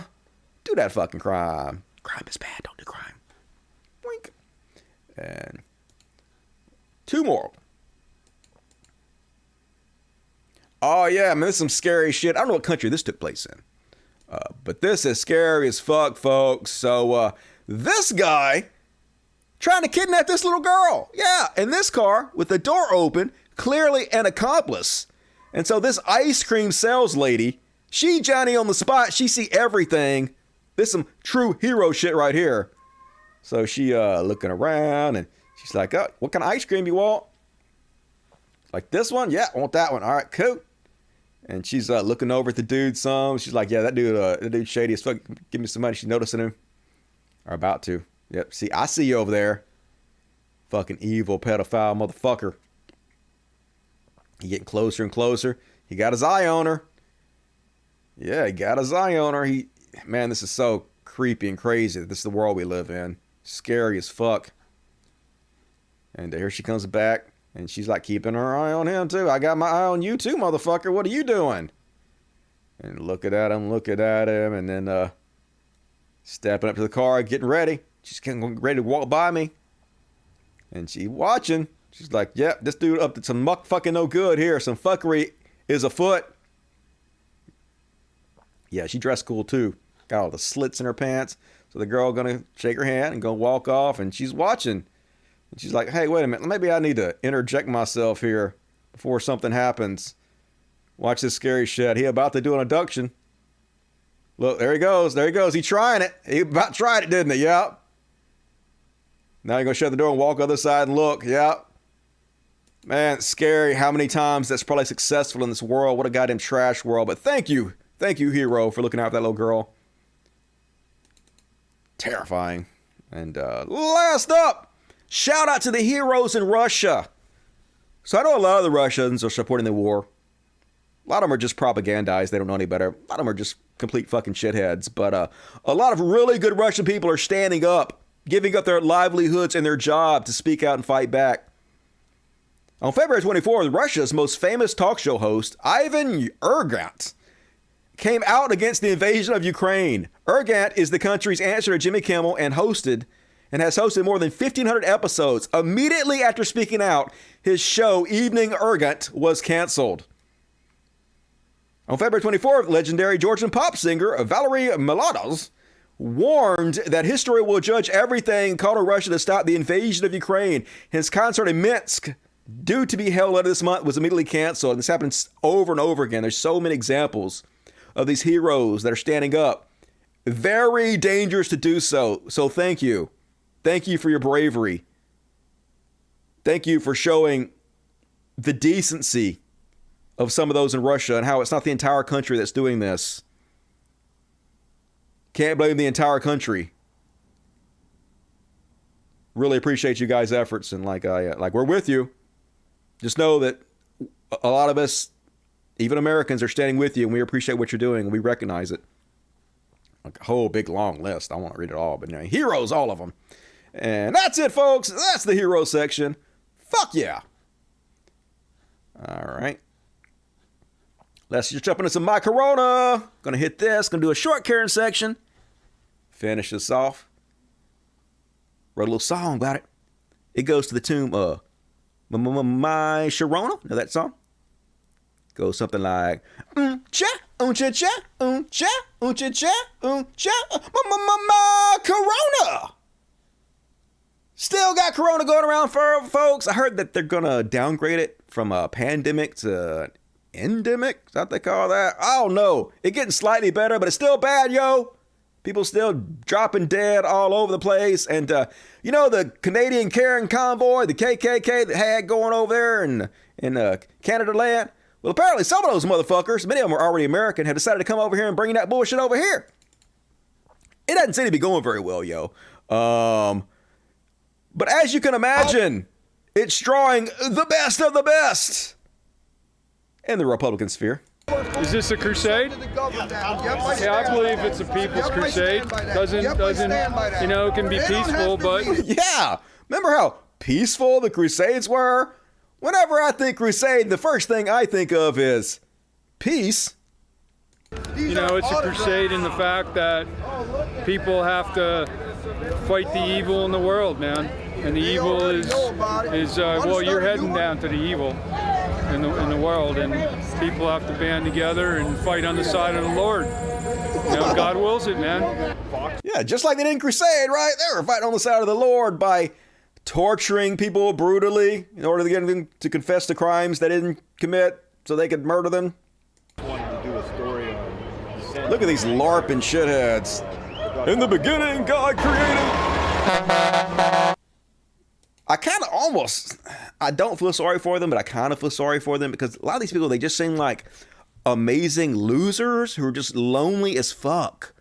do that fucking crime. Crime is bad. Don't do crime. Wink. And two more. Oh yeah, man, this is some scary shit. I don't know what country this took place in. But this is scary as fuck, folks. So, this guy trying to kidnap this little girl. Yeah, in this car with the door open, clearly an accomplice. And so this ice cream sales lady, she Johnny on the spot. She see everything. This is some true hero shit right here. So she looking around and she's like, oh, what kind of ice cream you want? Like this one? Yeah, I want that one. All right, cool. And she's looking over at the dude some. She's like, yeah, that dude's shady as fuck. Give me some money. She's noticing him. Or about to. Yep. See, I see you over there. Fucking evil pedophile motherfucker. He getting closer and closer. He got his eye on her. Yeah, he got his eye on her. Man, this is so creepy and crazy. This is the world we live in. Scary as fuck. And here she comes back. And she's like keeping her eye on him too. I got my eye on you too, motherfucker. What are you doing? And looking at him, and then stepping up to the car, getting ready. She's getting ready to walk by me. And she watching. She's like, yep, this dude up to some fucking no good here. Some fuckery is afoot. Yeah, she dressed cool too. Got all the slits in her pants. So the girl gonna shake her hand and go walk off, and she's watching. And she's like, hey, wait a minute. Maybe I need to interject myself here before something happens. Watch this scary shit. He about to do an abduction. Look, there he goes. There he goes. He trying it. He about tried it, didn't he? Yep. Now you're going to shut the door and walk the other side and look. Yep. Man, it's scary how many times that's probably successful in this world. What a goddamn trash world. But thank you. Thank you, hero, for looking out for that little girl. Terrifying. And last up. Shout out to the heroes in Russia. So I know a lot of the Russians are supporting the war. A lot of them are just propagandized. They don't know any better. A lot of them are just complete fucking shitheads. But a lot of really good Russian people are standing up, giving up their livelihoods and their job to speak out and fight back. On February 24th, Russia's most famous talk show host, Ivan Urgant, came out against the invasion of Ukraine. Urgant is the country's answer to Jimmy Kimmel and has hosted more than 1,500 episodes. Immediately after speaking out, his show, Evening Urgent, was canceled. On February 24th, legendary Georgian pop singer Valery Mlados warned that history will judge everything, called on Russia to stop the invasion of Ukraine. His concert in Minsk due to be held later this month was immediately canceled. And this happens over and over again. There's so many examples of these heroes that are standing up. Very dangerous to do so. So thank you. Thank you for your bravery. Thank you for showing the decency of some of those in Russia and how it's not the entire country that's doing this. Can't blame the entire country. Really appreciate you guys' efforts, and like we're with you. Just know that a lot of us, even Americans, are standing with you, and we appreciate what you're doing, and we recognize it. Like a whole big long list. I won't read it all, but anyway, heroes, all of them. And that's it, folks. That's the hero section. Fuck yeah. All right. Let's just jump into some My Corona. Gonna hit this. Gonna do a short Karen section. Finish this off. Wrote a little song about it. It goes to the tune of My Sharona. Know that song? Goes something like cha cha cha cha cha my Corona. Still got Corona going around for folks. I heard that they're gonna downgrade it from a pandemic to endemic. Is that what they call that? I don't know. It's getting slightly better, but it's still bad, yo. People still dropping dead all over the place. And, you know, the Canadian Karen Convoy, the KKK that had going over there in Canada land. Well, apparently some of those motherfuckers, many of them are already American, have decided to come over here and bring that bullshit over here. It doesn't seem to be going very well, yo. But as you can imagine, it's drawing the best of the best in the Republican sphere. Is this a crusade? Yeah, I believe it's a people's crusade. Doesn't you know, it can be peaceful, but yeah. Remember how peaceful the Crusades were? Whenever I think crusade, the first thing I think of is peace. You know, it's a crusade in the fact that people have to fight the evil in the world, man. And the evil is well, you're heading down to the evil in the world, and people have to band together and fight on the side of the Lord. You know, God wills it, man. Yeah, just like they did in Crusade, right? They were fighting on the side of the Lord by torturing people brutally in order to get them to confess the crimes they didn't commit so they could murder them. Look at these LARPing shitheads. In the beginning, God created. I don't feel sorry for them, but I kind of feel sorry for them because a lot of these people, they just seem like amazing losers who are just lonely as fuck.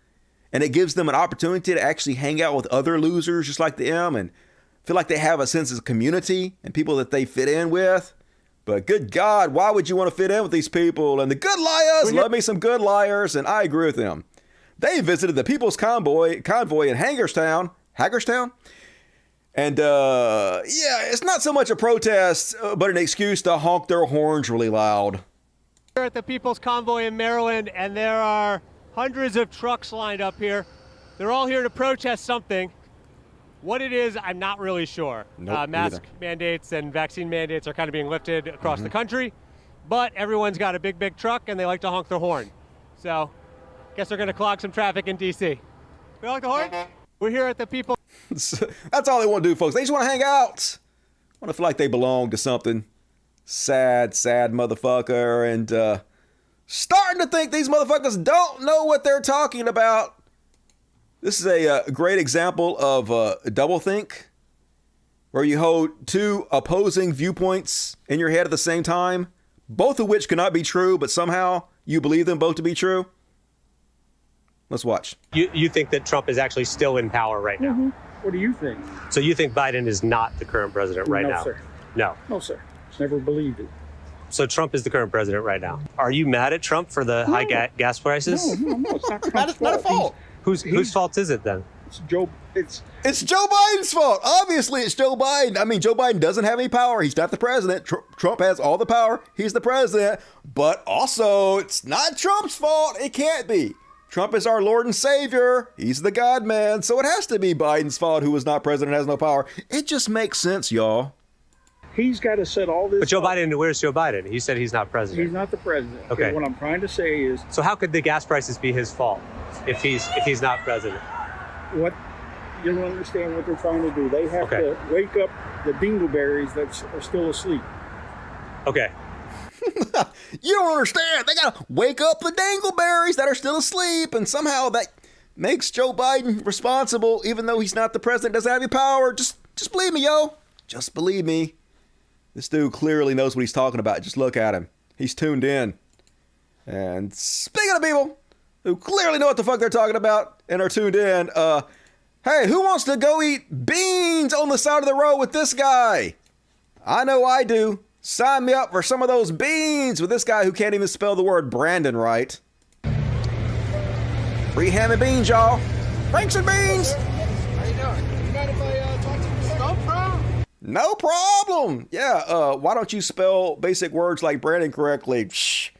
And it gives them an opportunity to actually hang out with other losers just like them and feel like they have a sense of community and people that they fit in with. But good God, why would you want to fit in with these people? And the good liars, love me some good liars, and I agree with them. They visited the People's Convoy in Hagerstown. And, yeah, it's not so much a protest, but an excuse to honk their horns really loud. We're at the People's Convoy in Maryland, and there are hundreds of trucks lined up here. They're all here to protest something. What it is, I'm not really sure. Mask mandates and vaccine mandates are kind of being lifted across the country, but everyone's got a big truck, and they like to honk their horn. So, guess they're going to clog some traffic in D.C. We honk the horn? We're here at the People. That's all they want to do, folks. They just want to hang out. Want to feel like they belong to something. Sad motherfucker. And starting to think these motherfuckers don't know what they're talking about. This is a great example of doublethink, where you hold two opposing viewpoints in your head at the same time, both of which cannot be true, but somehow you believe them both to be true. Let's watch. You think that Trump is actually still in power right now? Mm-hmm. What do you think? So you think Biden is not the current president right now? No, sir. No. No, sir. Never believed it. So Trump is the current president right now. Are you mad at Trump for the high gas prices? No, it's not Trump's not a fault. Whose fault is it then? It's Joe Biden's fault. Obviously, it's Joe Biden. I mean, Joe Biden doesn't have any power. He's not the president. Trump has all the power. He's the president. But also, it's not Trump's fault. It can't be. Trump is our Lord and Savior. He's the God man. So it has to be Biden's fault, who was not president, has no power. It just makes sense, y'all. He's got to set all this. But Joe Biden, where's Joe Biden? He said he's not president. He's not the president. Okay. What I'm trying to say is. So how could the gas prices be his fault if he's not president? What you don't understand what they're trying to do. They have to wake up the dingleberries that are still asleep. Okay. You don't understand. They gotta wake up the dingleberries that are still asleep, and somehow that makes Joe Biden responsible, even though he's not the president, doesn't have any power. Just believe me, yo. Just believe me. This dude clearly knows what he's talking about. Just look at him. He's tuned in. And speaking of people who clearly know what the fuck they're talking about and are tuned in, hey, who wants to go eat beans on the side of the road with this guy? I know I do. Sign me up for some of those beans with this guy who can't even spell the word Brandon right. Free ham and beans, y'all. Franks and beans. How you doing? You mind if I talk to you? No problem. No problem. Yeah, why don't you spell basic words like Brandon correctly? Shh.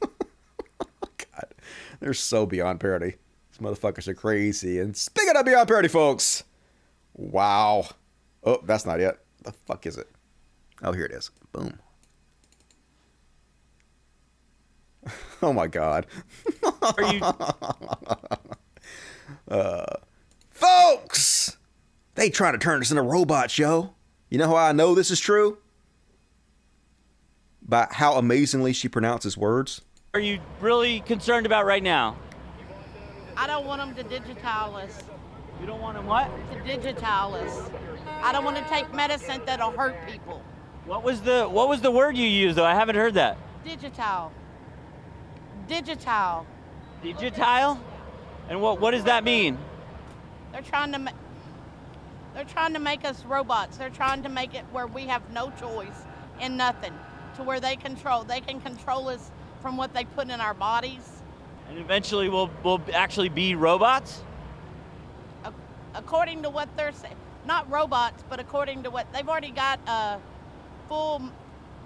God, they're so beyond parody. These motherfuckers are crazy. And speaking of beyond parody, folks. Wow. Oh, that's not it. The fuck is it? Oh, here it is. Boom. Oh my God. Are you? Folks, they trying to turn us into robots, yo. You know how I know this is true? By how amazingly she pronounces words. Are you really concerned about right now? I don't want them to digitize us. You don't want them what? To digitize us. I don't want to take medicine that'll hurt people. What was the word you used though? I haven't heard that. Digital. Digital. Digital? And what does that mean? They're trying to make us robots. They're trying to make it where we have no choice in nothing, to where they can control us from what they put in our bodies. And eventually we'll actually be robots? According to what they're saying. Not robots, but according to what they've already got a full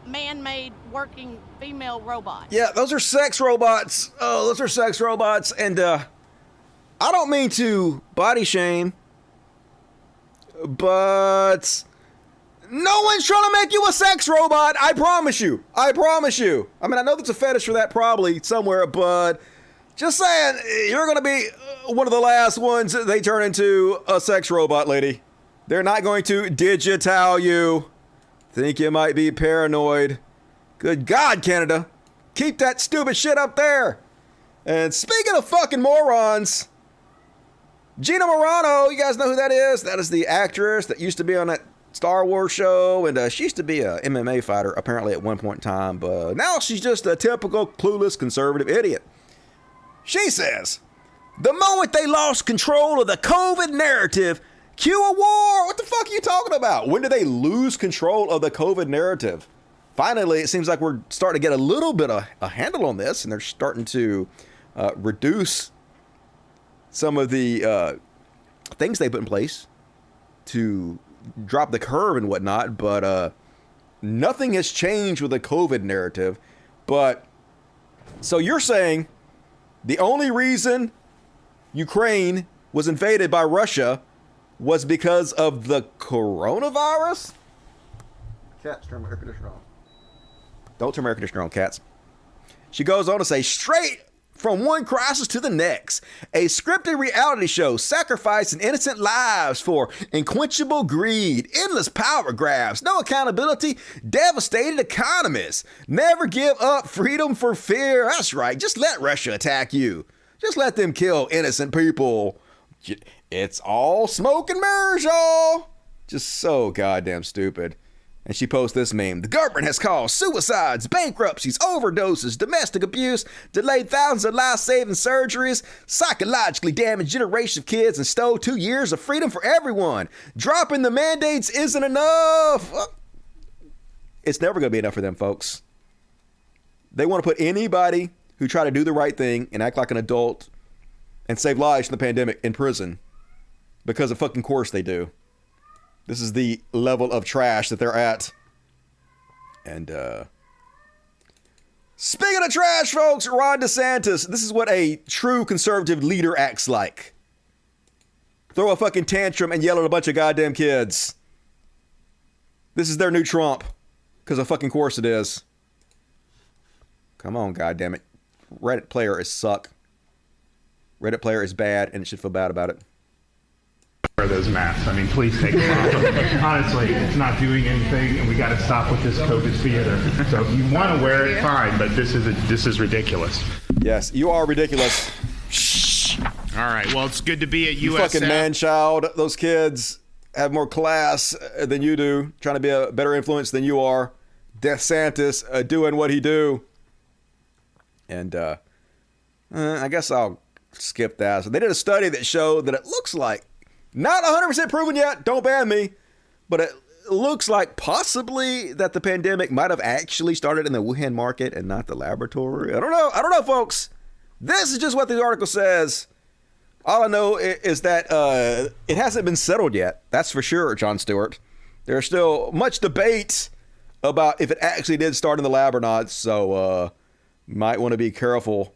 man-made working female robot. Yeah, those are sex robots. Oh, those are sex robots. And I don't mean to body shame, but no one's trying to make you a sex robot. I promise you. I promise you. I mean, I know there's a fetish for that probably somewhere, but just saying, you're going to be one of the last ones that they turn into a sex robot, lady. They're not going to digital you. Think you might be paranoid. Good God, Canada. Keep that stupid shit up there. And speaking of fucking morons, Gina Carano, you guys know who that is? That is the actress that used to be on that Star Wars show, and she used to be a MMA fighter apparently at one point in time, but now she's just a typical clueless conservative idiot. She says, the moment they lost control of the COVID narrative, cue a war. What the fuck are you talking about? When did they lose control of the COVID narrative? Finally, it seems like we're starting to get a little bit of a handle on this, and they're starting to reduce some of the things they put in place to drop the curve and whatnot. But nothing has changed with the COVID narrative. But so you're saying the only reason Ukraine was invaded by Russia was because of the coronavirus? Cats, turn my air conditioner on. Don't turn my air conditioner on, cats. She goes on to say, straight from one crisis to the next, a scripted reality show sacrificing innocent lives for unquenchable greed, endless power grabs, no accountability, devastated economies. Never give up freedom for fear. That's right. Just let Russia attack you. Just let them kill innocent people. It's all smoke and mirrors, y'all. Just so goddamn stupid. And she posts this meme. The government has caused suicides, bankruptcies, overdoses, domestic abuse, delayed thousands of life-saving surgeries, psychologically damaged generations of kids, and stole 2 years of freedom for everyone. Dropping the mandates isn't enough. It's never going to be enough for them, folks. They want to put anybody who try to do the right thing and act like an adult and save lives from the pandemic in prison. Because of fucking course they do. This is the level of trash that they're at. And speaking of trash, folks, Ron DeSantis, this is what a true conservative leader acts like. Throw a fucking tantrum and yell at a bunch of goddamn kids. This is their new Trump. Because of fucking course it is. Come on, goddammit. Reddit player is suck. Reddit player is bad and it should feel bad about it. Wear those masks. I mean, please take them off. Honestly, it's not doing anything, and we got to stop with this COVID theater. So if you want to wear it, fine, but this is ridiculous. Yes, you are ridiculous. Shh. All right. Well, it's good to be at USF. You fucking man-child. Those kids have more class than you do, trying to be a better influence than you are. DeSantis doing what he do. And I guess I'll skip that. So they did a study that showed that it looks like, not 100% proven yet, don't ban me, but it looks like possibly that the pandemic might have actually started in the Wuhan market and not the laboratory. I don't know, folks. This is just what the article says. All I know is that it hasn't been settled yet. That's for sure, Jon Stewart. There's still much debate about if it actually did start in the lab or not, so might want to be careful.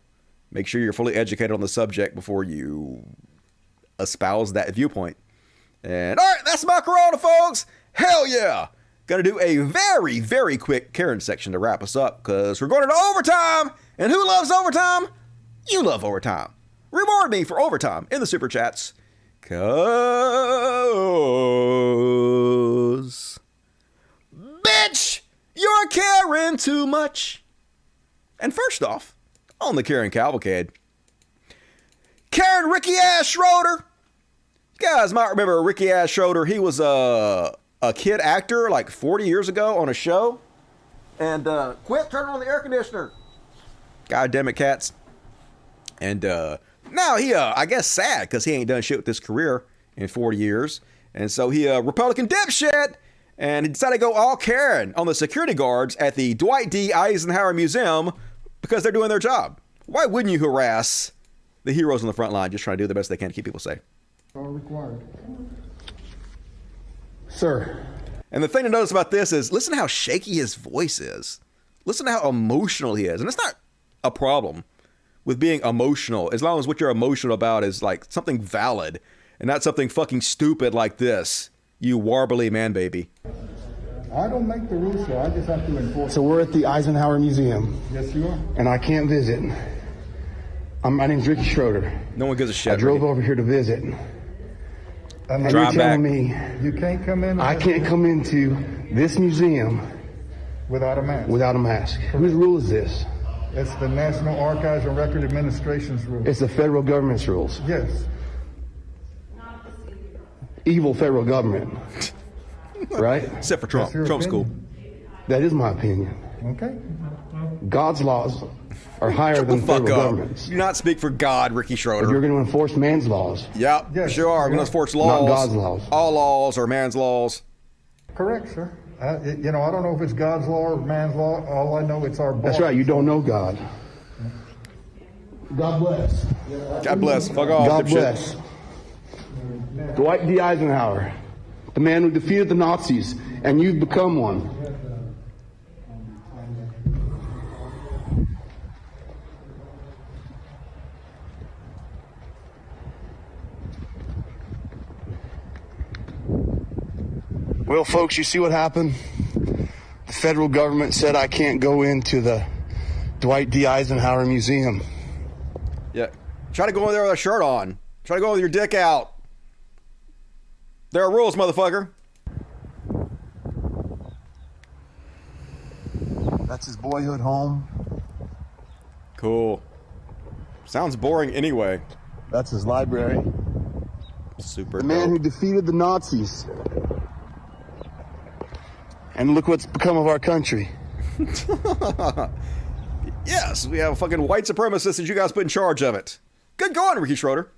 Make sure you're fully educated on the subject before you espouse that viewpoint. And all right, that's my Corona, folks. Hell yeah. Gonna do a very, very quick Karen section to wrap us up because we're going into overtime. And who loves overtime? You love overtime. Reward me for overtime in the super chats. Cause bitch, you're caring too much. And first off, on the Karen Cavalcade, Karen Ricky Ass Schroeder. You guys might remember Ricky Ass Schroeder. He was a kid actor like 40 years ago on a show. And quit turning on the air conditioner. God damn it, cats. And now he, I guess, sad because he ain't done shit with his career in 40 years. And so he Republican dipshit. And he decided to go all Karen on the security guards at the Dwight D. Eisenhower Museum because they're doing their job. Why wouldn't you harass the heroes on the front line just trying to do the best they can to keep people safe? All required. Sir. And the thing to notice about this is listen to how shaky his voice is. Listen to how emotional he is. And it's not a problem with being emotional as long as what you're emotional about is like something valid and not something fucking stupid like this. You warbly man baby. I don't make the rules, sir. I just have to enforce. So we're at the Eisenhower Museum. Yes, you are. And I can't visit. My name's Ricky Schroeder. No one gives a shit. I drove over here to visit. And you're telling me you can't come in. I can't come into this museum without a mask. Without a mask. Whose rule is this? It's the National Archives and Record Administration's rule. It's the federal government's rules. Yes. Evil federal government. Right? Except for Trump. Trump's cool. That is my opinion. Okay. God's laws are higher than federal government's. Do not speak for God, Ricky Schroeder. But you're going to enforce man's laws. Yep, yes, sure are. We're going to enforce laws. Not God's laws. All laws are man's laws. Correct, sir. I don't know if it's God's law or man's law. All I know, it's our boss. That's right. You don't know God. God bless. God bless. Fuck off. God bless. Dwight D. Eisenhower, the man who defeated the Nazis, and you've become one. Well, folks, you see what happened? The federal government said I can't go into the Dwight D. Eisenhower Museum. Yeah. Try to go in there with a shirt on. Try to go with your dick out. There are rules, motherfucker. That's his boyhood home. Cool. Sounds boring anyway. That's his library. Super The man who defeated the Nazis. And look what's become of our country. Yes, we have a fucking white supremacist that you guys put in charge of it. Good going, Ricky Schroeder.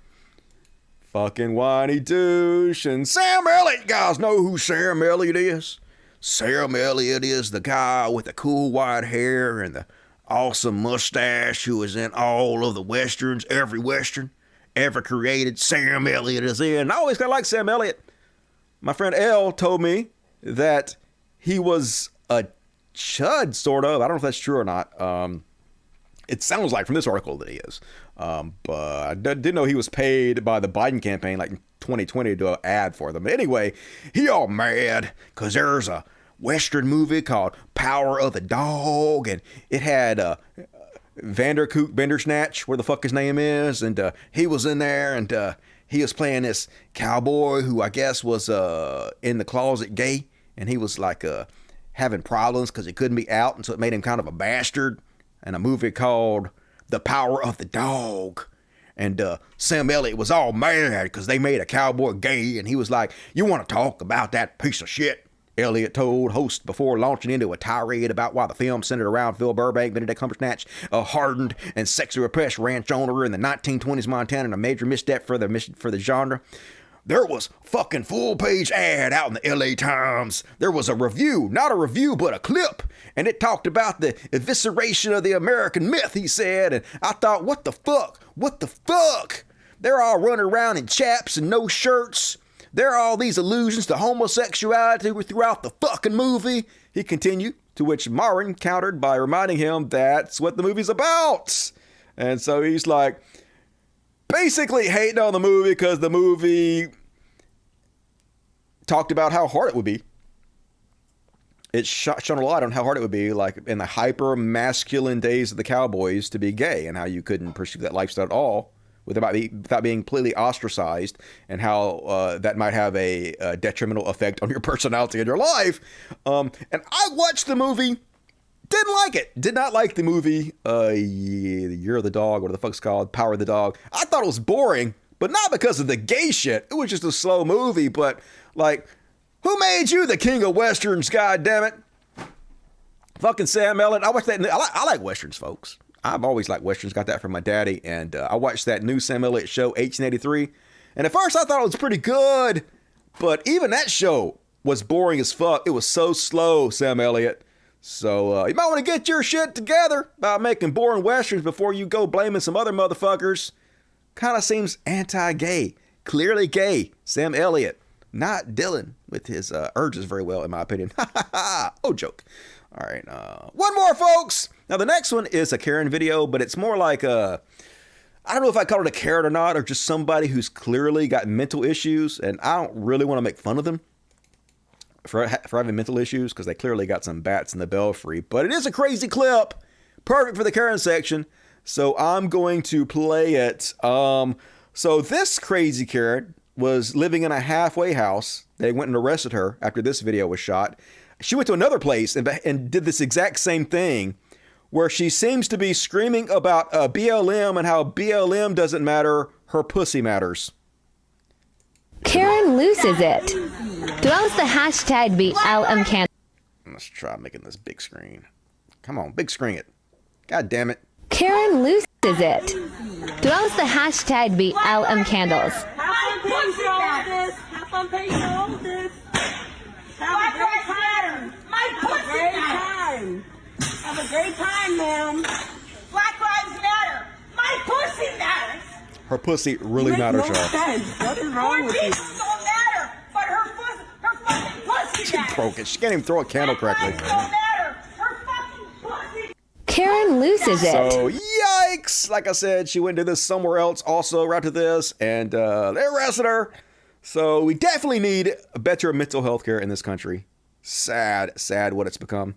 Fucking whiny douche. And Sam Elliott. You guys know who Sam Elliott is? Sam Elliott is the guy with the cool white hair and the awesome mustache who is in all of the westerns, every western ever created. Sam Elliott is in. I always kind of like Sam Elliott. My friend L told me that he was a chud, sort of. I don't know if that's true or not. It sounds like from this article that he is. But I didn't know he was paid by the Biden campaign like in 2020 to do an ad for them. But anyway, he all mad because there's a Western movie called Power of the Dog. And it had Vanderkook Bendersnatch, where the fuck his name is. And he was in there and he was playing this cowboy who I guess was in the closet gay, and he was like having problems because he couldn't be out, and so it made him kind of a bastard. And a movie called The Power of the Dog. And Sam Elliott was all mad because they made a cowboy gay, and he was like, "You want to talk about that piece of shit?" Elliot told host before launching into a tirade about why the film centered around Phil Burbank, Benedict Cumberbatch, a hardened and sexually repressed ranch owner in the 1920s Montana, and a major misstep for the genre. There was fucking full-page ad out in the LA Times. There was a review, not a review, but a clip. And it talked about the evisceration of the American myth, he said. And I thought, what the fuck? What the fuck? They're all running around in chaps and no shirts. There are all these allusions to homosexuality throughout the fucking movie, he continued, to which Marin countered by reminding him that's what the movie's about. And so he's like, basically hating on the movie because the movie talked about how hard it would be. It shone a light on how hard it would be, like in the hyper masculine days of the cowboys, to be gay, and how you couldn't pursue that lifestyle at all without being completely ostracized, and how that might have a detrimental effect on your personality and your life. And I watched the movie. Didn't like it. Did not like the movie, The Year of the Dog, what the fuck's called, Power of the Dog. I thought it was boring, but not because of the gay shit. It was just a slow movie, but like, who made you the king of westerns, goddammit? Fucking Sam Elliott. I watched that. I like westerns, folks. I've always liked westerns. Got that from my daddy. And I watched that new Sam Elliott show, 1883. And at first I thought it was pretty good, but even that show was boring as fuck. It was so slow, Sam Elliott. So you might want to get your shit together about making boring westerns before you go blaming some other motherfuckers. Kind of seems anti-gay. Clearly gay. Sam Elliott. Not Dylan with his urges very well, in my opinion. Oh, joke. All right. One more, folks. Now, the next one is a Karen video, but it's more like I don't know if I call it a Karen or not, or just somebody who's clearly got mental issues, and I don't really want to make fun of them for having mental issues, because they clearly got some bats in the belfry. But it is a crazy clip. Perfect for the Karen section. So I'm going to play it. So this crazy Karen was living in a halfway house. They went and arrested her after this video was shot. She went to another place and did this exact same thing, where she seems to be screaming about BLM and how BLM doesn't matter, her pussy matters. Karen loses it. Throws the hashtag BLM can. Let's try making this big screen. Come on, big screen it. God damn it. Karen loses it. Throws the hashtag BLM candles. Have fun paying all this. Have fun paying all this. Have a great time. My pussy matters. Have a great time, ma'am. Black Lives Matter. My pussy matters. Her pussy really matters, y'all. What is wrong with you? People don't matter, but her fucking pussy She matters. broke it. She can't even throw a candle correctly. Don't matter. Her fucking pussy. Karen loses it. So, yikes! Like I said, she went to this somewhere else also right to this, and they arrested her. So we definitely need better mental health care in this country. Sad what it's become.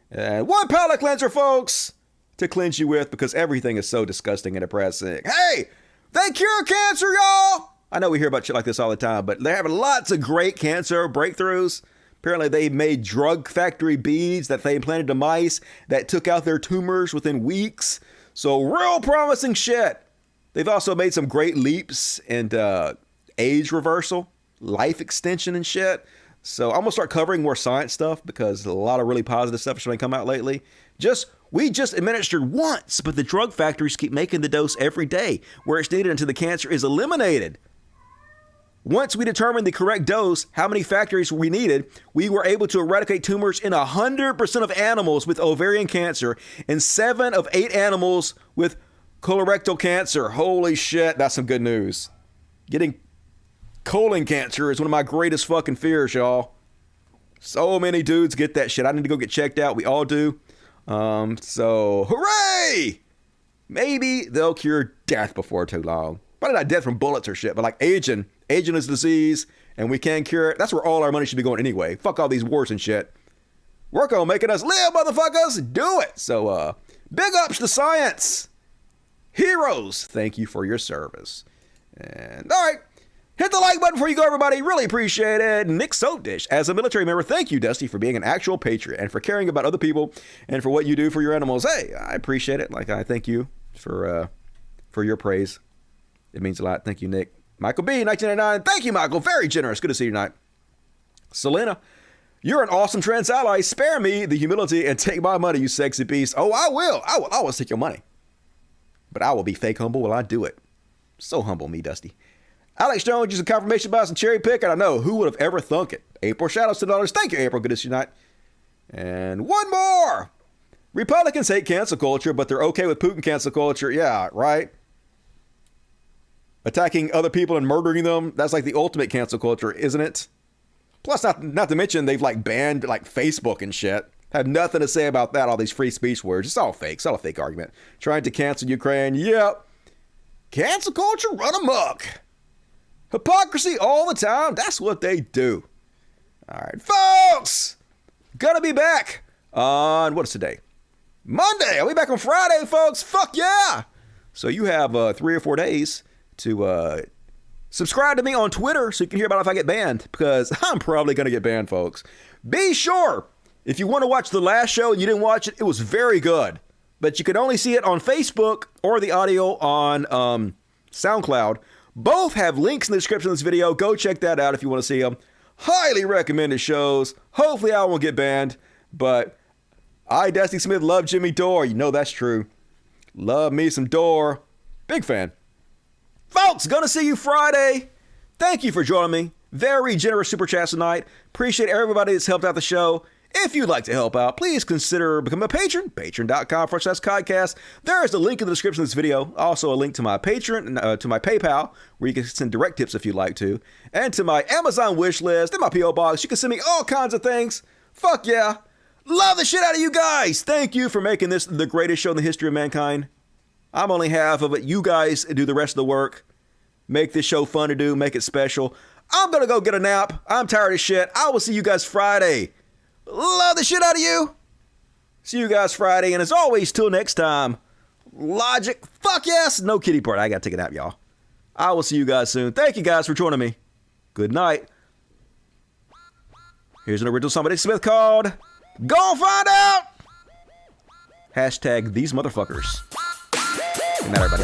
And one palate cleanser, folks, to cleanse you with, because everything is so disgusting and depressing. Hey, they cure cancer, y'all! I know we hear about shit like this all the time, but they're having lots of great cancer breakthroughs. Apparently they made drug factory beads that they implanted to mice that took out their tumors within weeks. So real promising shit. They've also made some great leaps in age reversal, life extension and shit. So I'm going to start covering more science stuff, because a lot of really positive stuff has been come out lately. We just administered once, but the drug factories keep making the dose every day where it's needed until the cancer is eliminated. Once we determined the correct dose, how many factories we needed, we were able to eradicate tumors in 100% of animals with ovarian cancer and 7 of 8 animals with colorectal cancer. Holy shit, that's some good news. Getting colon cancer is one of my greatest fucking fears, y'all. So many dudes get that shit. I need to go get checked out. We all do. So hooray! Maybe they'll cure death before too long. Probably not death from bullets or shit, but like aging. Aging is a disease, and we can cure it. That's where all our money should be going anyway. Fuck all these wars and shit. Work on making us live, motherfuckers. Do it. So, big ups to science. Heroes, thank you for your service. And all right, Hit the like button before you go, everybody. Really appreciate it. Nick Soapdish, as a military member, thank you, Dusty, for being an actual patriot and for caring about other people and for what you do for your animals. Hey, I appreciate it. Like, I thank you for your praise. It means a lot. Thank you, Nick. Michael B, 1999. Thank you, Michael. Very generous. Good to see you tonight. Selena, you're an awesome trans ally. Spare me the humility and take my money, you sexy beast. Oh, I will. I will always take your money. But I will be fake humble while I do it. So humble, me, Dusty. Alex Jones using confirmation bias and cherry pick, and I know who would have ever thunk it. April Shadows $10. Thank you, April. Good to see you tonight. And one more. Republicans hate cancel culture, but they're okay with Putin cancel culture. Yeah, right. Attacking other people and murdering them. That's like the ultimate cancel culture, isn't it? Plus, not to mention they've like banned like Facebook and shit. Have nothing to say about that. All these free speech words. It's all fake. It's all a fake argument. Trying to cancel Ukraine. Yep. Cancel culture run amok. Hypocrisy all the time. That's what they do. All right, folks. Gonna be back on, what is today? Monday. I'll be back on Friday, folks. Fuck yeah. So you have 3 or 4 days to subscribe to me on Twitter so you can hear about if I get banned, because I'm probably going to get banned, folks. Be sure, if you want to watch the last show and you didn't watch it, it was very good. But you can only see it on Facebook or the audio on SoundCloud. Both have links in the description of this video. Go check that out if you want to see them. Highly recommended shows. Hopefully I won't get banned. But I, Dusty Smith, love Jimmy Dore. You know that's true. Love me some Dore. Big fan. Folks, gonna see you Friday. Thank you for joining me. Very generous super chats tonight. Appreciate everybody that's helped out the show. If you'd like to help out, please consider becoming a patron. Patreon.com/Codcast. There is a link in the description of this video. Also a link to my Patreon, to my PayPal, where you can send direct tips if you'd like to. And to my Amazon wish list and my P.O. Box. You can send me all kinds of things. Fuck yeah. Love the shit out of you guys. Thank you for making this the greatest show in the history of mankind. I'm only half of it. You guys do the rest of the work. Make this show fun to do. Make it special. I'm going to go get a nap. I'm tired of shit. I will see you guys Friday. Love the shit out of you. See you guys Friday. And as always, till next time, Logic. Fuck yes. No kitty part. I got to take a nap, y'all. I will see you guys soon. Thank you guys for joining me. Good night. Here's an original Somebody Smith called Go Find Out. Hashtag these motherfuckers. Good night, everybody.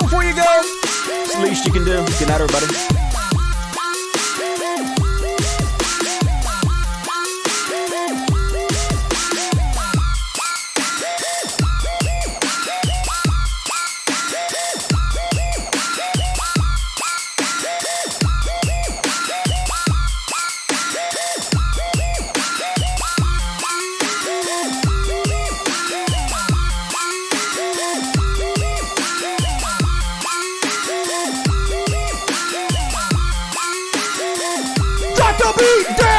Before you go, it's the least you can do. Good night, everybody. Beat down!